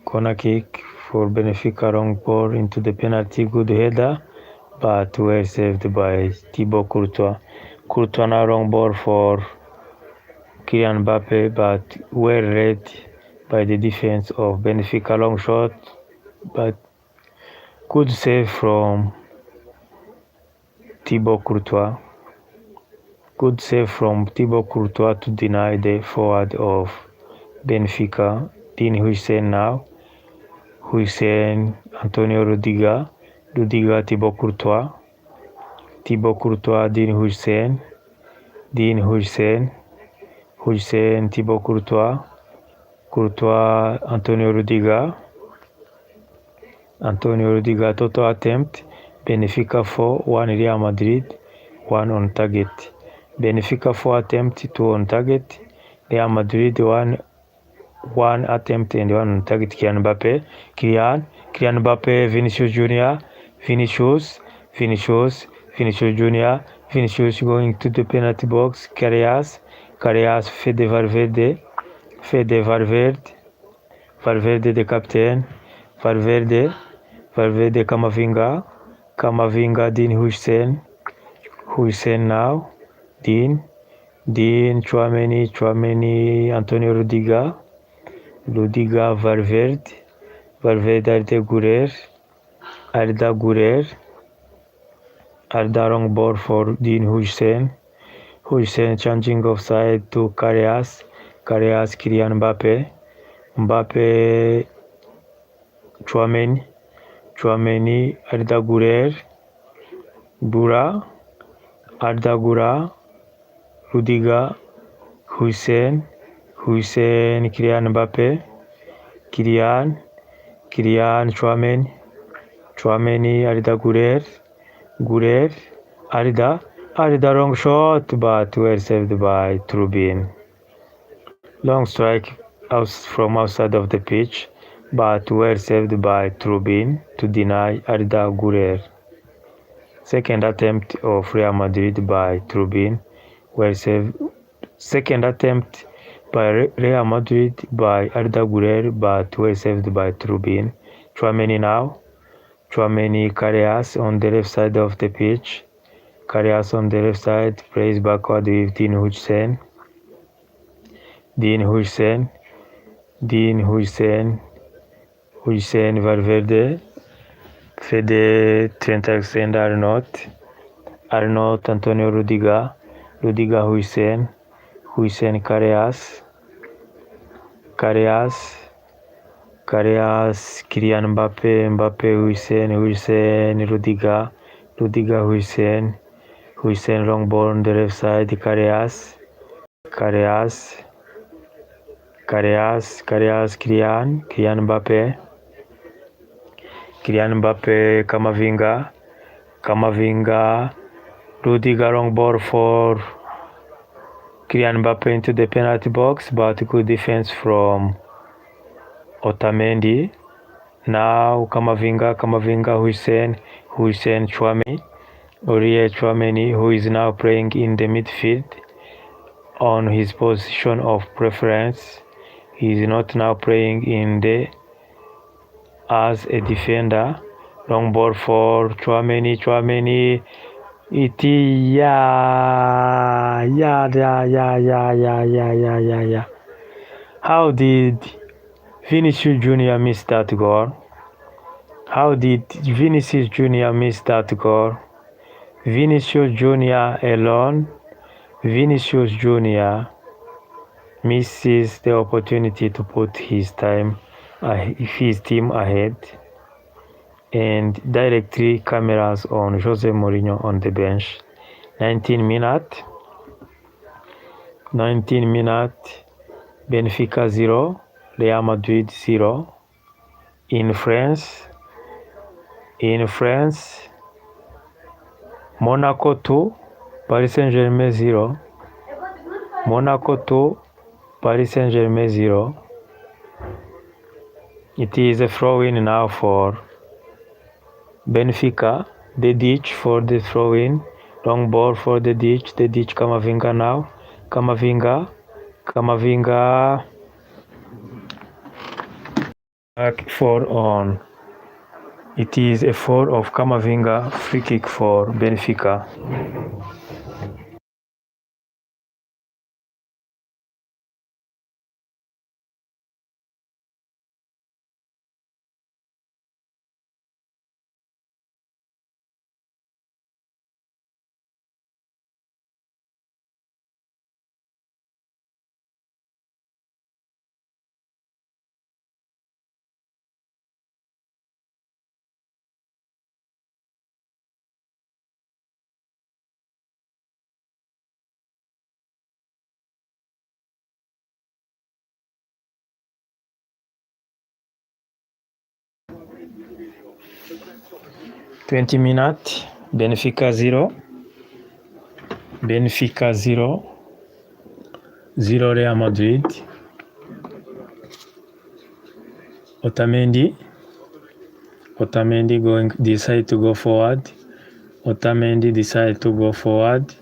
Corner kick for Benfica, long ball into the penalty. Good header, but well saved by Thibaut Courtois. Courtois now long ball for Kylian Mbappe, but well read by the defense of Benfica. Long shot, but good save from Thibaut Courtois. Good save from Thibaut Courtois to deny the forward of Benfica. Dean Huijsen now. Huijsen, Antonio Rudiger, Thibaut Courtois, Dean Huijsen, Thibaut Courtois, Antonio Rudiger, total attempt, Benfica 4, 1 Real Madrid, 1 on target. Benfica 4 attempt, 2 on target, Real Madrid 1 attempt and 1 on target. Kylian Mbappe, Vinícius Jr, Vinícius Jr, Vinícius going to the penalty box. Carreas, Fede Valverde, the captain, Valverde, Camavinga, Dean Huijsen now, Dean, Tchouaméni, Antonio Rudiger, Valverde, Arda Güler, long ball for Dean Huijsen changing of side to Carreas, Kylian Mbappe, Tchouaméni, Arda Güler, Arda Güler, Rudiger, Huijsen, Kylian Mbappe, Tchouaméni, Arda Güler, Arda long shot, but well saved by Trubin. Long strike from outside of the pitch, but well saved by Trubin to deny Arda Güler. Second attempt of Real Madrid by Trubin, well saved. Second attempt by Real Madrid by Arda Güler, but well saved by Trubin. Tchouaméni now. Carreas on the left side of the pitch. Carreas on the left side, plays backward with Dean Huijsen, Valverde, Fede, Trent Alexander-Arnold, Antonio Rudiger, Huijsen, Carreas, Kylian Mbappe, Huijsen, Rudiger, Huijsen long ball on the left side, Carreas, Kylian Mbappe, Kamavinga, Rudiger long ball for Kylian Mbappe into the penalty box, but good defense from Otamendi. Now Kamavinga, Hussein Chouameni, who is now playing in the midfield on his position of preference. He is not now playing as a defender. Long ball for Chouameni. How did Vinícius Jr miss that goal? Vinícius Jr alone. Vinícius Jr misses the opportunity to put his team ahead, and directly cameras on Jose Mourinho on the bench. 19 minutes, Benfica 0, Real Madrid 0. In France, Monaco 2, Paris Saint-Germain 0. Monaco 2, Paris Saint-Germain 0. It is a throw-in now for Benfica. The ditch for the throw-in. Long ball for the ditch. Kamavinga now. Kamavinga. Back 4 on. It is a 4 of Kamavinga. Free kick for Benfica. Twenty minutes, Benfica 0, Real Madrid. Otamendi decide to go forward.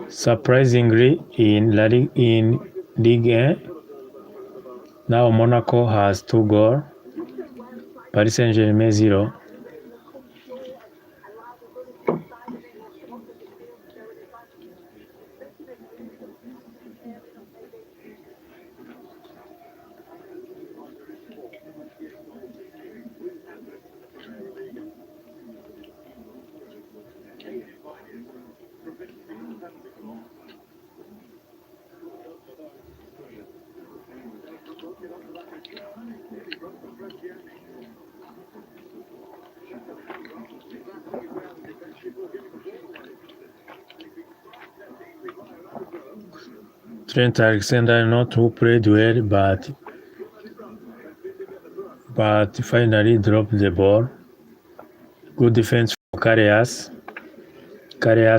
Surprisingly, in Ligue 1, now Monaco has 2 goals, Paris Saint-Germain 0. Trent Alexander-Arnold, who played well, but finally dropped the ball. Good defense for Karius,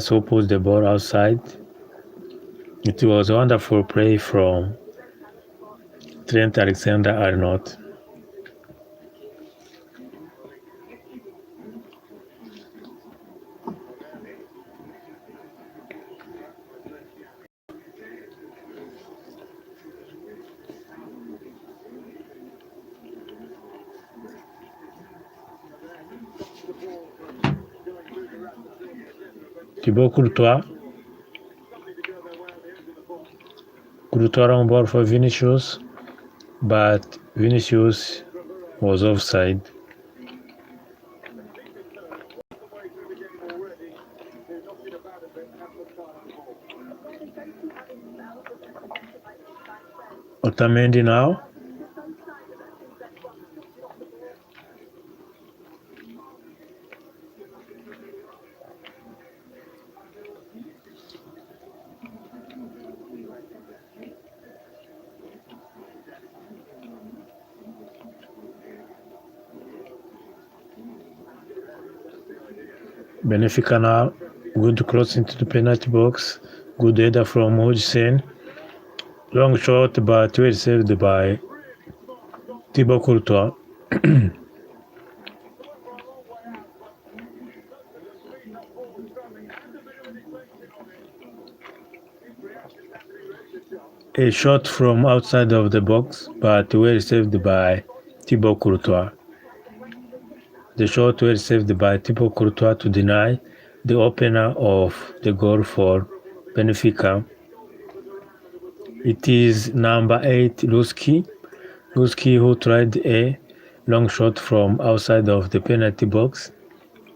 who puts the ball outside. It was a wonderful play from Trent Alexander-Arnold. Thibaut Courtois long ball for Vinícius, but Vinícius was offside. Otamendi now. Benfica now. Good cross into the penalty box. Good header from Hodgson. Long shot, but well saved by Thibaut Courtois. A shot from outside of the box, but well saved by Thibaut Courtois. The shot was saved by Thibaut Courtois to deny the opener of the goal for Benfica. It is number 8, Luski, who tried a long shot from outside of the penalty box,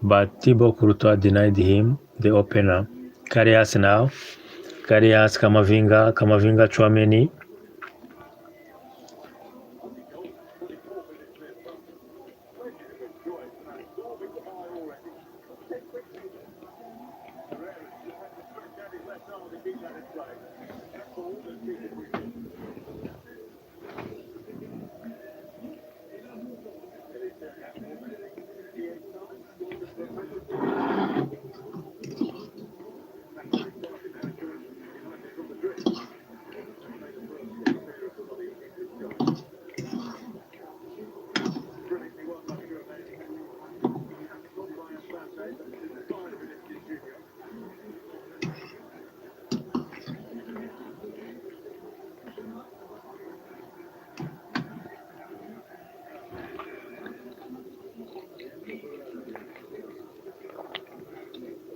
but Thibaut Courtois denied him the opener. Karius now. Karius, Camavinga, Tchouaméni.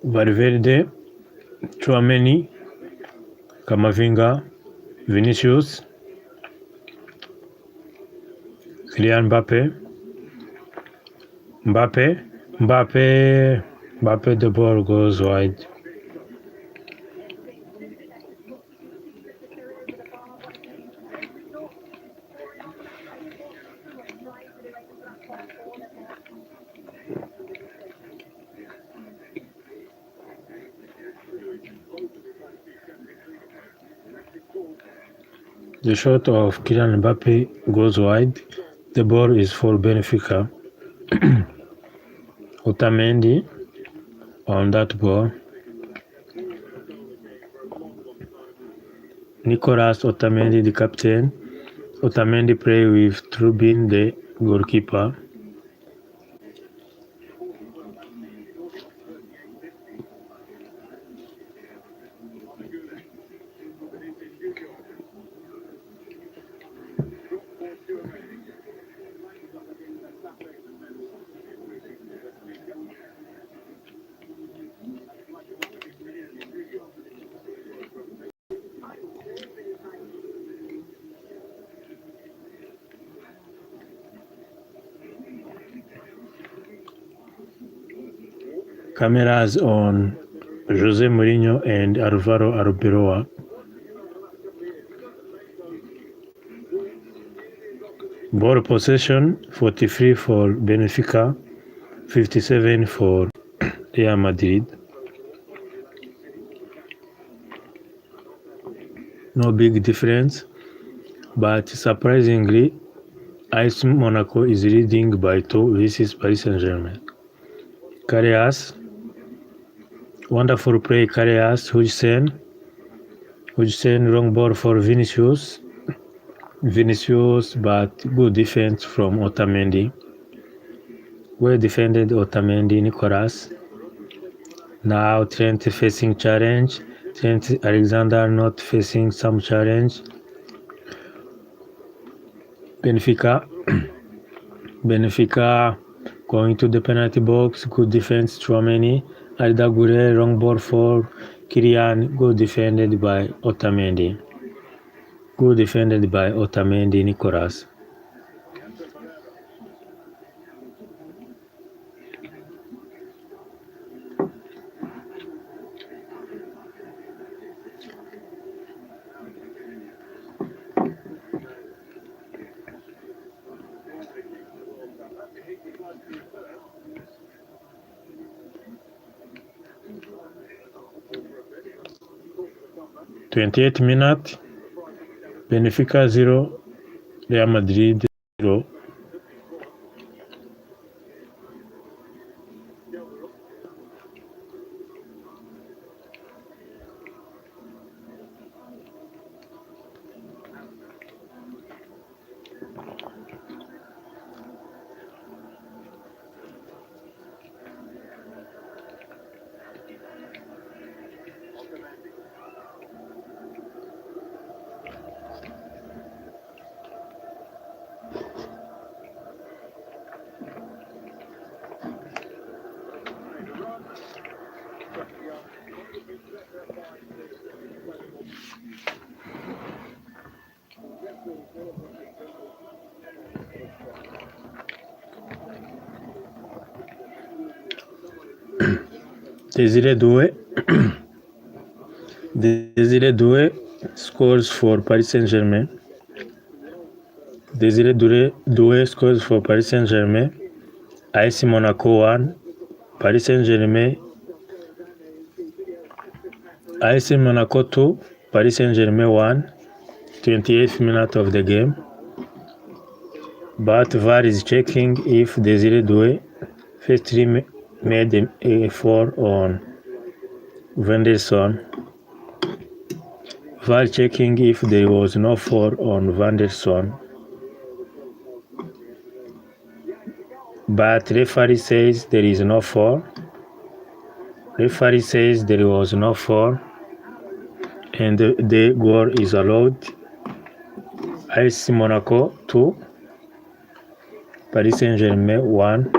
Valverde, Tchouaméni, Camavinga, Vinícius, Kylian Mbappe, the ball goes wide. The shot of Kylian Mbappe goes wide. The ball is for Benfica. Otamendi on that ball. Nicolas Otamendi, the captain. Otamendi play with Trubin, the goalkeeper. Cameras on Jose Mourinho and Alvaro Arbeloa. Ball possession 43 for Benfica, 57 for Real Madrid. No big difference, but surprisingly, AS Monaco is leading by 2 versus Paris Saint-Germain. Karius, wonderful play, Karius. Hodgson, wrong ball for Vinícius, but good defense from Otamendi. Well defended Otamendi, Nicolas. Now Trent facing challenge. Trent Alexander not facing some challenge. Benfica going to the penalty box. Good defense, Tchouaméni. Arda Güler, wrong ball for Kylian. Good defended by Otamendi. Nicolas. "28 minutes, Benfica 0, Real Madrid 0. Desire Doué Desire Doué scores for Paris Saint-Germain. Desire Doué scores for Paris Saint-Germain. AS Monaco 1, Paris Saint-Germain. AS Monaco 2, Paris Saint-Germain 1, 28th minute of the game. But VAR is checking if Desire Doué firstly made a foul on Venderson. VAR checking if there was no foul on Venderson. But referee says there is no foul. Referee says there was no foul, and the goal is allowed. AS Monaco 2, Paris Saint-Germain 1.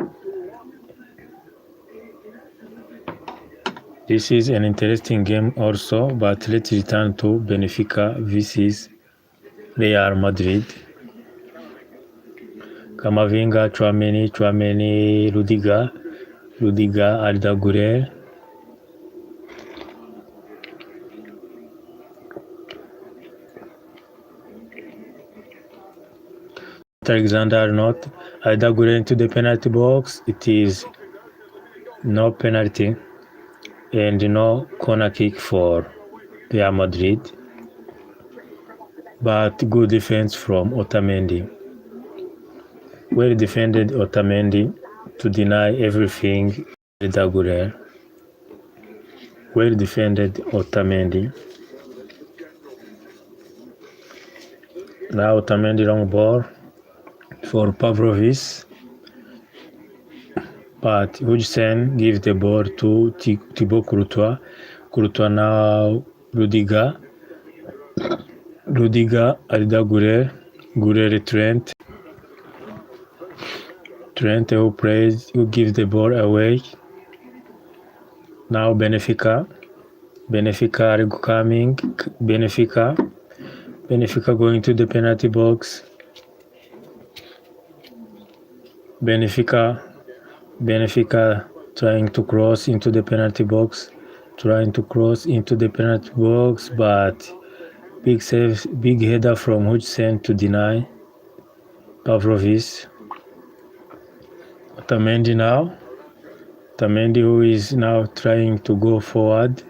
This is an interesting game also, but let's return to Benfica versus Real Madrid. Camavinga, Tchouaméni, Rudiger, Arda Güler. Alexander-Arnold, Arda Güler into the penalty box. It is no penalty and no corner kick for Real Madrid, but good defense from Otamendi. Well defended Otamendi to deny everything Arda Güler. Well defended Otamendi. Now Otamendi long ball for Pavlovic, but Hudson gives the ball to Thibaut Courtois. Courtois now Rudiger, Arda Güler, Trent who gives the ball away. Now Benfica are coming. Benfica going to the penalty box. Benfica trying to cross into the penalty box. But big save, big header from Hudson to deny Pavlovic. Otamendi who is now trying to go forward.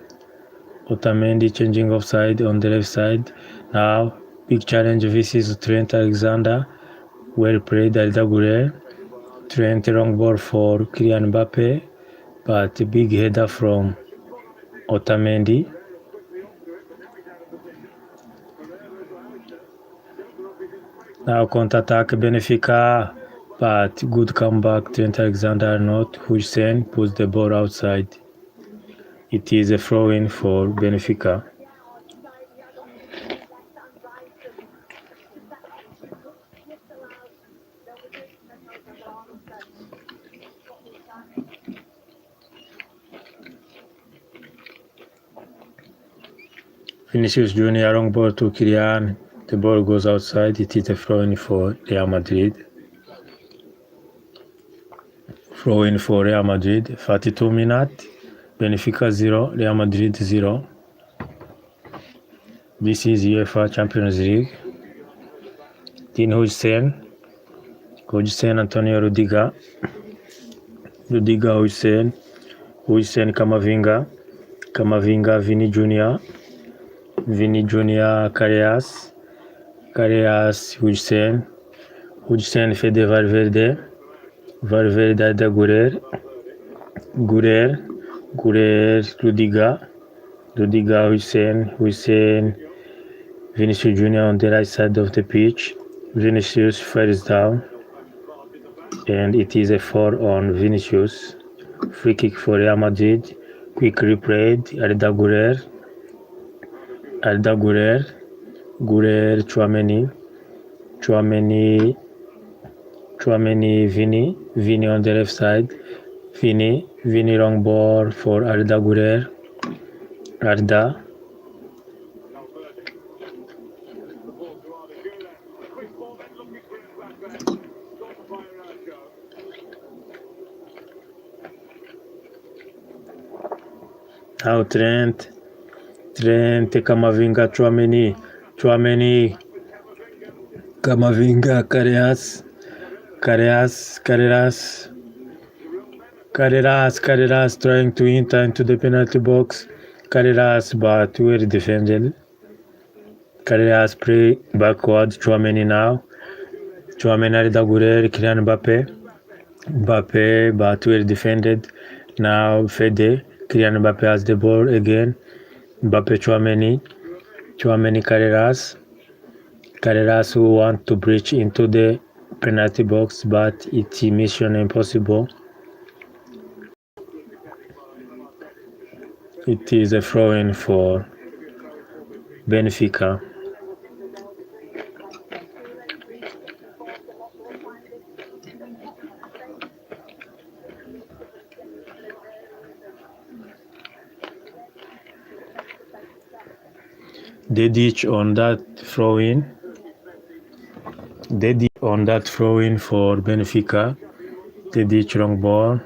Otamendi changing offside on the left side. Now big challenge versus Trent Alexander. Well played Arda Güler. Trent long ball for Kylian Mbappe, but a big header from Otamendi. Now counter-attack Benfica, but good comeback Trent Alexander-Arnold. Hudson puts the ball outside. It is a throw-in for Benfica. Vinícius Jr. long ball to Kylian. The ball goes outside. It is a throw-in for Real Madrid. 32 minutes. Benfica 0, Real Madrid 0. This is UEFA Champions League. Dean Hudson, Antonio Rudiger, Hudson, Camavinga, Vini Jr, Carreras, Hudson Fede Valverde, Arda Güler, Rudiger, Hudson, Vinícius Jr on the right side of the pitch. Vinícius falls down, and it is a foul on Vinícius. Free kick for Real Madrid. Quick replayed. Arda Güler, Tchouaméni, Vini on the left side. Vini long ball for Arda Güler. Arda. Now Trent, Kamavinga, Chouameni, Kamavinga, Carreras trying to enter into the penalty box. Carreras, but well defended. Carreras play backward. Chouameni now. Chouameni Arida Kylian Mbappe, but well defended. Now Fede. Kylian Mbappe has the ball again. Mbappe, Chouameni Carreras who want to breach into the penalty box, but it's mission impossible. It is a throw-in for Benfica. Dedic on that throw-in. For Benfica. Dedic long ball.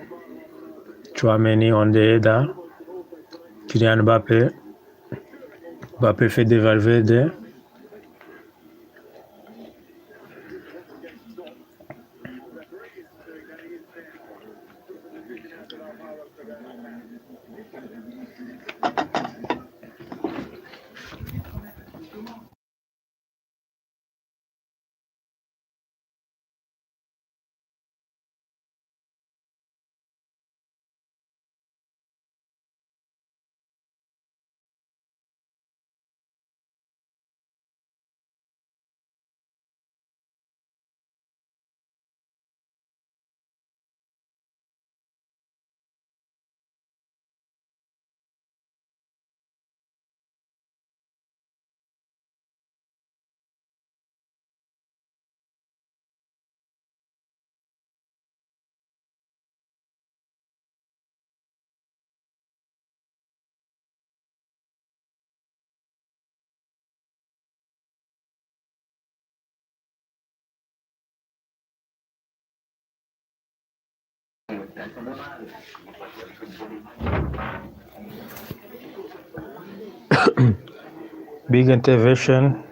Chouameni on the header. Kylian Mbappe Fede Valverde. Big intervention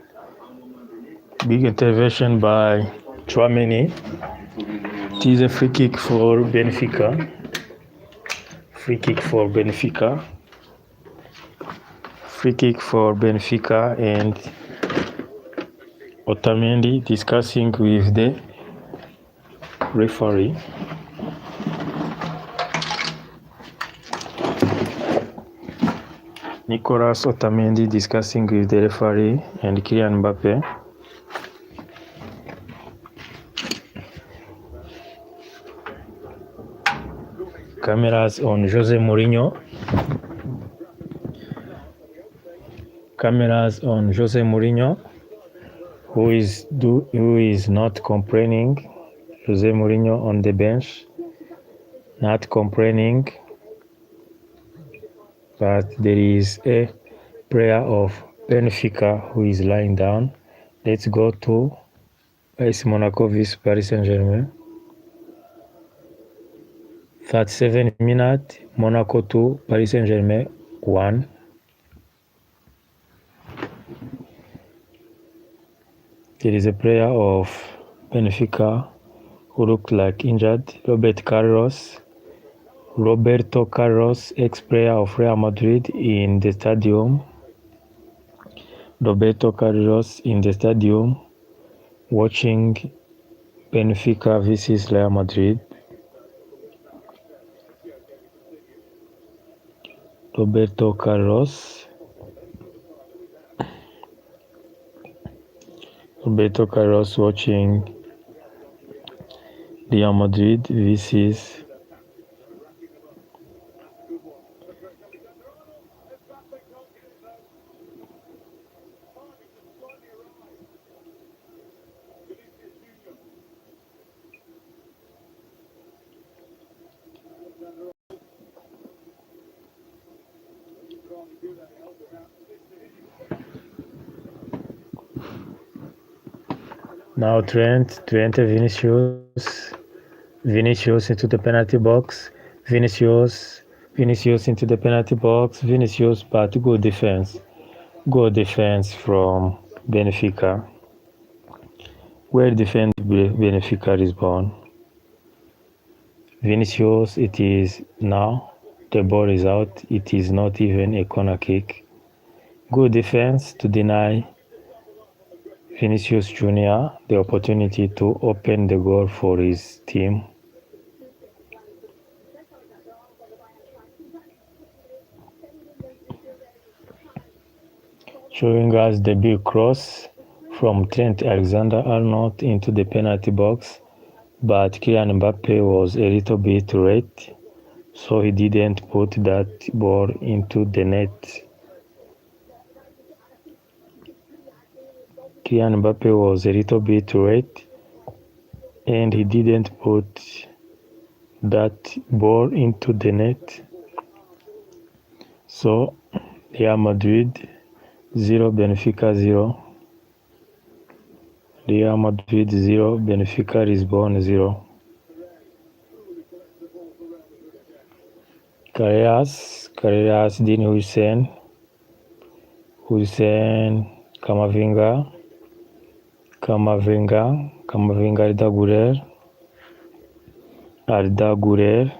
by Chouameni. It is a free kick for Benfica. Free kick for Benfica, and Otamendi discussing with the referee. Nicolas Otamendi discussing with the referee and Kylian Mbappe. Cameras on Jose Mourinho. Who is not complaining. Jose Mourinho on the bench, not complaining. But there is a player of Benfica who is lying down. Let's go to AS Monaco vs Paris Saint-Germain. 37 minutes, Monaco 2, Paris Saint-Germain 1. There is a player of Benfica who looked like injured, Roberto Carlos, ex-player of Real Madrid in the stadium. Roberto Carlos in the stadium watching Benfica vs Real Madrid. Roberto Carlos watching Real Madrid vs now Trent Vinicius into the penalty box. Vinicius Vinícius into the penalty box. Vinícius, but good defense. Good defense from Benfica. Well defend Benfica Lisbon. Vinícius, it is now. The ball is out. It is not even a corner kick. Good defense to deny Vinícius Jr. the opportunity to open the goal for his team. Showing us the big cross from Trent Alexander-Arnold into the penalty box, but Kylian Mbappe was a little bit late, so he didn't put that ball into the net. Kylian Mbappe was a little bit late, and he didn't put that ball into the net. So, Real Madrid 0, Benfica 0. Real Madrid 0, Benfica Lisbon 0. Carreras, Dean Hussein, Camavinga, Arda Güler,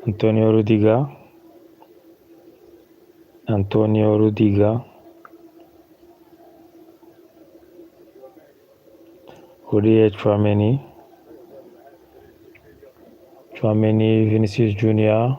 Antonio Rudiger, Aurier Tchouameni, Vinícius Jr,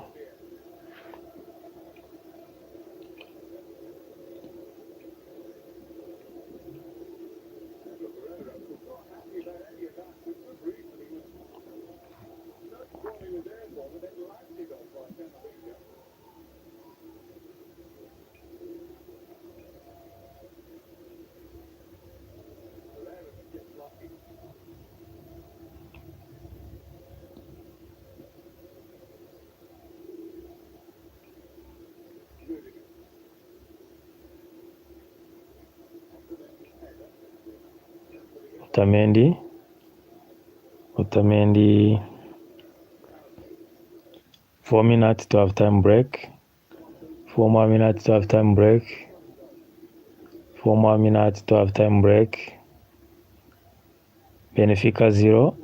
Otamendi, 4 minutes to half-time break. 4 more minutes to half-time break. Benfica 0,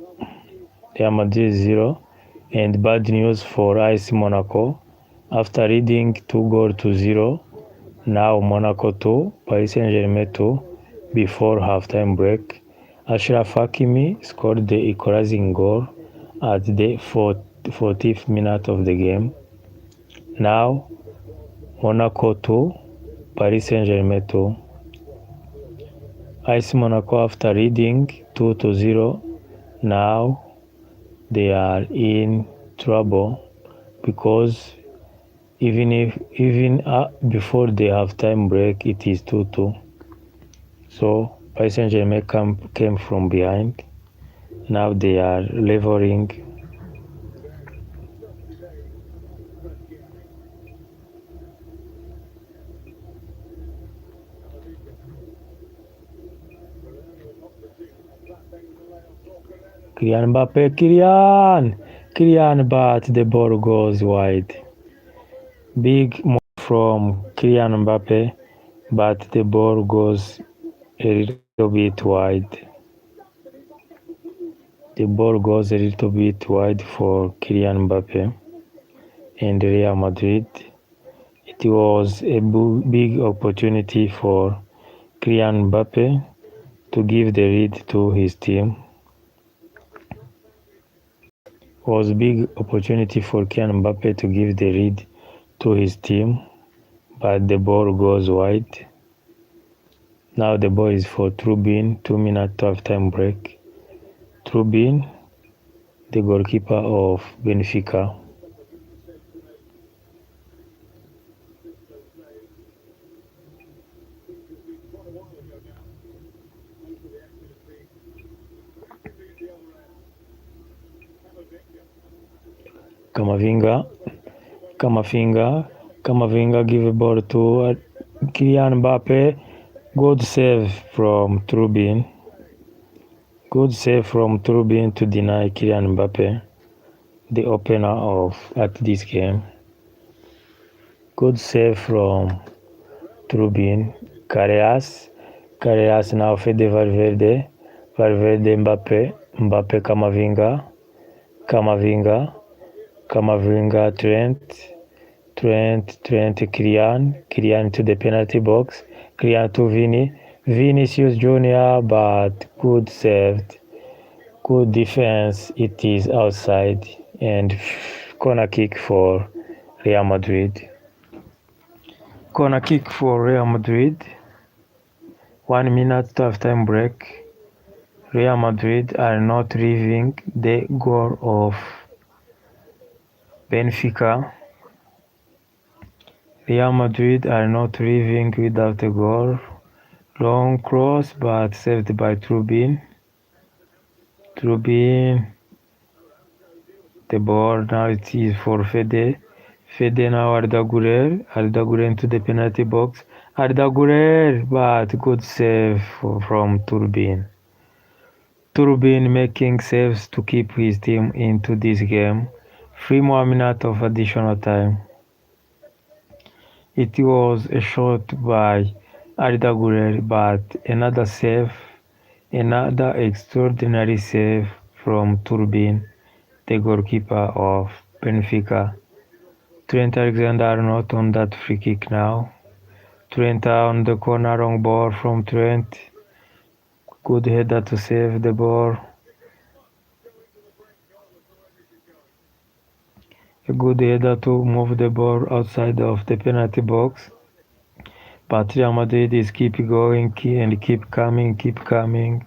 Real Madrid 0, and bad news for AS Monaco. After leading 2-0, now Monaco 2, Paris Saint-Germain 2, before half-time break. Achraf Hakimi scored the equalizing goal at the 40th minute of the game. Now, Monaco 2, Paris Saint-Germain 2. AS Monaco, after leading 2-0, now they are in trouble because even before the halftime break, it is 2-2. So Paris Saint-Germain came from behind. Now they are leveling. Kylian Mbappe, but the ball goes wide. Big move from Kylian Mbappe, but the ball goes a little bit wide. The ball goes a little bit wide for Kylian Mbappe and Real Madrid. It was a big opportunity for Kylian Mbappe to give the lead to his team. Was a big opportunity for Kylian Mbappe to give the lead to his team, but the ball goes wide. Now the ball is for Trubin, 2 minutes to half-time break. Trubin, the goalkeeper of Benfica. Camavinga give a ball to Kylian Mbappe. Good save from Trubin. To deny Kylian Mbappe. the opener at this game. Good save from Turbin. Carreras now Fede Valverde, Mbappe, Camavinga, Trent, Kylian to the penalty box, Kylian to Vinícius Jr, but good saved, good defense, it is outside, and corner kick for Real Madrid. Corner kick for Real Madrid. 1 minute to half-time break. Real Madrid are not leaving the goal of Benfica. Real Madrid are not leaving without a goal. Long cross but saved by Turbin. The ball now it is for Fede. Now Arda Güler into the penalty box. Arda Güler, but good save from Turbin. Turbin making saves to keep his team into this game. 3 more minutes of additional time. It was a shot by Arda Güler, but another extraordinary save from Turbin, the goalkeeper of Benfica. Trent Alexander-Arnold on that free kick now. Trent on the corner, wrong ball from Trent. Good header to save the ball. A good header to move the ball outside of the penalty box. But Real Madrid is keep going and keep coming.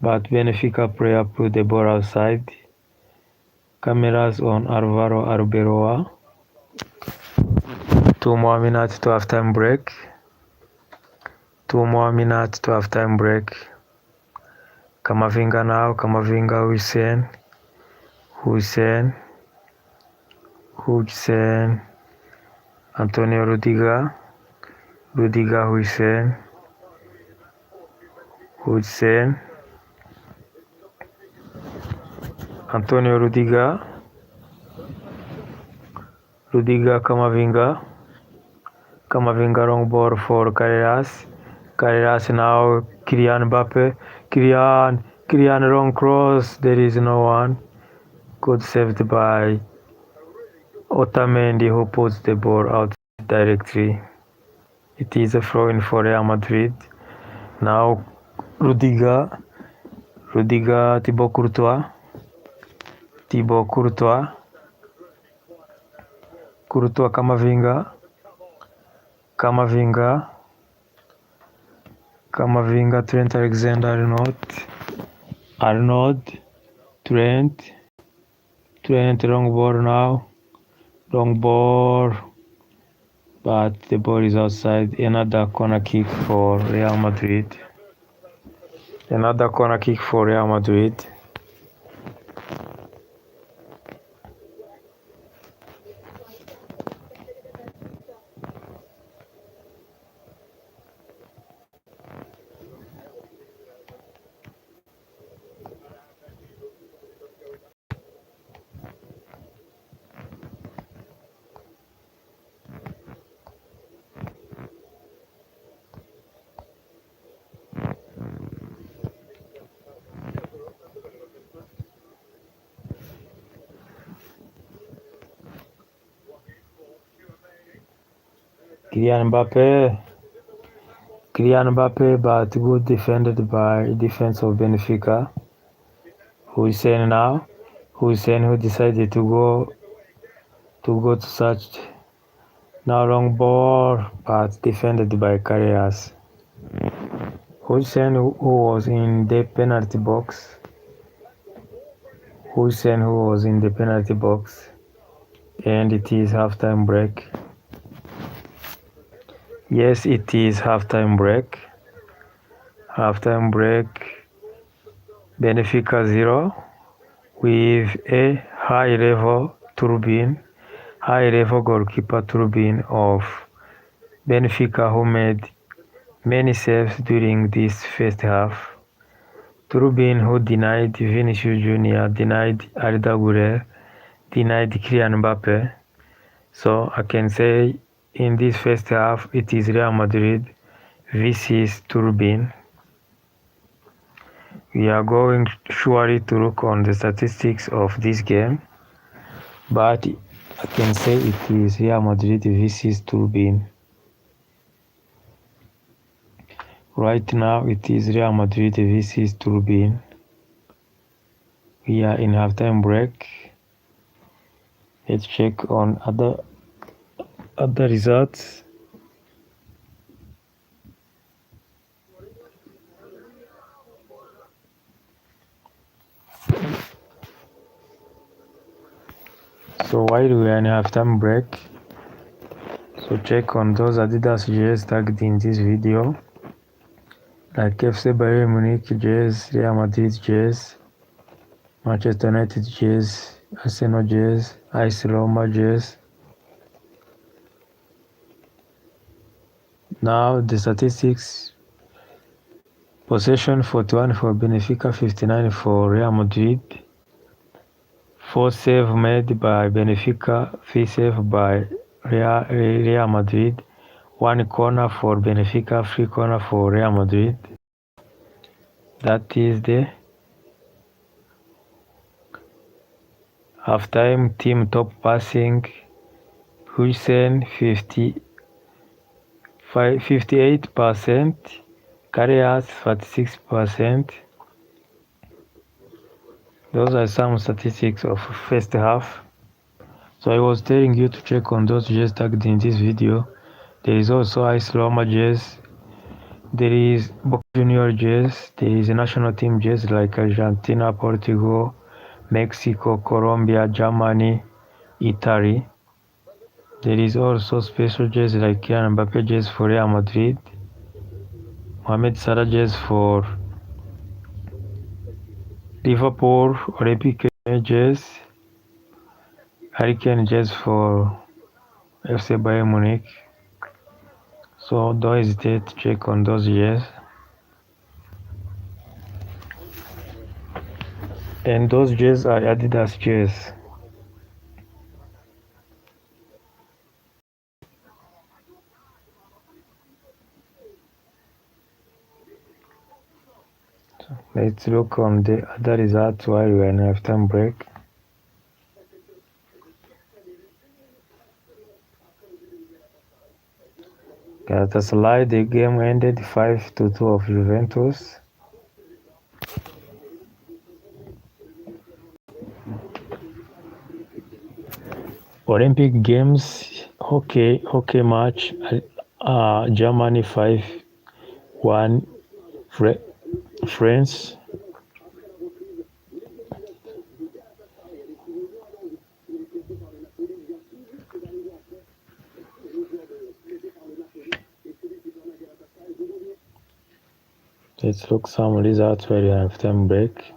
But Benfica player put the ball outside. Cameras on Alvaro Arbeloa. 2 more minutes to half-time break. Camavinga now. Hussein. Antonio Rudiger, Hussein. Antonio Rudiger, Camavinga wrong ball for Carreras now, Kylian Mbappe, Kylian wrong cross, there is no one. Good saved by Otamendi, who puts the ball out directly. It is a throw-in for Real Madrid. Now Rudiger, Thibaut Courtois, Camavinga, Trent Alexander-Arnold, Trent, wrong ball, but the ball is outside. Another corner kick for Real Madrid. Kylian Mbappe, but good defended by defense of Benfica. Hussein who decided to go to search. Now wrong ball, but defended by Carreras. Hussein who was in the penalty box. And it is halftime break. Yes, it is halftime break. Benfica 0 with a high-level goalkeeper Turbin of Benfica, who made many saves during this first half. Turbin, who denied Vinícius Jr, denied Arda Güler, denied Kylian Mbappe. So I can say in this first half it is Real Madrid versus Turbine. We are going surely to look on the statistics of this game, but I can say it is Real Madrid versus Turbine. Right now it is Real Madrid versus Turbine. We are in halftime break. Let's check on other results. So while we are in halftime break, so check on those Adidas jerseys tagged in this video, like FC Bayern Munich jerseys, Real Madrid jerseys, Manchester United jerseys, Arsenal jerseys, AS Roma jerseys. Now the statistics: possession 41 for Benfica, 59 for Real Madrid. 4 saves made by Benfica, 3 saves by Real Madrid. 1 corner for Benfica, 3 corner for Real Madrid. That is the halftime team top passing. Hussein 58%, Carrias 46%. Those are some statistics of first half. So I was telling you to check on those jerseys tagged in this video. There is also AS Roma jersey. There is Boca Junior jersey. There is a national team jersey like Argentina, Portugal, Mexico, Colombia, Germany, Italy. There is also special jersey like Kylian Mbappe jersey for Real Madrid, Mohamed Salah jersey for Liverpool, Olympique jersey, Harry Kane jersey for FC Bayern Munich. So don't hesitate to check on those jerseys. And those jerseys are Adidas jerseys. So let's look on the other results while we are in halftime break. Galatasaray, the game ended 5-2 of Juventus. Olympic Games hockey match, Germany 5-1 France. Let's look some results while you have time break.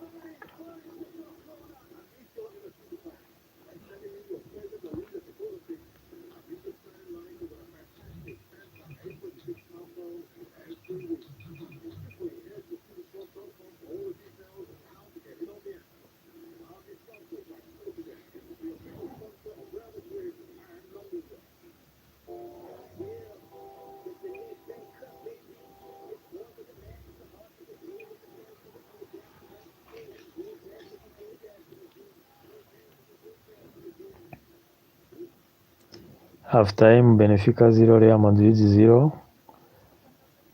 Halftime, Benfica 0, Real Madrid 0.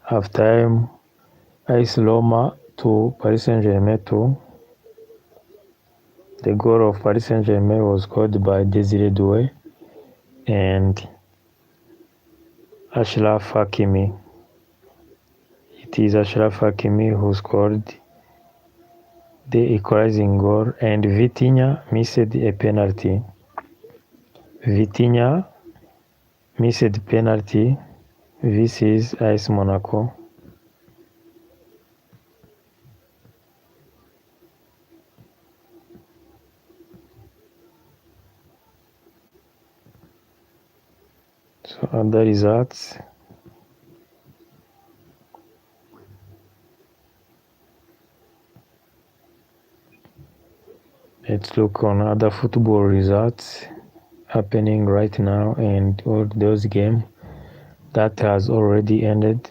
Halftime, AS Roma 2, Paris Saint-Germain 2. The goal of Paris Saint-Germain was scored by Desiree Doué and Achraf Hakimi. It is Achraf Hakimi who scored the equalizing goal, and Vitinha missed a penalty. Vitinha missed penalty. This is AS Monaco. So other results. Let's look on other football results happening right now and all those games that has already ended.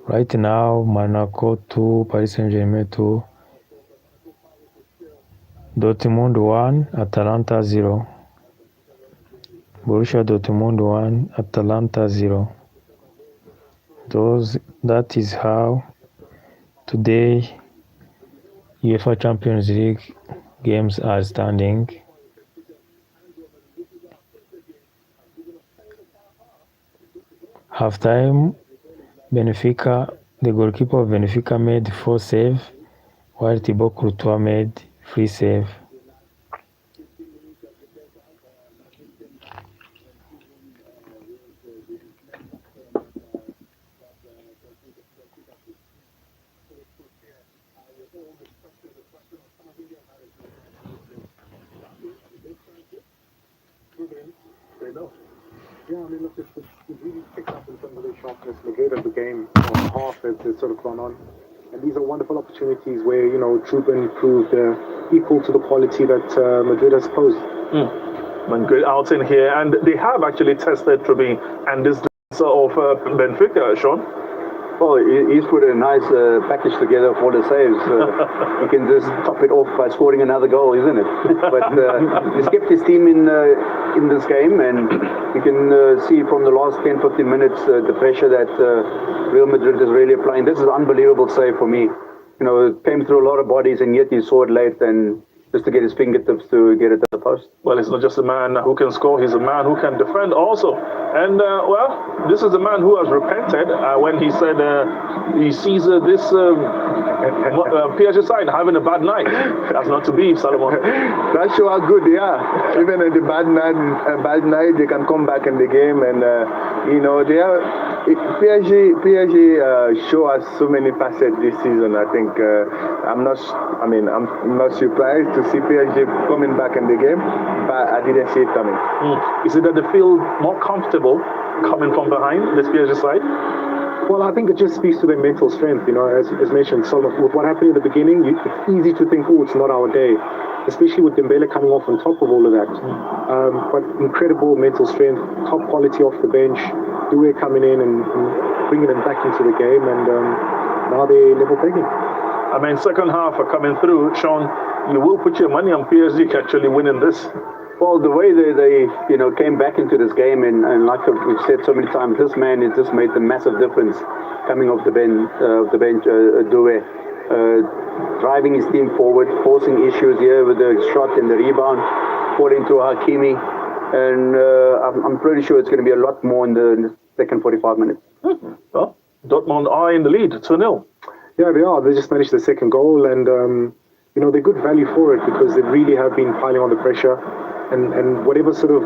Right now, Monaco 2, Paris Saint-Germain 2, Dortmund 1, Atalanta 0. Borussia Dortmund 1, Atalanta 0. That is how today UEFA Champions League games are standing. Halftime, Benfica, the goalkeeper of Benfica made 4 saves, while Thibaut Courtois made 3 saves. Yeah, I mean, look, it's really picked up in terms of their sharpness. The gate of the game, half has sort of gone on. And these are wonderful opportunities where, Trubin proved equal to the quality that Madrid has posed. And great outing here. And they have actually tested Trubin and this of Benfica, Sean. Well, he's put a nice package together for the saves. He can just top it off by scoring another goal, isn't it? But he's kept his team in this game, and you can see from the last 10-15 minutes the pressure that Real Madrid is really applying. This is an unbelievable save for me. It came through a lot of bodies, and yet he saw it late, and just to get his fingertips to get it to the post. Well, he's not just a man who can score, he's a man who can defend also. And, this is a man who has repented when he said he sees this PSG side having a bad night. That's not to be, Salomon. That shows how good they are. Even in the bad night, they can come back in the game. And, they are... PSG show us so many facets this season. I think I'm not surprised to see PSG coming back in the game, but I didn't see it coming. Is it that they feel more comfortable coming from behind this PSG side? Well, I think it just speaks to their mental strength, as mentioned. So with what happened in the beginning, it's easy to think, it's not our day, especially with Dembele coming off on top of all of that. But incredible mental strength, top quality off the bench, Doué coming in and bringing them back into the game, and now they're level pegging. I mean, second half are coming through. Sean, you will put your money on PSG actually winning this. Well, the way they came back into this game, and like we've said so many times, this man has just made a massive difference coming off the bench, Doué, driving his team forward, forcing issues here with the shot and the rebound, falling to Hakimi, and I'm pretty sure it's going to be a lot more in the second 45 minutes. Well, Dortmund are in the lead, 2-0. Yeah, they are. They just managed the second goal, and they're good value for it because they really have been piling on the pressure. And whatever sort of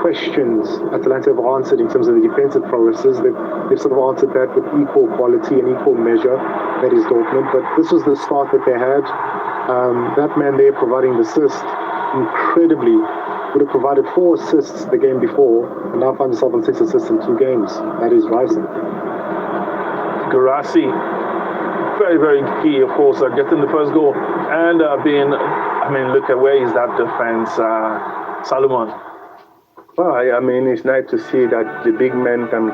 questions Atalanta have answered in terms of the defensive progresses, they've sort of answered that with equal quality and equal measure. That is Dortmund. But this was the start that they had. That man there providing the assist, incredibly, would have provided 4 assists the game before, and now finds himself on 6 assists in 2 games. That is rising. Guirassy, very, very key, of course, getting the first goal and look at where is that defense, Salomon. Well, it's nice to see that the big men can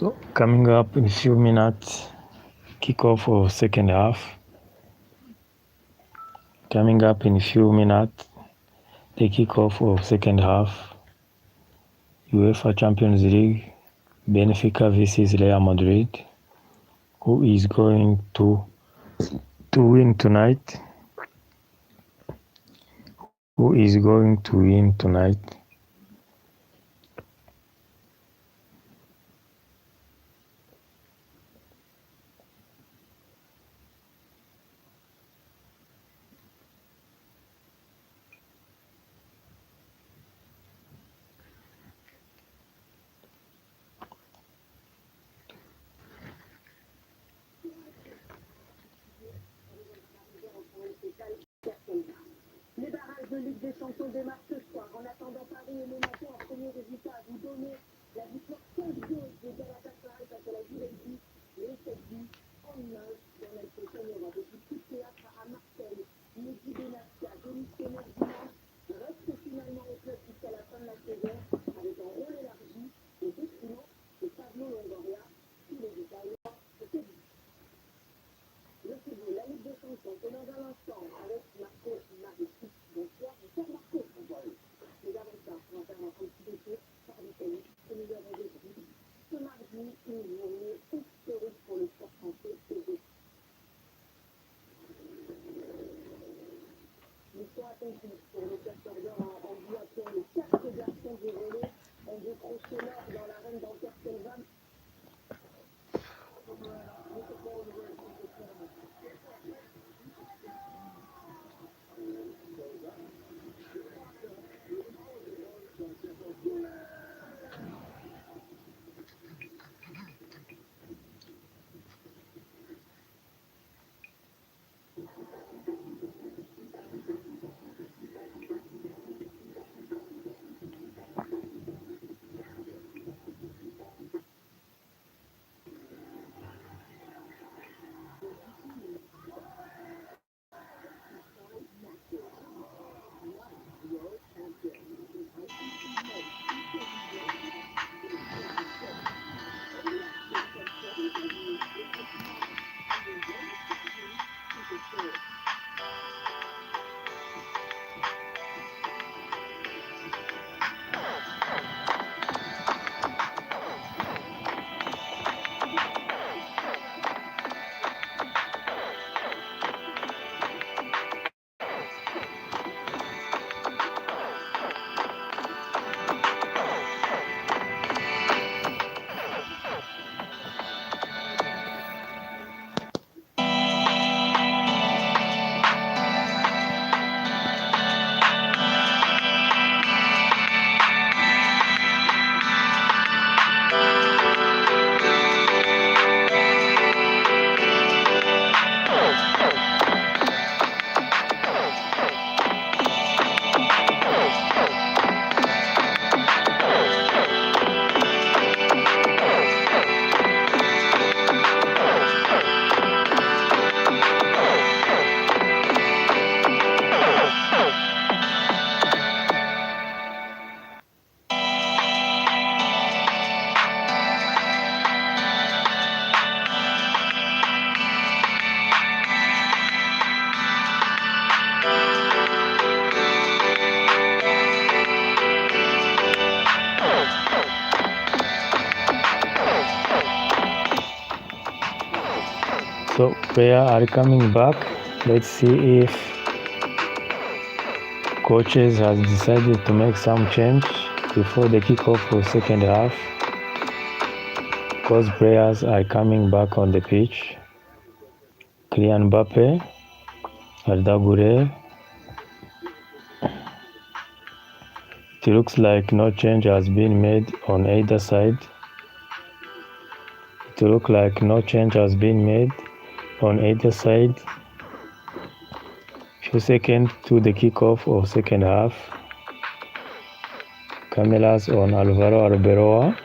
So coming up in a few minutes, kickoff of second half. Coming up in a few minutes, the kickoff of second half. UEFA Champions League, Benfica versus Real Madrid. Who is going to win tonight? Who is going to win tonight? Les barrages de Ligue des Champions démarrent ce soir. En attendant, Paris et Monaco, un premier résultat à vous donner. La victoire 5-2 de Galatasaray face à la Juventus. Les 7 buts en image. Dans la prochaine, il y aura beaucoup de théâtre à Marseille. Mehdi Benatia, démissionnaire dimanche, reste finalement au club jusqu'à la fin de la saison, avec un rôle élargi. Et déclinant, c'est Pablo Longoria. Tous les détails, c'est dit. Le football, la Ligue des Champions, c'est dans un instant avec Marco Marici. Bonsoir, Marco. Les avantages, on va faire un petit détour par l'Italie que nous avons vécu. Ce mardi, une journée historique pour le sport français et l'histoire accomplie pour le chercheur d'or en biathlon. Les 4 garçons du relais ont décroché l'or dans l'arène d'Anterselvan. So players are coming back. Let's see if coaches has decided to make some change before the kickoff of second half. Because players are coming back on the pitch. Kylian Mbappe, Arda Güler. It looks like no change has been made on either side. It looks like no change has been made on either side. Few seconds to the kickoff of second half. Cameras on Alvaro Arbeloa.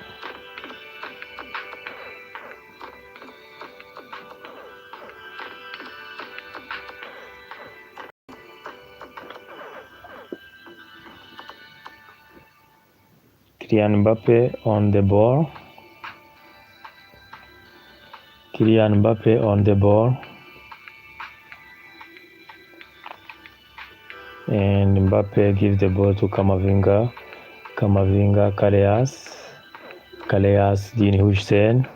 Kylian Mbappe on the ball. Kylian Mbappe on the ball. And Mbappe gives the ball to Camavinga. Camavinga, Callejas, Dean Hussein.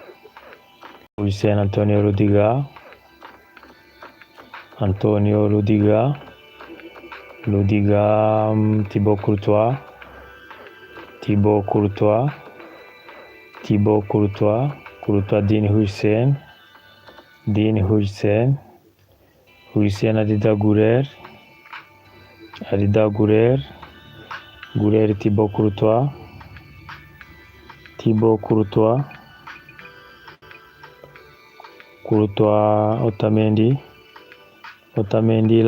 Hussein Antonio Rudiger, Thibaut Courtois, Dean Hussein Arida Güler, Thibaut Courtois, Otamendi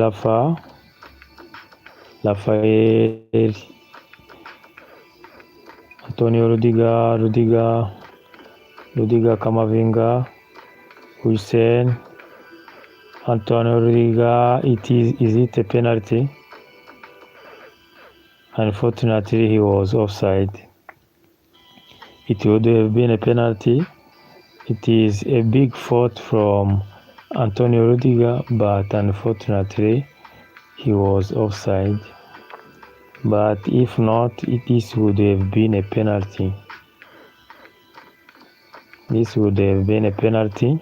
Lafayette, Antonio Rudiger Camavinga, Hussein Antonio Rudiger. Is it a penalty? Unfortunately, he was offside. It would have been a penalty. It is a big fault from Antonio Rudiger, but unfortunately, he was offside. But if not, this would have been a penalty. This would have been a penalty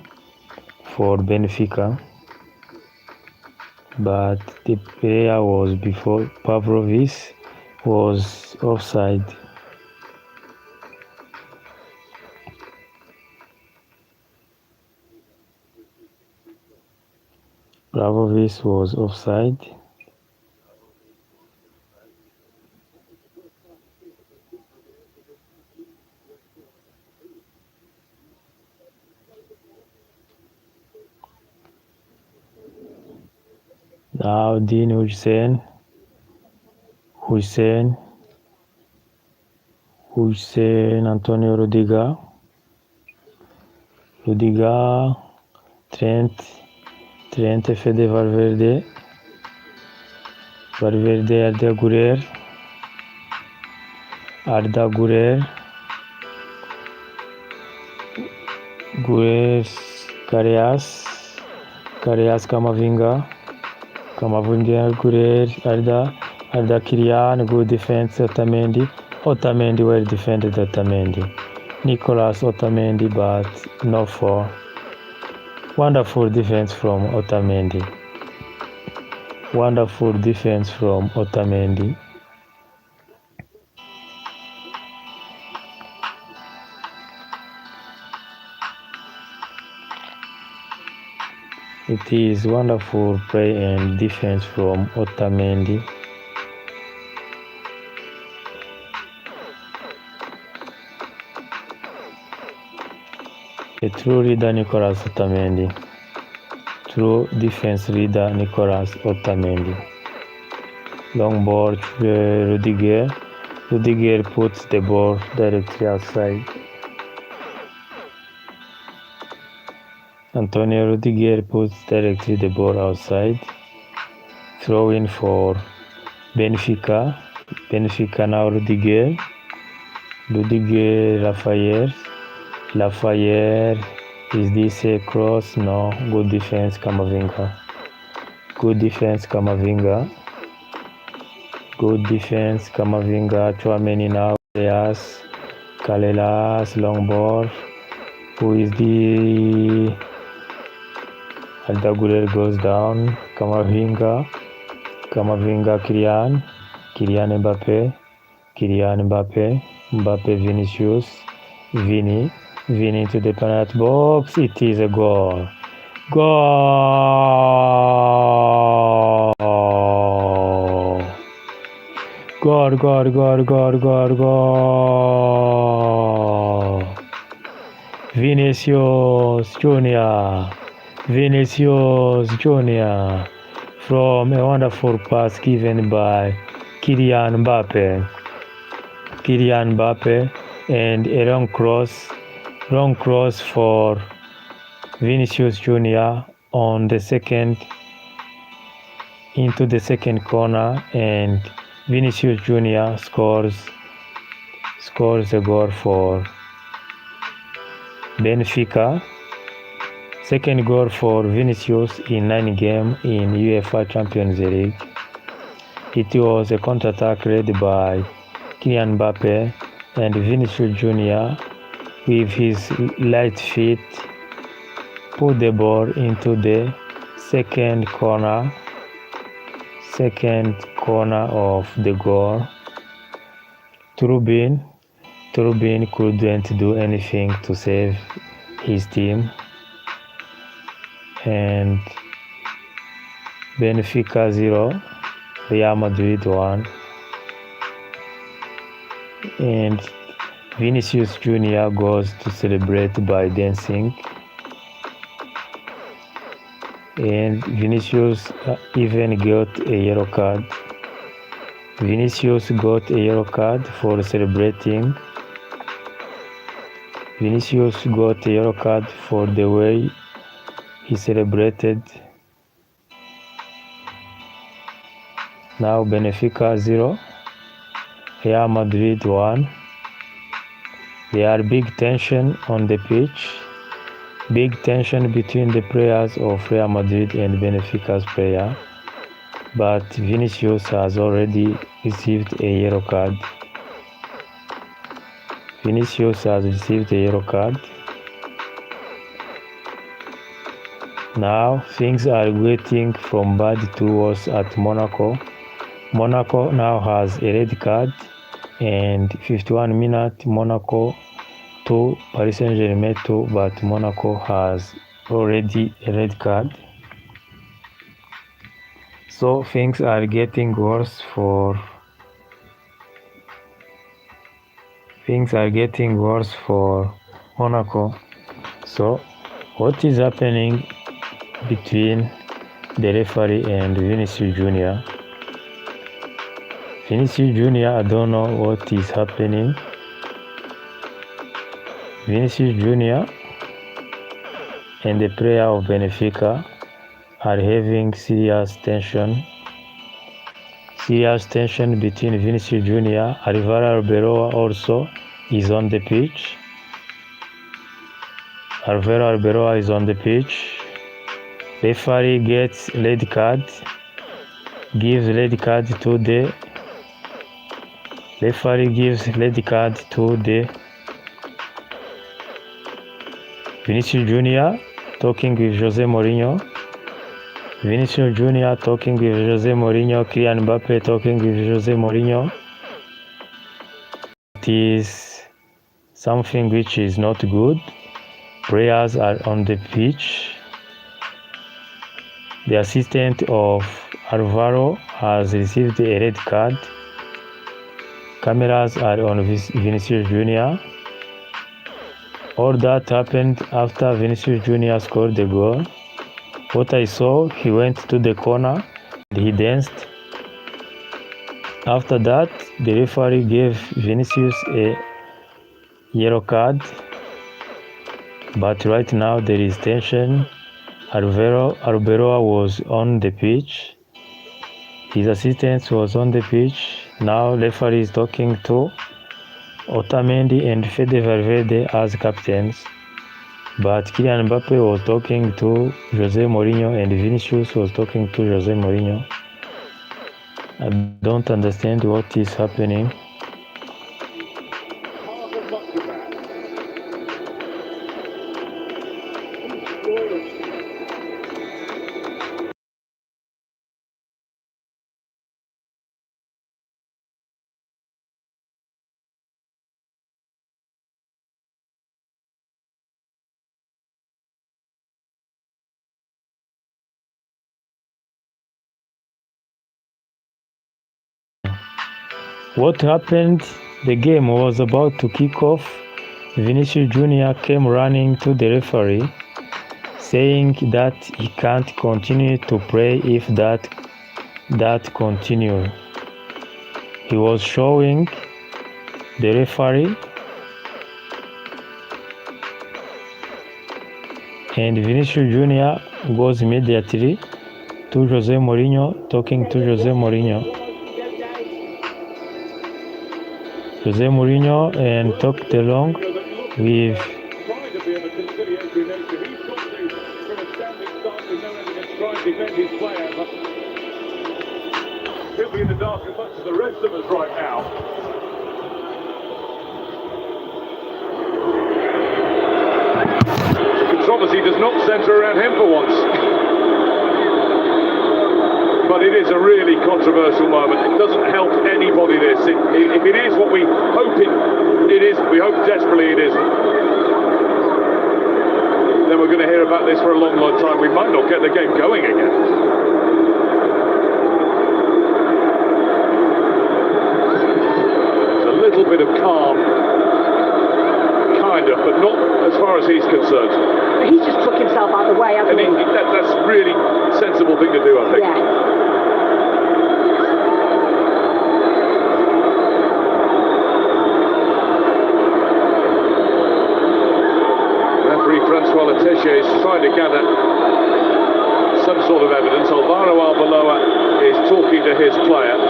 for Benfica. But the player was before Pavlovic was offside. Pavlovic was offside. Now Dean Hussein Antonio Rudiger, Trent Fede Valverde, Arda Güler, Karius Camavinga, Güler, Arda Kylian, good defense, Otamendi well defended, Nicolas Otamendi, but no foul. Wonderful defense from Otamendi. It is wonderful play and defense from Otamendi. A true leader, Nicolas Otamendi. True defense leader, Nicolas Otamendi. Long ball to Rudiger. Rudiger puts the ball directly outside. Antonio Rudiger puts directly the ball outside. Throw in for Benfica. Now Rudiger, Lafayette. Is this a cross? No. Good defense, Camavinga. Chouameni now. Kalelas, long ball. Who is the Arda Güler goes down. Camavinga, Kylian Mbappe, Vinícius, Vini to the penalty box. It is a goal. Vinícius Jr. from a wonderful pass given by Kylian Mbappe and a long cross for Vinícius Jr. on the second into the second corner, and Vinícius Jr. scores a goal for Benfica. Second goal for Vinícius in 9 games in UEFA Champions League. It was a counter-attack led by Kylian Mbappe, and Vinícius Jr. with his light feet put the ball into the second corner of the goal. Turbin couldn't do anything to save his team, and Benfica 0, Real Madrid 1, and Vinícius Jr goes to celebrate by dancing, and Vinícius even got a yellow card. Vinícius got a yellow card for celebrating. Vinícius got a yellow card for the way he celebrated. Now Benfica 0, Real Madrid 1. There are big tension on the pitch. Big tension between the players of Real Madrid and Benfica's player. But Vinícius has already received a yellow card. Vinícius has received a yellow card. Now things are getting from bad to worse at Monaco. Monaco now has a red card, and 51 minutes Monaco 2, Paris Saint-Germain 2, but Monaco has already a red card. So things are getting worse for Monaco. So what is happening between the referee and Vinícius Jr? Vinícius Jr, I don't know what is happening. Vinícius Jr and the player of Benfica are having serious tension between Vinícius Jr. Alvaro Arbeloa also is on the pitch. Alvaro Arbeloa is on the pitch. Referee gets red card, gives red card to the Vinícius Jr talking with Jose Mourinho. Vinícius Jr talking with Jose Mourinho. Kylian Mbappe talking with Jose Mourinho. It is something which is not good. Players are on the pitch. The assistant of Alvaro has received a red card. Cameras are on Vinícius Jr. All that happened after Vinícius Jr scored the goal. What I saw, he went to the corner and he danced. After that, the referee gave Vinícius a yellow card. But right now there is tension. Arbeloa was on the pitch. His assistant was on the pitch. Now referee is talking to Otamendi and Fede Valverde as captains. But Kylian Mbappe was talking to Jose Mourinho and Vinícius was talking to Jose Mourinho. I don't understand what is happening. What happened? The game was about to kick off. Vinícius Jr came running to the referee, saying that he can't continue to play if that continues. He was showing the referee, and Vinícius Jr goes immediately to Jose Mourinho, talking to Jose Mourinho. Jose Mourinho and talked along with He'll be in the dark as much as the rest of us right now. Controversy does not centre it is a really controversial moment. It doesn't help anybody, this. If it is what we hope it is, we hope desperately it isn't, then we're going to hear about this for a long, long time. We might not get the game going again. There's a little bit of calm, kind of, but not as far as he's concerned. He's just took himself out of the way, hasn't he? That's a really sensible thing to do, I think. Yeah. Is trying to gather some sort of evidence. Alvaro Arbeloa is talking to his player.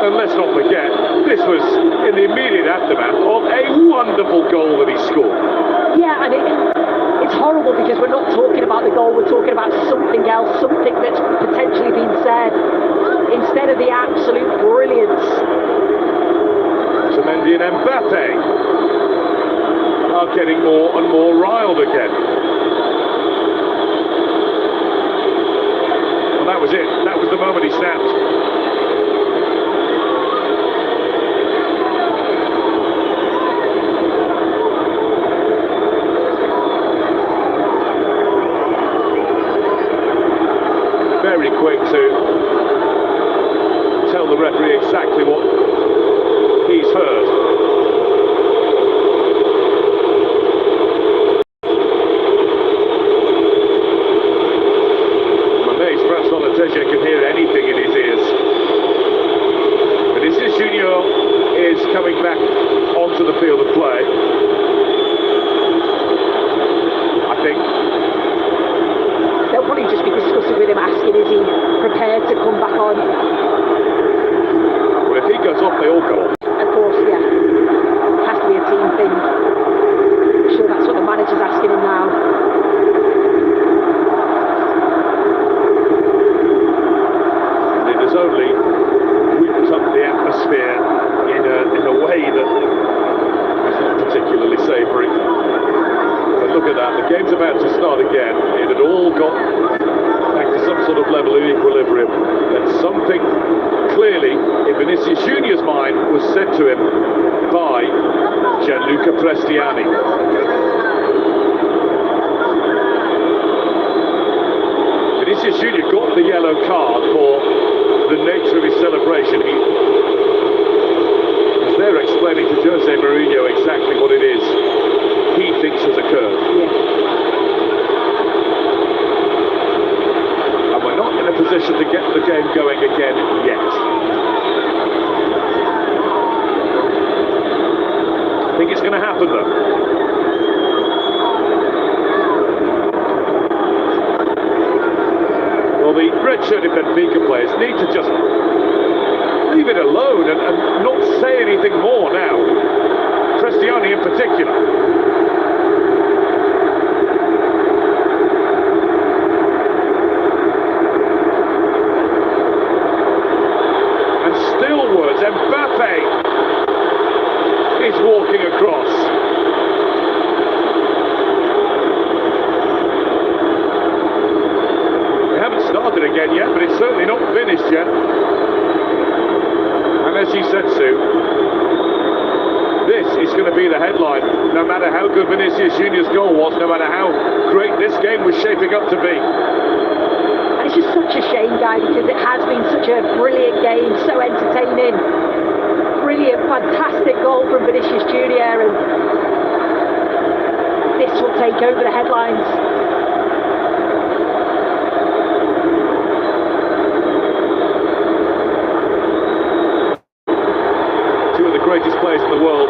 And let's not forget, this was in the immediate aftermath of a wonderful goal that he scored. Yeah, and it's horrible because we're not talking about the goal, we're talking about something else, something that's potentially been said, instead of the absolute brilliance. Otamendi and Mbappe are getting more and more riled again. Well, that was it. That was the moment he snapped. Very quick to tell the referee exactly what he's heard. Can hear anything in his ears. Vinícius Jr is coming back onto the field of play. I think they'll probably just be discussing with him, asking, is he prepared to come back on? Well, if he goes off, they all go off. Of course, yeah. It has to be a team thing. I'm sure that's what the manager's asking him now. Only whipped up the atmosphere in a way that was not particularly savoury. But look at that, the game's about to start again. It had all got back to some sort of level of equilibrium, and something clearly in Vinícius Junior's mind was said to him by Gianluca Prestiani. Vinícius Jr got the yellow card for the nature of his celebration. He was there explaining to Jose Mourinho exactly what it is he thinks has occurred. And we're not in a position to get the game going again yet. I think it's going to happen though. Well, the red-shirted Benfica players need to just leave it alone and not say anything more now. Prestiani in particular. And still words, Mbappe is walking across. Started again yet, but it's certainly not finished yet. And as you said, Sue, this is going to be the headline, no matter how good Vinícius Junior's goal was, no matter how great this game was shaping up to be. And it's just such a shame, Guy, because it has been such a brilliant game, so entertaining. Brilliant, fantastic goal from Vinícius Jr, and this will take over the headlines. Greatest players in the world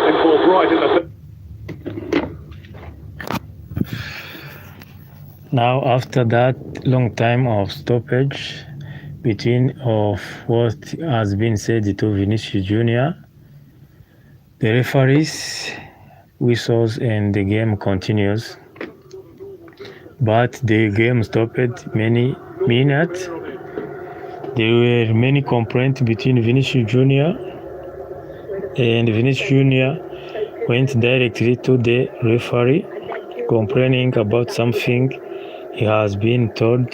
involved right in the... Now, after that long time of stoppage between of what has been said to Vinícius Jr, the referees whistles and the game continues. But the game stopped many minutes. There were many complaints between Vinícius Jr and Vinícius Jr went directly to the referee complaining about something he has been told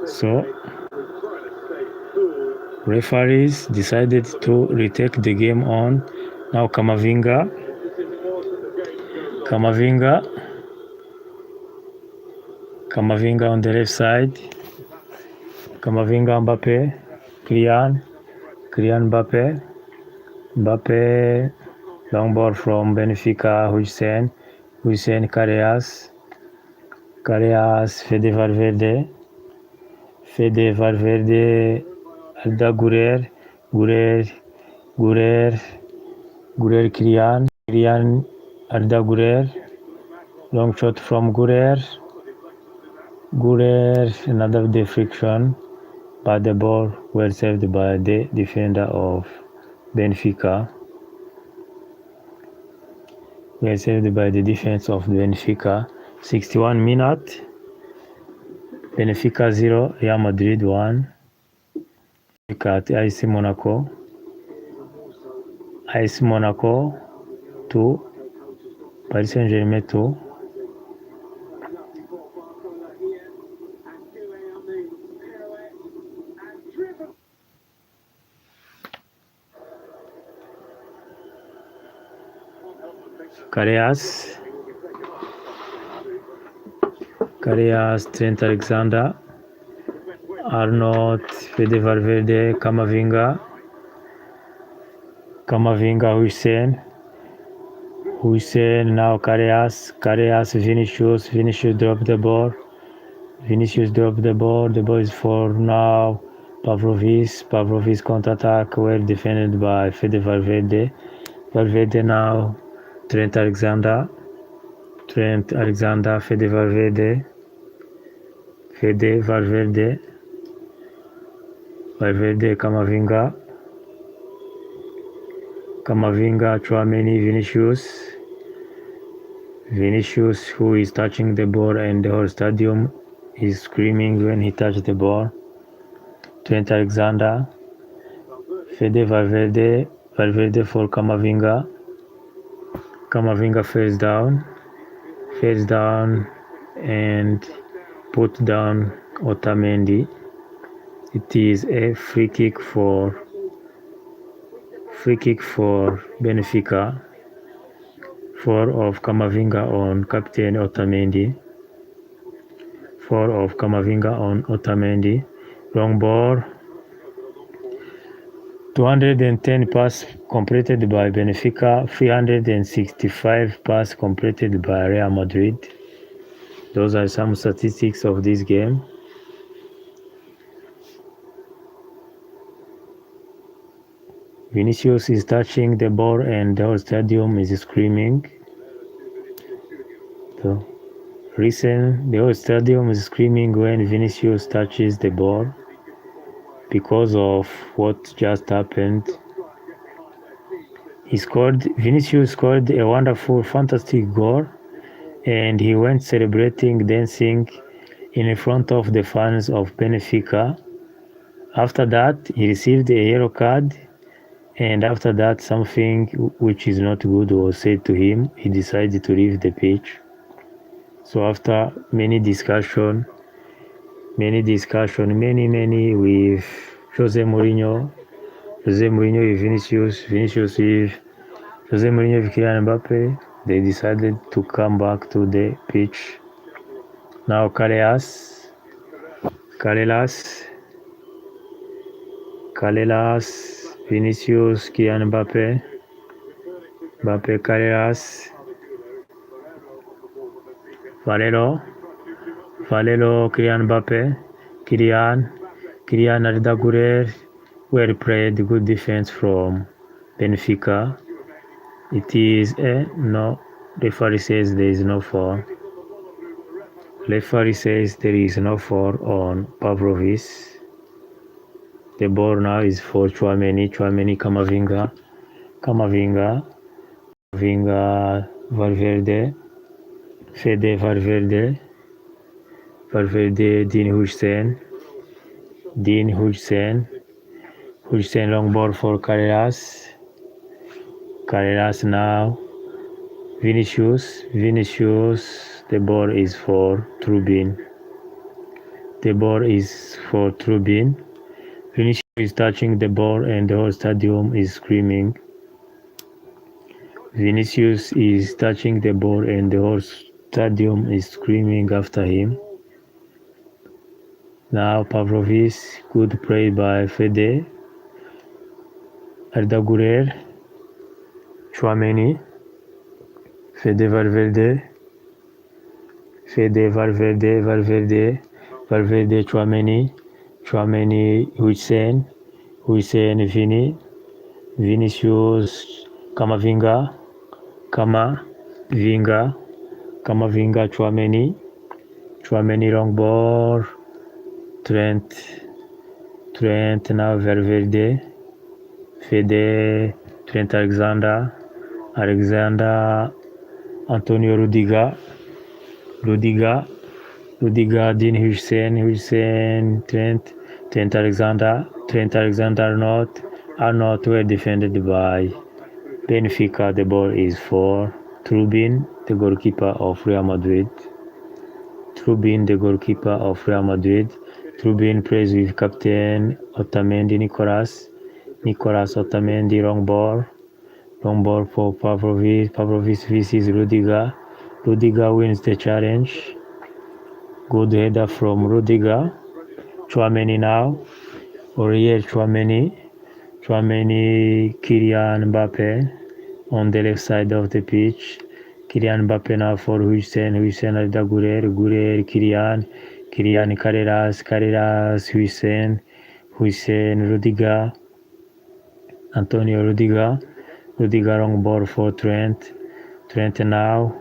So referees decided to retake the game on. Now Camavinga on the left side. Camavinga, Mbappe, Kylian Mbappe, long ball from Benfica, Hussein Carreras, Fede Valverde, Arda Güler, Kylian, Arda Güler, long shot from Güler, another deflection, but the ball well saved by the defender of Benfica. Well saved by the defense of Benfica. 61 minutes. Benfica 0, Real Madrid 1. At AS Monaco 2, Paris Saint-Germain 2. Carreras, Trent Alexander, Arnold, Fede Valverde, Camavinga, Hussein, now Carreras, Vinícius dropped the ball. The ball is for now Pavlovic counter-attack, well defended by Fede Valverde. Now Trent Alexander, Fede Valverde, Camavinga, Tchouaméni, Vinícius, who is touching the ball, and the whole stadium is screaming when he touched the ball. Trent Alexander, Fede Valverde for Camavinga. Falls down and put down Otamendi. It is a free kick for Benfica. 4 of Camavinga on Captain Otamendi. 4 of Camavinga on Otamendi. Long ball. 210 pass completed by Benfica, 365 pass completed by Real Madrid. Those are some statistics of this game. Vinícius is touching the ball and the whole stadium is screaming. The whole stadium is screaming when Vinícius touches the ball because of what just happened. Vinícius scored a wonderful, fantastic goal, and he went celebrating, dancing in front of the fans of Benfica. After that, he received a yellow card, and after that, something which is not good was said to him. He decided to leave the pitch. So after many discussion with Jose Mourinho with Vinícius with Jose Mourinho with Kylian Mbappe, they decided to come back to the pitch. Now Carreras, Vinícius, Kylian Mbappe, Carreras, Valero, Kylian Mbappe, Kylian Arda Güler, well played, good defense from Benfica. It is a no. Referee says there is no foul. On Pavlovic. The ball now is for Tchouaméni, Camavinga, Valverde, Fede Valverde, Dean Hussein, long ball for Carreras now, Vinícius, the ball is for Trubin. The ball is for Trubin. Vinícius is touching the ball and the whole stadium is screaming. Vinícius is touching the ball and the whole stadium is screaming after him. Now Pavlovic, good play by Fede. Arda Güler, Tchouaméni, Fede Valverde, Valverde Tchouaméni, Hussein, Vini, Vinícius Camavinga, Tchouaméni long ball, Trent now Valverde, Fede, Trent Alexander, Antonio Rudiger, Dean Hussein, Trent Alexander Arnold were defended by Benfica. The ball is for Trubin, the goalkeeper of Real Madrid. Trubin plays with captain Otamendi Nicolas Otamendi, long ball for Pavlovic versus Rudiger wins the challenge. Good header from Rudiger. Tchouaméni now, Aurier Tchouaméni, Kylian Mbappe on the left side of the pitch. Kylian Mbappe now for Hussein Arda Güler, Kylian Carreras, Hussein Rudiger, Antonio Rudiger long ball for Trent now.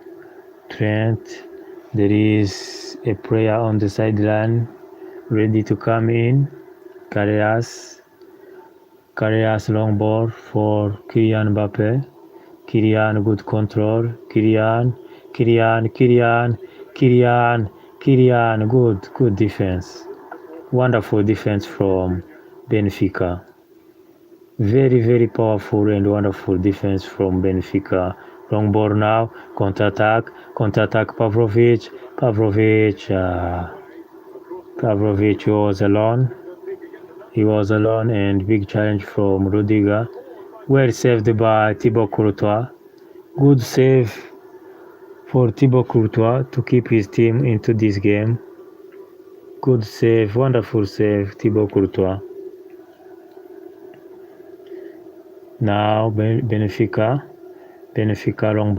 There is a player on the sideline ready to come in. Carreras long ball for Kylian Mbappe. Kylian, good control. Kylian, good defense. Wonderful defense from Benfica. Very, very powerful and wonderful defense from Benfica. Long ball now, counter-attack, Pavlovic was alone and big challenge from Rudiger. Well saved by Thibaut Courtois. Good save for Thibaut Courtois to keep his team into this game. Good save, wonderful save, Thibaut Courtois. Now Benfica long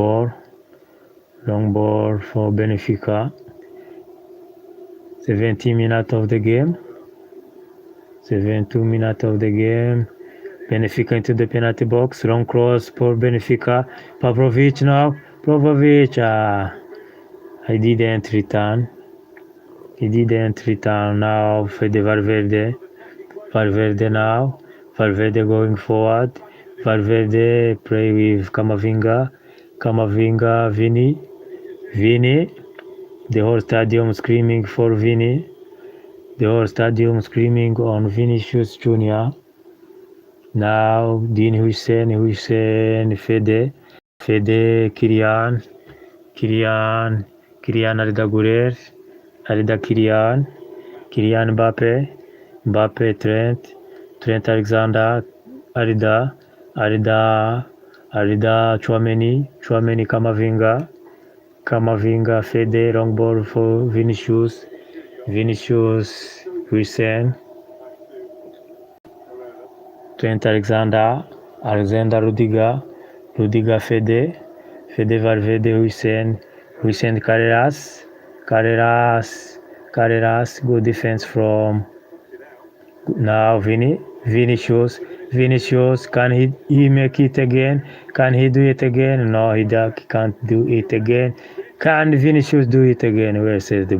ball for Benfica. 17 minutes of the game. 72 minutes of the game. Benfica into the penalty box. Long cross for Benfica. Pavlovic now. He didn't return. Now Fede Valverde now. Valverde going forward. Valverde play with Camavinga, Vini. The whole stadium screaming for Vini. The whole stadium screaming on Vinícius Jr. Now Dean Hussein, Fede, Kylian Arda Güler, Kylian Mbappe, Trent Alexander, Arida Tchouaméni, Camavinga, Fede, long ball for Vinícius Hussein, Trent Alexander Rudiger, Fede Valverde, Hussein Carreras, good defense from now Vinícius, can he make it again? Can he do it again? No, he can't do it again. Can Vinícius do it again? Well saved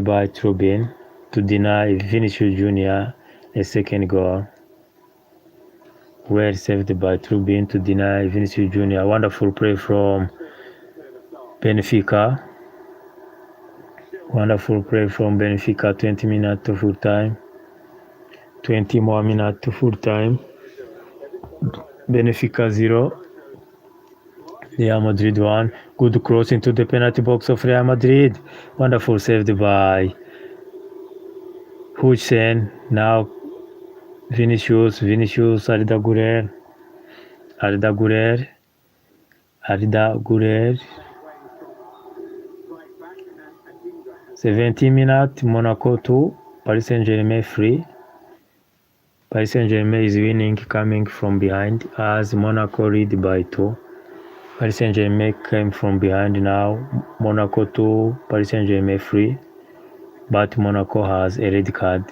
by Trubin to deny Vinícius Jr. a second goal. Well saved by Trubin to deny Vinícius Jr. Wonderful play from Benfica. 20 minutes to full time. 20 more minutes to full time. Benfica 0. Real Madrid 1. Good cross into the penalty box of Real Madrid. Wonderful saved by Hussein. Now Vinícius, Arda Güler. 17 minutes, Monaco 2, Paris Saint-Germain 3. Paris Saint-Germain is winning coming from behind as Monaco lead by 2. Paris Saint-Germain came from behind now. Monaco 2, Paris Saint-Germain 3. But Monaco has a red card.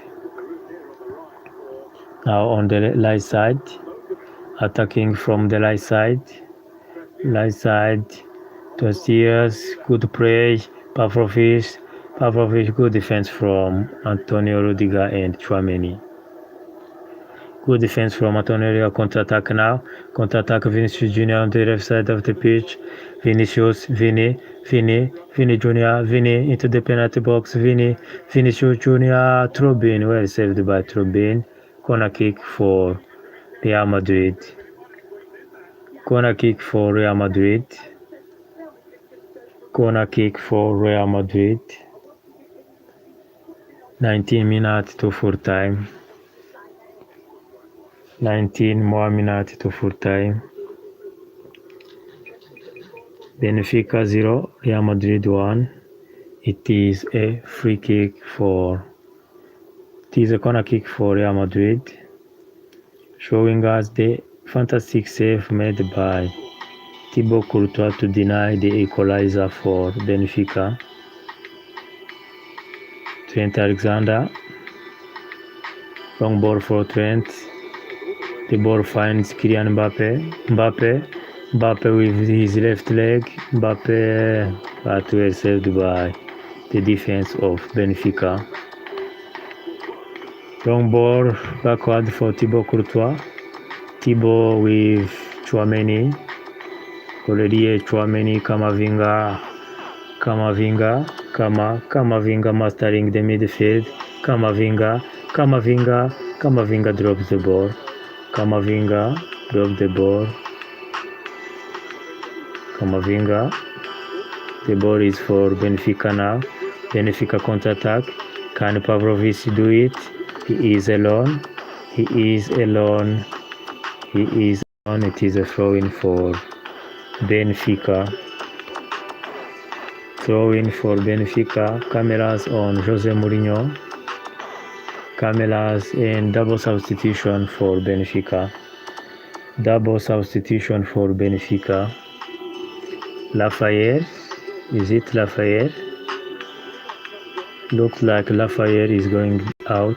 Now on the right side, attacking from the right side. Right side, Tostias, good play. Pavlovic, good defense from Antonio Rudiger and Tchouaméni. Good defense from Antonio. Counter-attack now. Counter-attack, Vinícius Jr on the left side of the pitch. Vinícius, Vini Jr. Vini into the penalty box. Vinícius Jr. Trubin, well saved by Trubin. Corner kick for Real Madrid. 19 minutes to full time. 19 more minutes to full time. Benfica 0, Real Madrid 1. It is a corner kick for Real Madrid, showing us the fantastic save made by Thibaut Courtois to deny the equalizer for Benfica. Trent Alexander, long ball for Trent. The ball finds Kylian Mbappe with his left leg. Mbappe, but well saved by the defense of Benfica. Long ball backward for Thibaut Courtois. Thibaut with Tchouaméni. Already Tchouaméni, Camavinga mastering the midfield. Camavinga drops the ball. The ball is for Benfica now. Benfica counter-attack. Can Pavlovic do it? He is alone. It is a throw-in for Benfica. Cameras on Jose Mourinho. Cameras and double substitution for Benfica. Lafayette. Is it Lafayette? Looks like Lafayette is going out.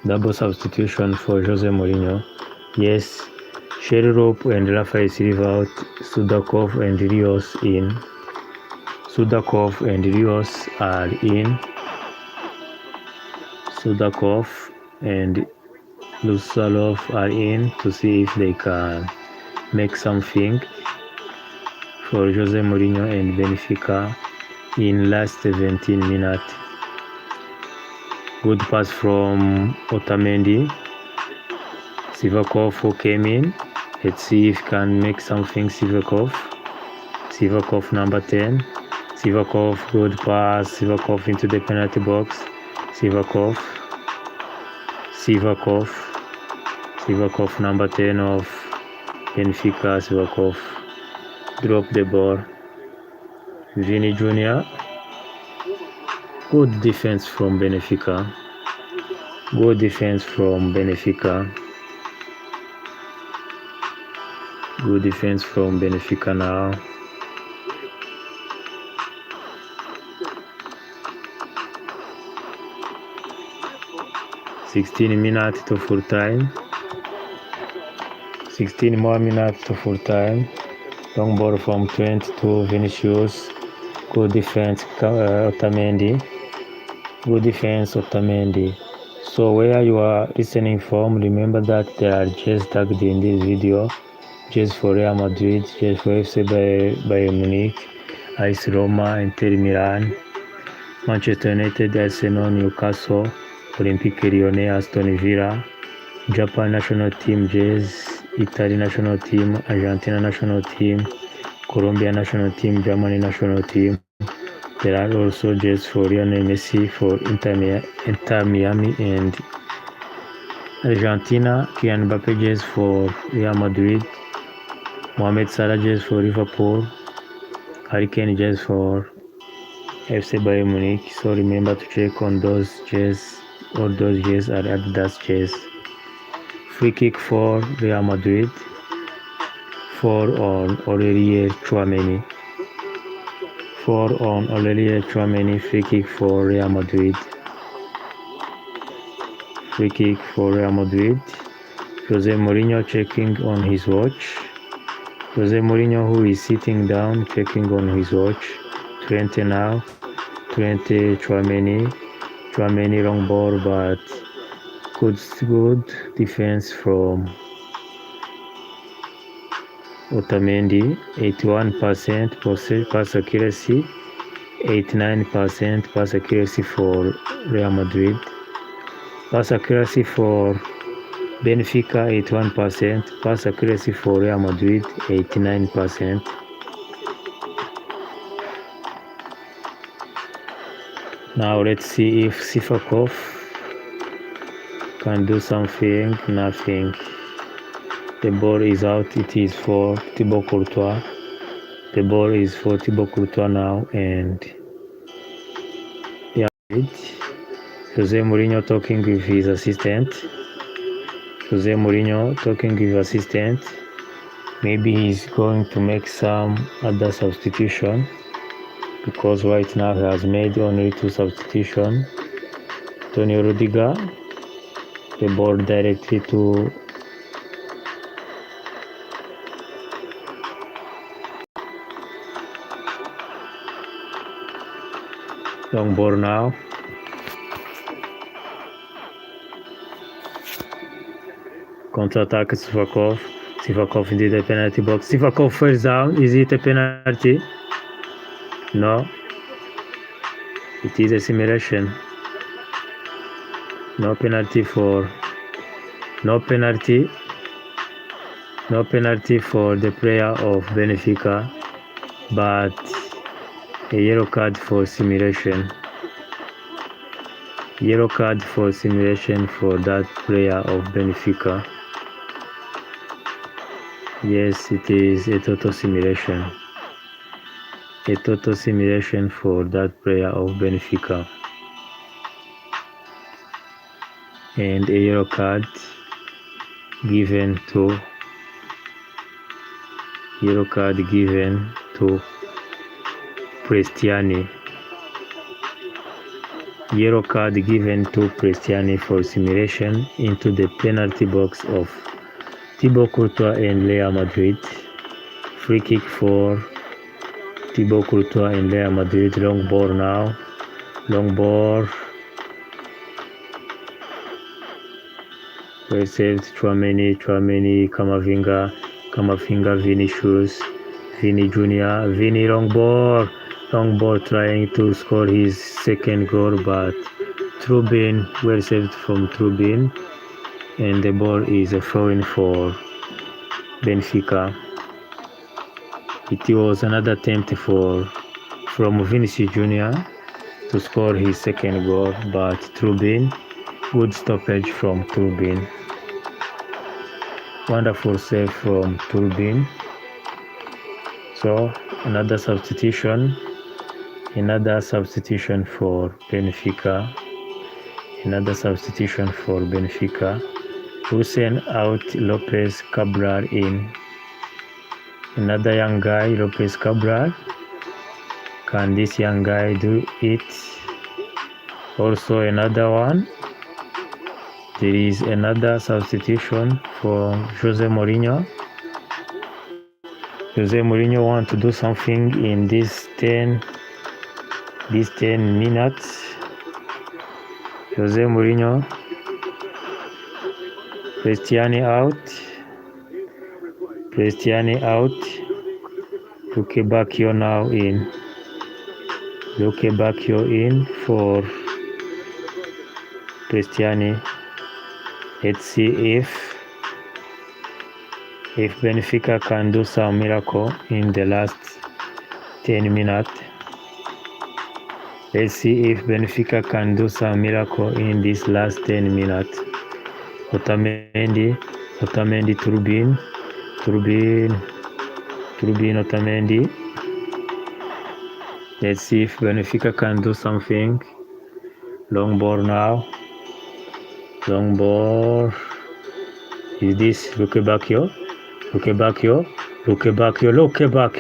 Double substitution for Jose Mourinho. Yes, Sherlock and Rafael Silva out. Sudakov and Rios are in. Sudakov and Lusalov are in to see if they can make something for Jose Mourinho and Benfica in last 17 minutes. Good pass from Otamendi. Sivakov who came in. Let's see if can make something. Sivakov number 10. Good pass. Sivakov into the penalty box. Sivakov number 10 of Benfica. Sivakov drop the ball. Vini Jr. Good defense from Benfica. Now. 16 minutes to full time. 16 more minutes to full time. Long ball from Trent to Vinícius. Good defense, Otamendi. So where you are listening from, remember that there are just tagged in this video. Just for Real Madrid, just for FC Bayern Munich, AS Roma, Inter Milan, Manchester United, Arsenal, Newcastle, Olympique Lyonnais, Aston Villa, Japan national team jazz, Italy national team, Argentina national team, Colombia national team, Germany national team. There are also jerseys for Lionel Messi for Inter Miami and Argentina, Kylian Mbappe jersey for Real Madrid, Mohamed Salah jersey for Liverpool, Harry Kane jersey for FC Bayern Munich. So remember to check on those jerseys. All those jerseys are Adidas jerseys. Free kick for Real Madrid, 4 on Aurelien Tchouameni. 4 on Aurelien Tchouameni, free kick for Real Madrid. Free kick for Real Madrid. Jose Mourinho checking on his watch. Jose Mourinho, who is sitting down, checking on his watch. 20 now. 20 Tchouameni. Tchouameni long ball, but good defense from Otamendi. 81% pass accuracy. 89% pass accuracy for Real Madrid. Pass accuracy for Benfica 81%, pass accuracy for Real Madrid 89%. Now let's see if Sifakov can do something. Nothing. The ball is out. It is for Thibaut Courtois. The ball is for Thibaut Courtois now, and yeah, Jose Mourinho talking with his assistant. Jose Mourinho talking with assistant. Maybe he's going to make some other substitution, because right now he has made only 2 substitutions. Antonio Rudiger, the ball directly to long ball now. Counter-attack Sifakov. Sifakov into the penalty box. Sifakov falls down. Is it a penalty? No. It is a simulation. No penalty for the player of Benfica, but a yellow card for simulation. Yellow card for simulation for that player of Benfica. Yes, it is a total simulation. A total simulation for that player of Benfica. And a yellow card given to Prestiani. Yellow card given to Prestiani for simulation into the penalty box of Thibaut Courtois and Real Madrid. Free kick for Thibaut Courtois and Real Madrid. Long ball now. Long ball. Well saved. Tchouameni, Camavinga, Vinícius, Vini Jr, Vini long ball trying to score his second goal, but Trubin, well saved from Trubin, and the ball is a throw-in for Benfica. It was another attempt from Vinícius Jr to score his second goal, but Trubin, good stoppage from Trubin. Wonderful save from Trubin. So another substitution for Benfica. Hussein out, Lopez Cabral in. Another young guy, Lopez Cabral. Can this young guy do it? Also another one. There is another substitution for Jose Mourinho. Jose Mourinho wants to do something in these 10 minutes. Jose Mourinho. Prestiani out. Lukebakio now in. Luke Bacchio in for Cristiani. Let's see if Benfica can do some miracle in the last 10 minutes. Let's see if Benfica can do some miracle in this last 10 minutes. Otamendi, Turbin, Otamendi. Let's see if Benfica can do something. Long ball now. Long ball. Is this Luke Bacchio?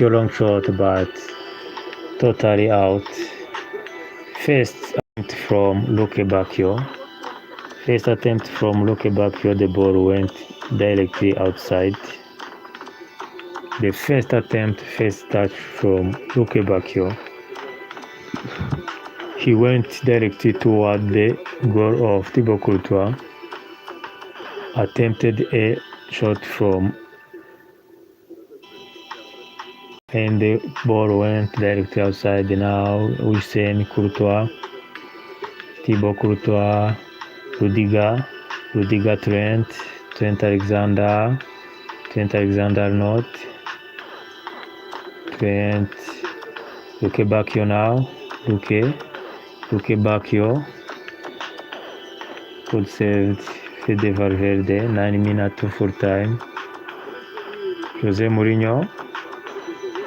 Long shot, but totally out. First attempt from Luke Bacchio. The ball went directly outside. The first touch from Luke Bacchio. He went directly toward the goal of Thibaut Courtois. Attempted a shot from, and the ball went directly outside. Now Hussein Courtois, Thibaut Courtois, Rudiger Trent Alexander not. Trent, Luke Bacchio now. Luke Bacchio. Good save, Fede Valverde. 9 minutes to full time. Jose Mourinho,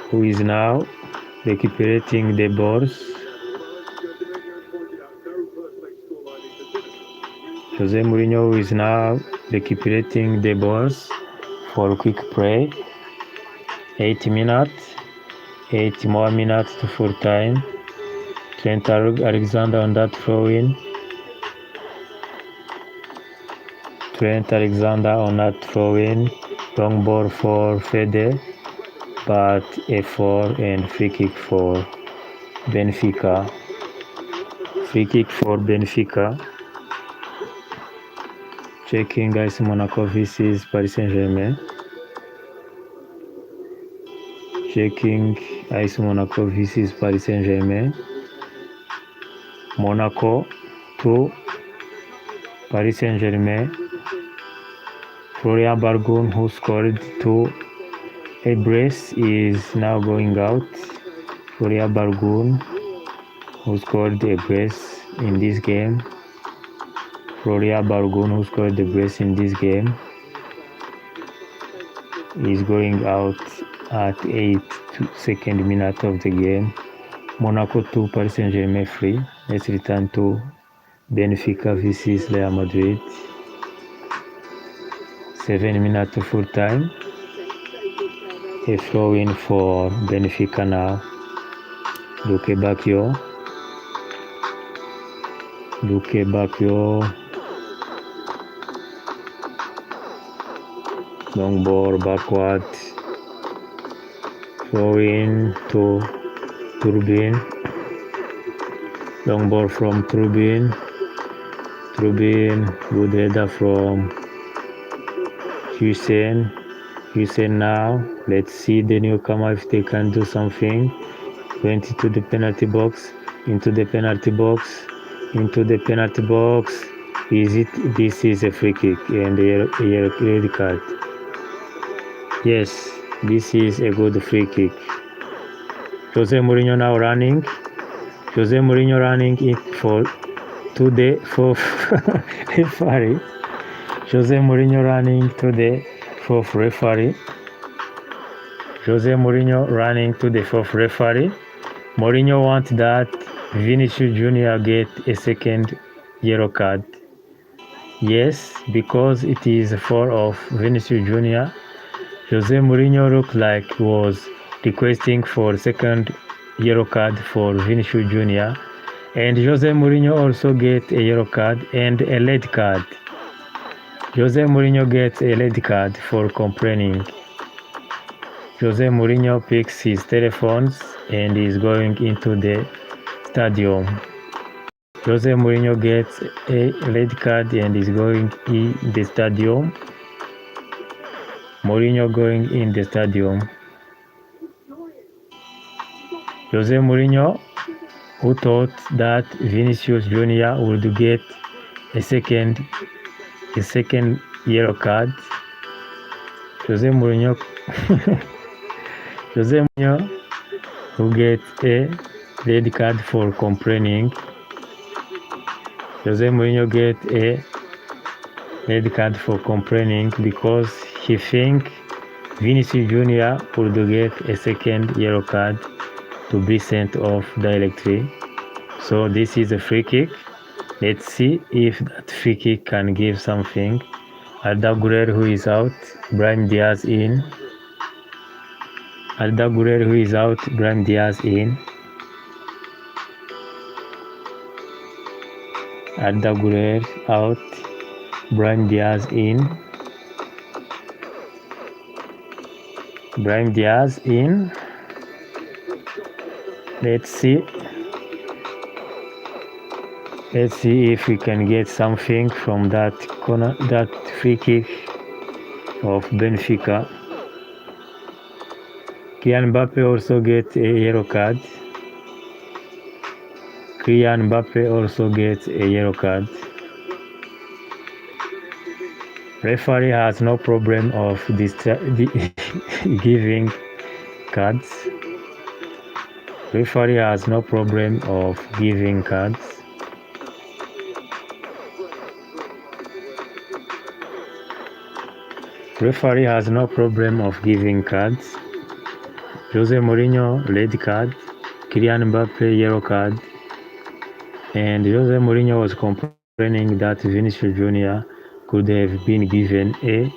who is now recuperating the balls. For quick play. 8 more minutes to full time. Trent Alexander on that throw-in. Long ball for Fede, but a foul and free kick for Benfica. Checking guys, Monaco vs Paris Saint-Germain. Monaco 2, Paris Saint-Germain. Florian Bargun, who scored 2, a brace, is now going out. Florian Bargun, who scored a brace in this game. Is going out at 82nd minute of the game. Monaco 2, Paris Saint-Germain 3. Let's return to Benfica vs Real Madrid. 7 minutes to full time. A throw-in for Benfica now. Luke Bacchio. Long ball backward. Throw-in to Turbin. Long ball from Turbin. Good header from Hussein now. Let's see the newcomer if they can do something. Went into the penalty box. This is a free kick and a red card. Yes, this is a good free kick. Jose Mourinho now running. In for to the fourth referee. Running to the fourth referee. Mourinho wants that Vinícius Jr get a second yellow card. Yes, because it is a foul of Vinícius Jr. Jose Mourinho looked like he was requesting for second yellow card for Vinícius Jr. And Jose Mourinho also gets a yellow card and a red card. Jose Mourinho gets a red card for complaining. Jose Mourinho picks his telephones and is going into the stadium. Jose Mourinho gets a red card and is going in the stadium. Mourinho going in the stadium. Jose Mourinho, who thought that Vinícius Jr would get a second yellow card. Jose Mourinho who get a red card for complaining. Jose Mourinho get a red card for complaining because he think Vinícius Jr would get a second yellow card to be sent off directly. So this is a free kick. Let's see if that free kick can give something. Arda Güler who is out, Brahim Diaz in. Arda Güler who is out, Brahim Diaz in. Arda Güler out, Brahim Diaz in. Brahim Diaz in. Let's see if we can get something from that corner, that free kick of Benfica. Kylian Mbappe also gets a yellow card. Kylian Mbappe also gets a yellow card. Referee has no problem of giving cards. Referee has no problem of giving cards. Referee has no problem of giving cards. Jose Mourinho red card, Kylian Mbappe yellow card, and Jose Mourinho was complaining that Vinícius Jr could have been given a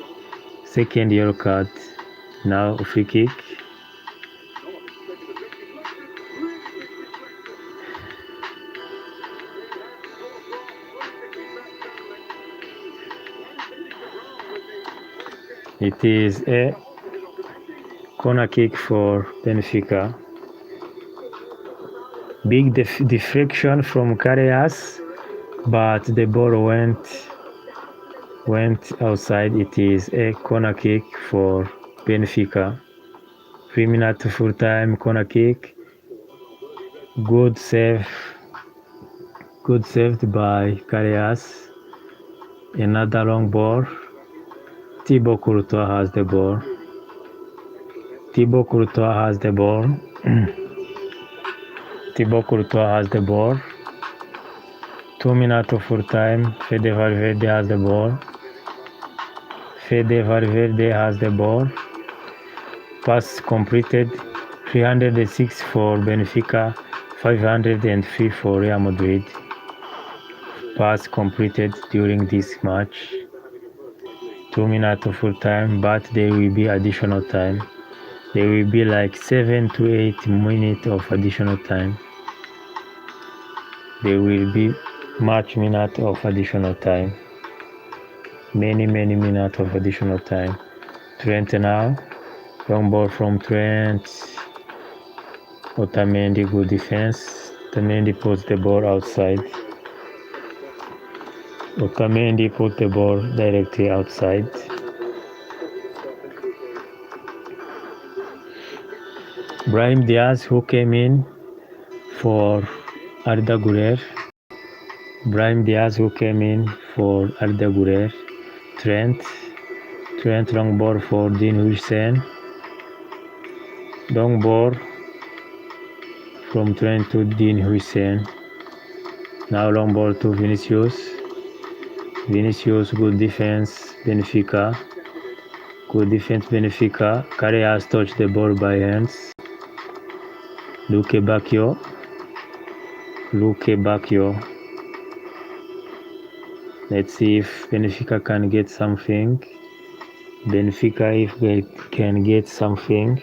second yellow card. Now free kick. It is a corner kick for Benfica. Big deflection from Carreras, but the ball went outside. It is a corner kick for Benfica. 3 minutes full time corner kick. Good saved by Carreras. Another long ball. Thibaut Courtois has the ball. Thibaut Courtois has the ball. Thibaut Courtois has the ball. 2 minutes of full time. Fede Valverde has the ball. Fede Valverde has the ball. Pass completed. 306 for Benfica, 503 for Real Madrid. Pass completed during this match. 2 minutes of full time, but there will be additional time. There will be like 7 to 8 minutes of additional time. There will be much minutes of additional time. Many minutes of additional time. Trent now. Long ball from Trent. Otamendi, good defense. Otamendi puts the ball outside. Otamendi put the ball directly outside. Brahim Diaz, who came in for Arda Güler. Brahim Diaz, who came in for Arda Güler. Trent long ball for Dean Huijsen. Long ball from Trent to Dean Huijsen. Now long ball to Vinícius. Vinícius, good defense, Benfica. Good defense, Benfica. Carreras touched the ball by hands. Luque Bacchio. Let's see if Benfica can get something. Benfica, if they can get something.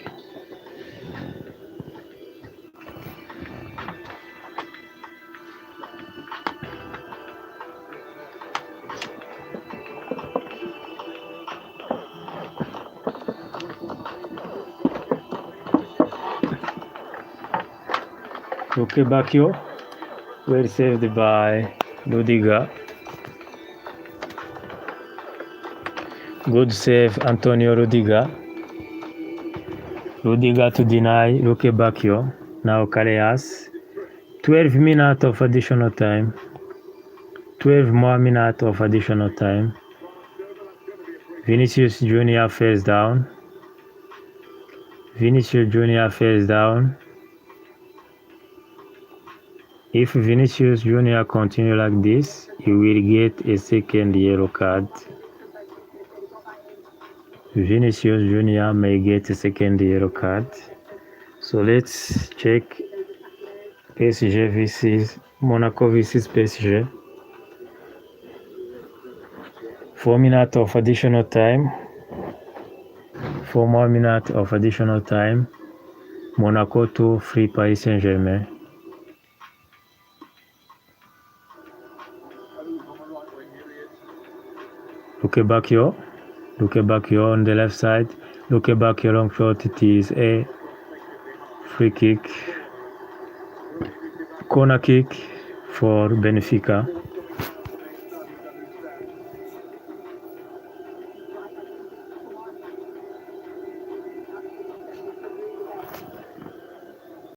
Luque Bacchio, well saved by Rudiger. Good save, Antonio Rudiger. Rudiger to deny Luque Bacchio. Now Carreras 12 minutes of additional time. 12 more minutes of additional time. Vinícius Jr. face down. Vinícius Jr. face down. If Vinícius Jr. continue like this, he will get a second yellow card. Vinícius Jr. may get a second yellow card. So let's check PSG versus Monaco versus PSG. 4 minutes of additional time. 4 more minutes of additional time. Monaco 2, free Paris Saint-Germain. Look back here. Look back here on the left side. Look back here long shot. It is a free kick. Corner kick for Benfica.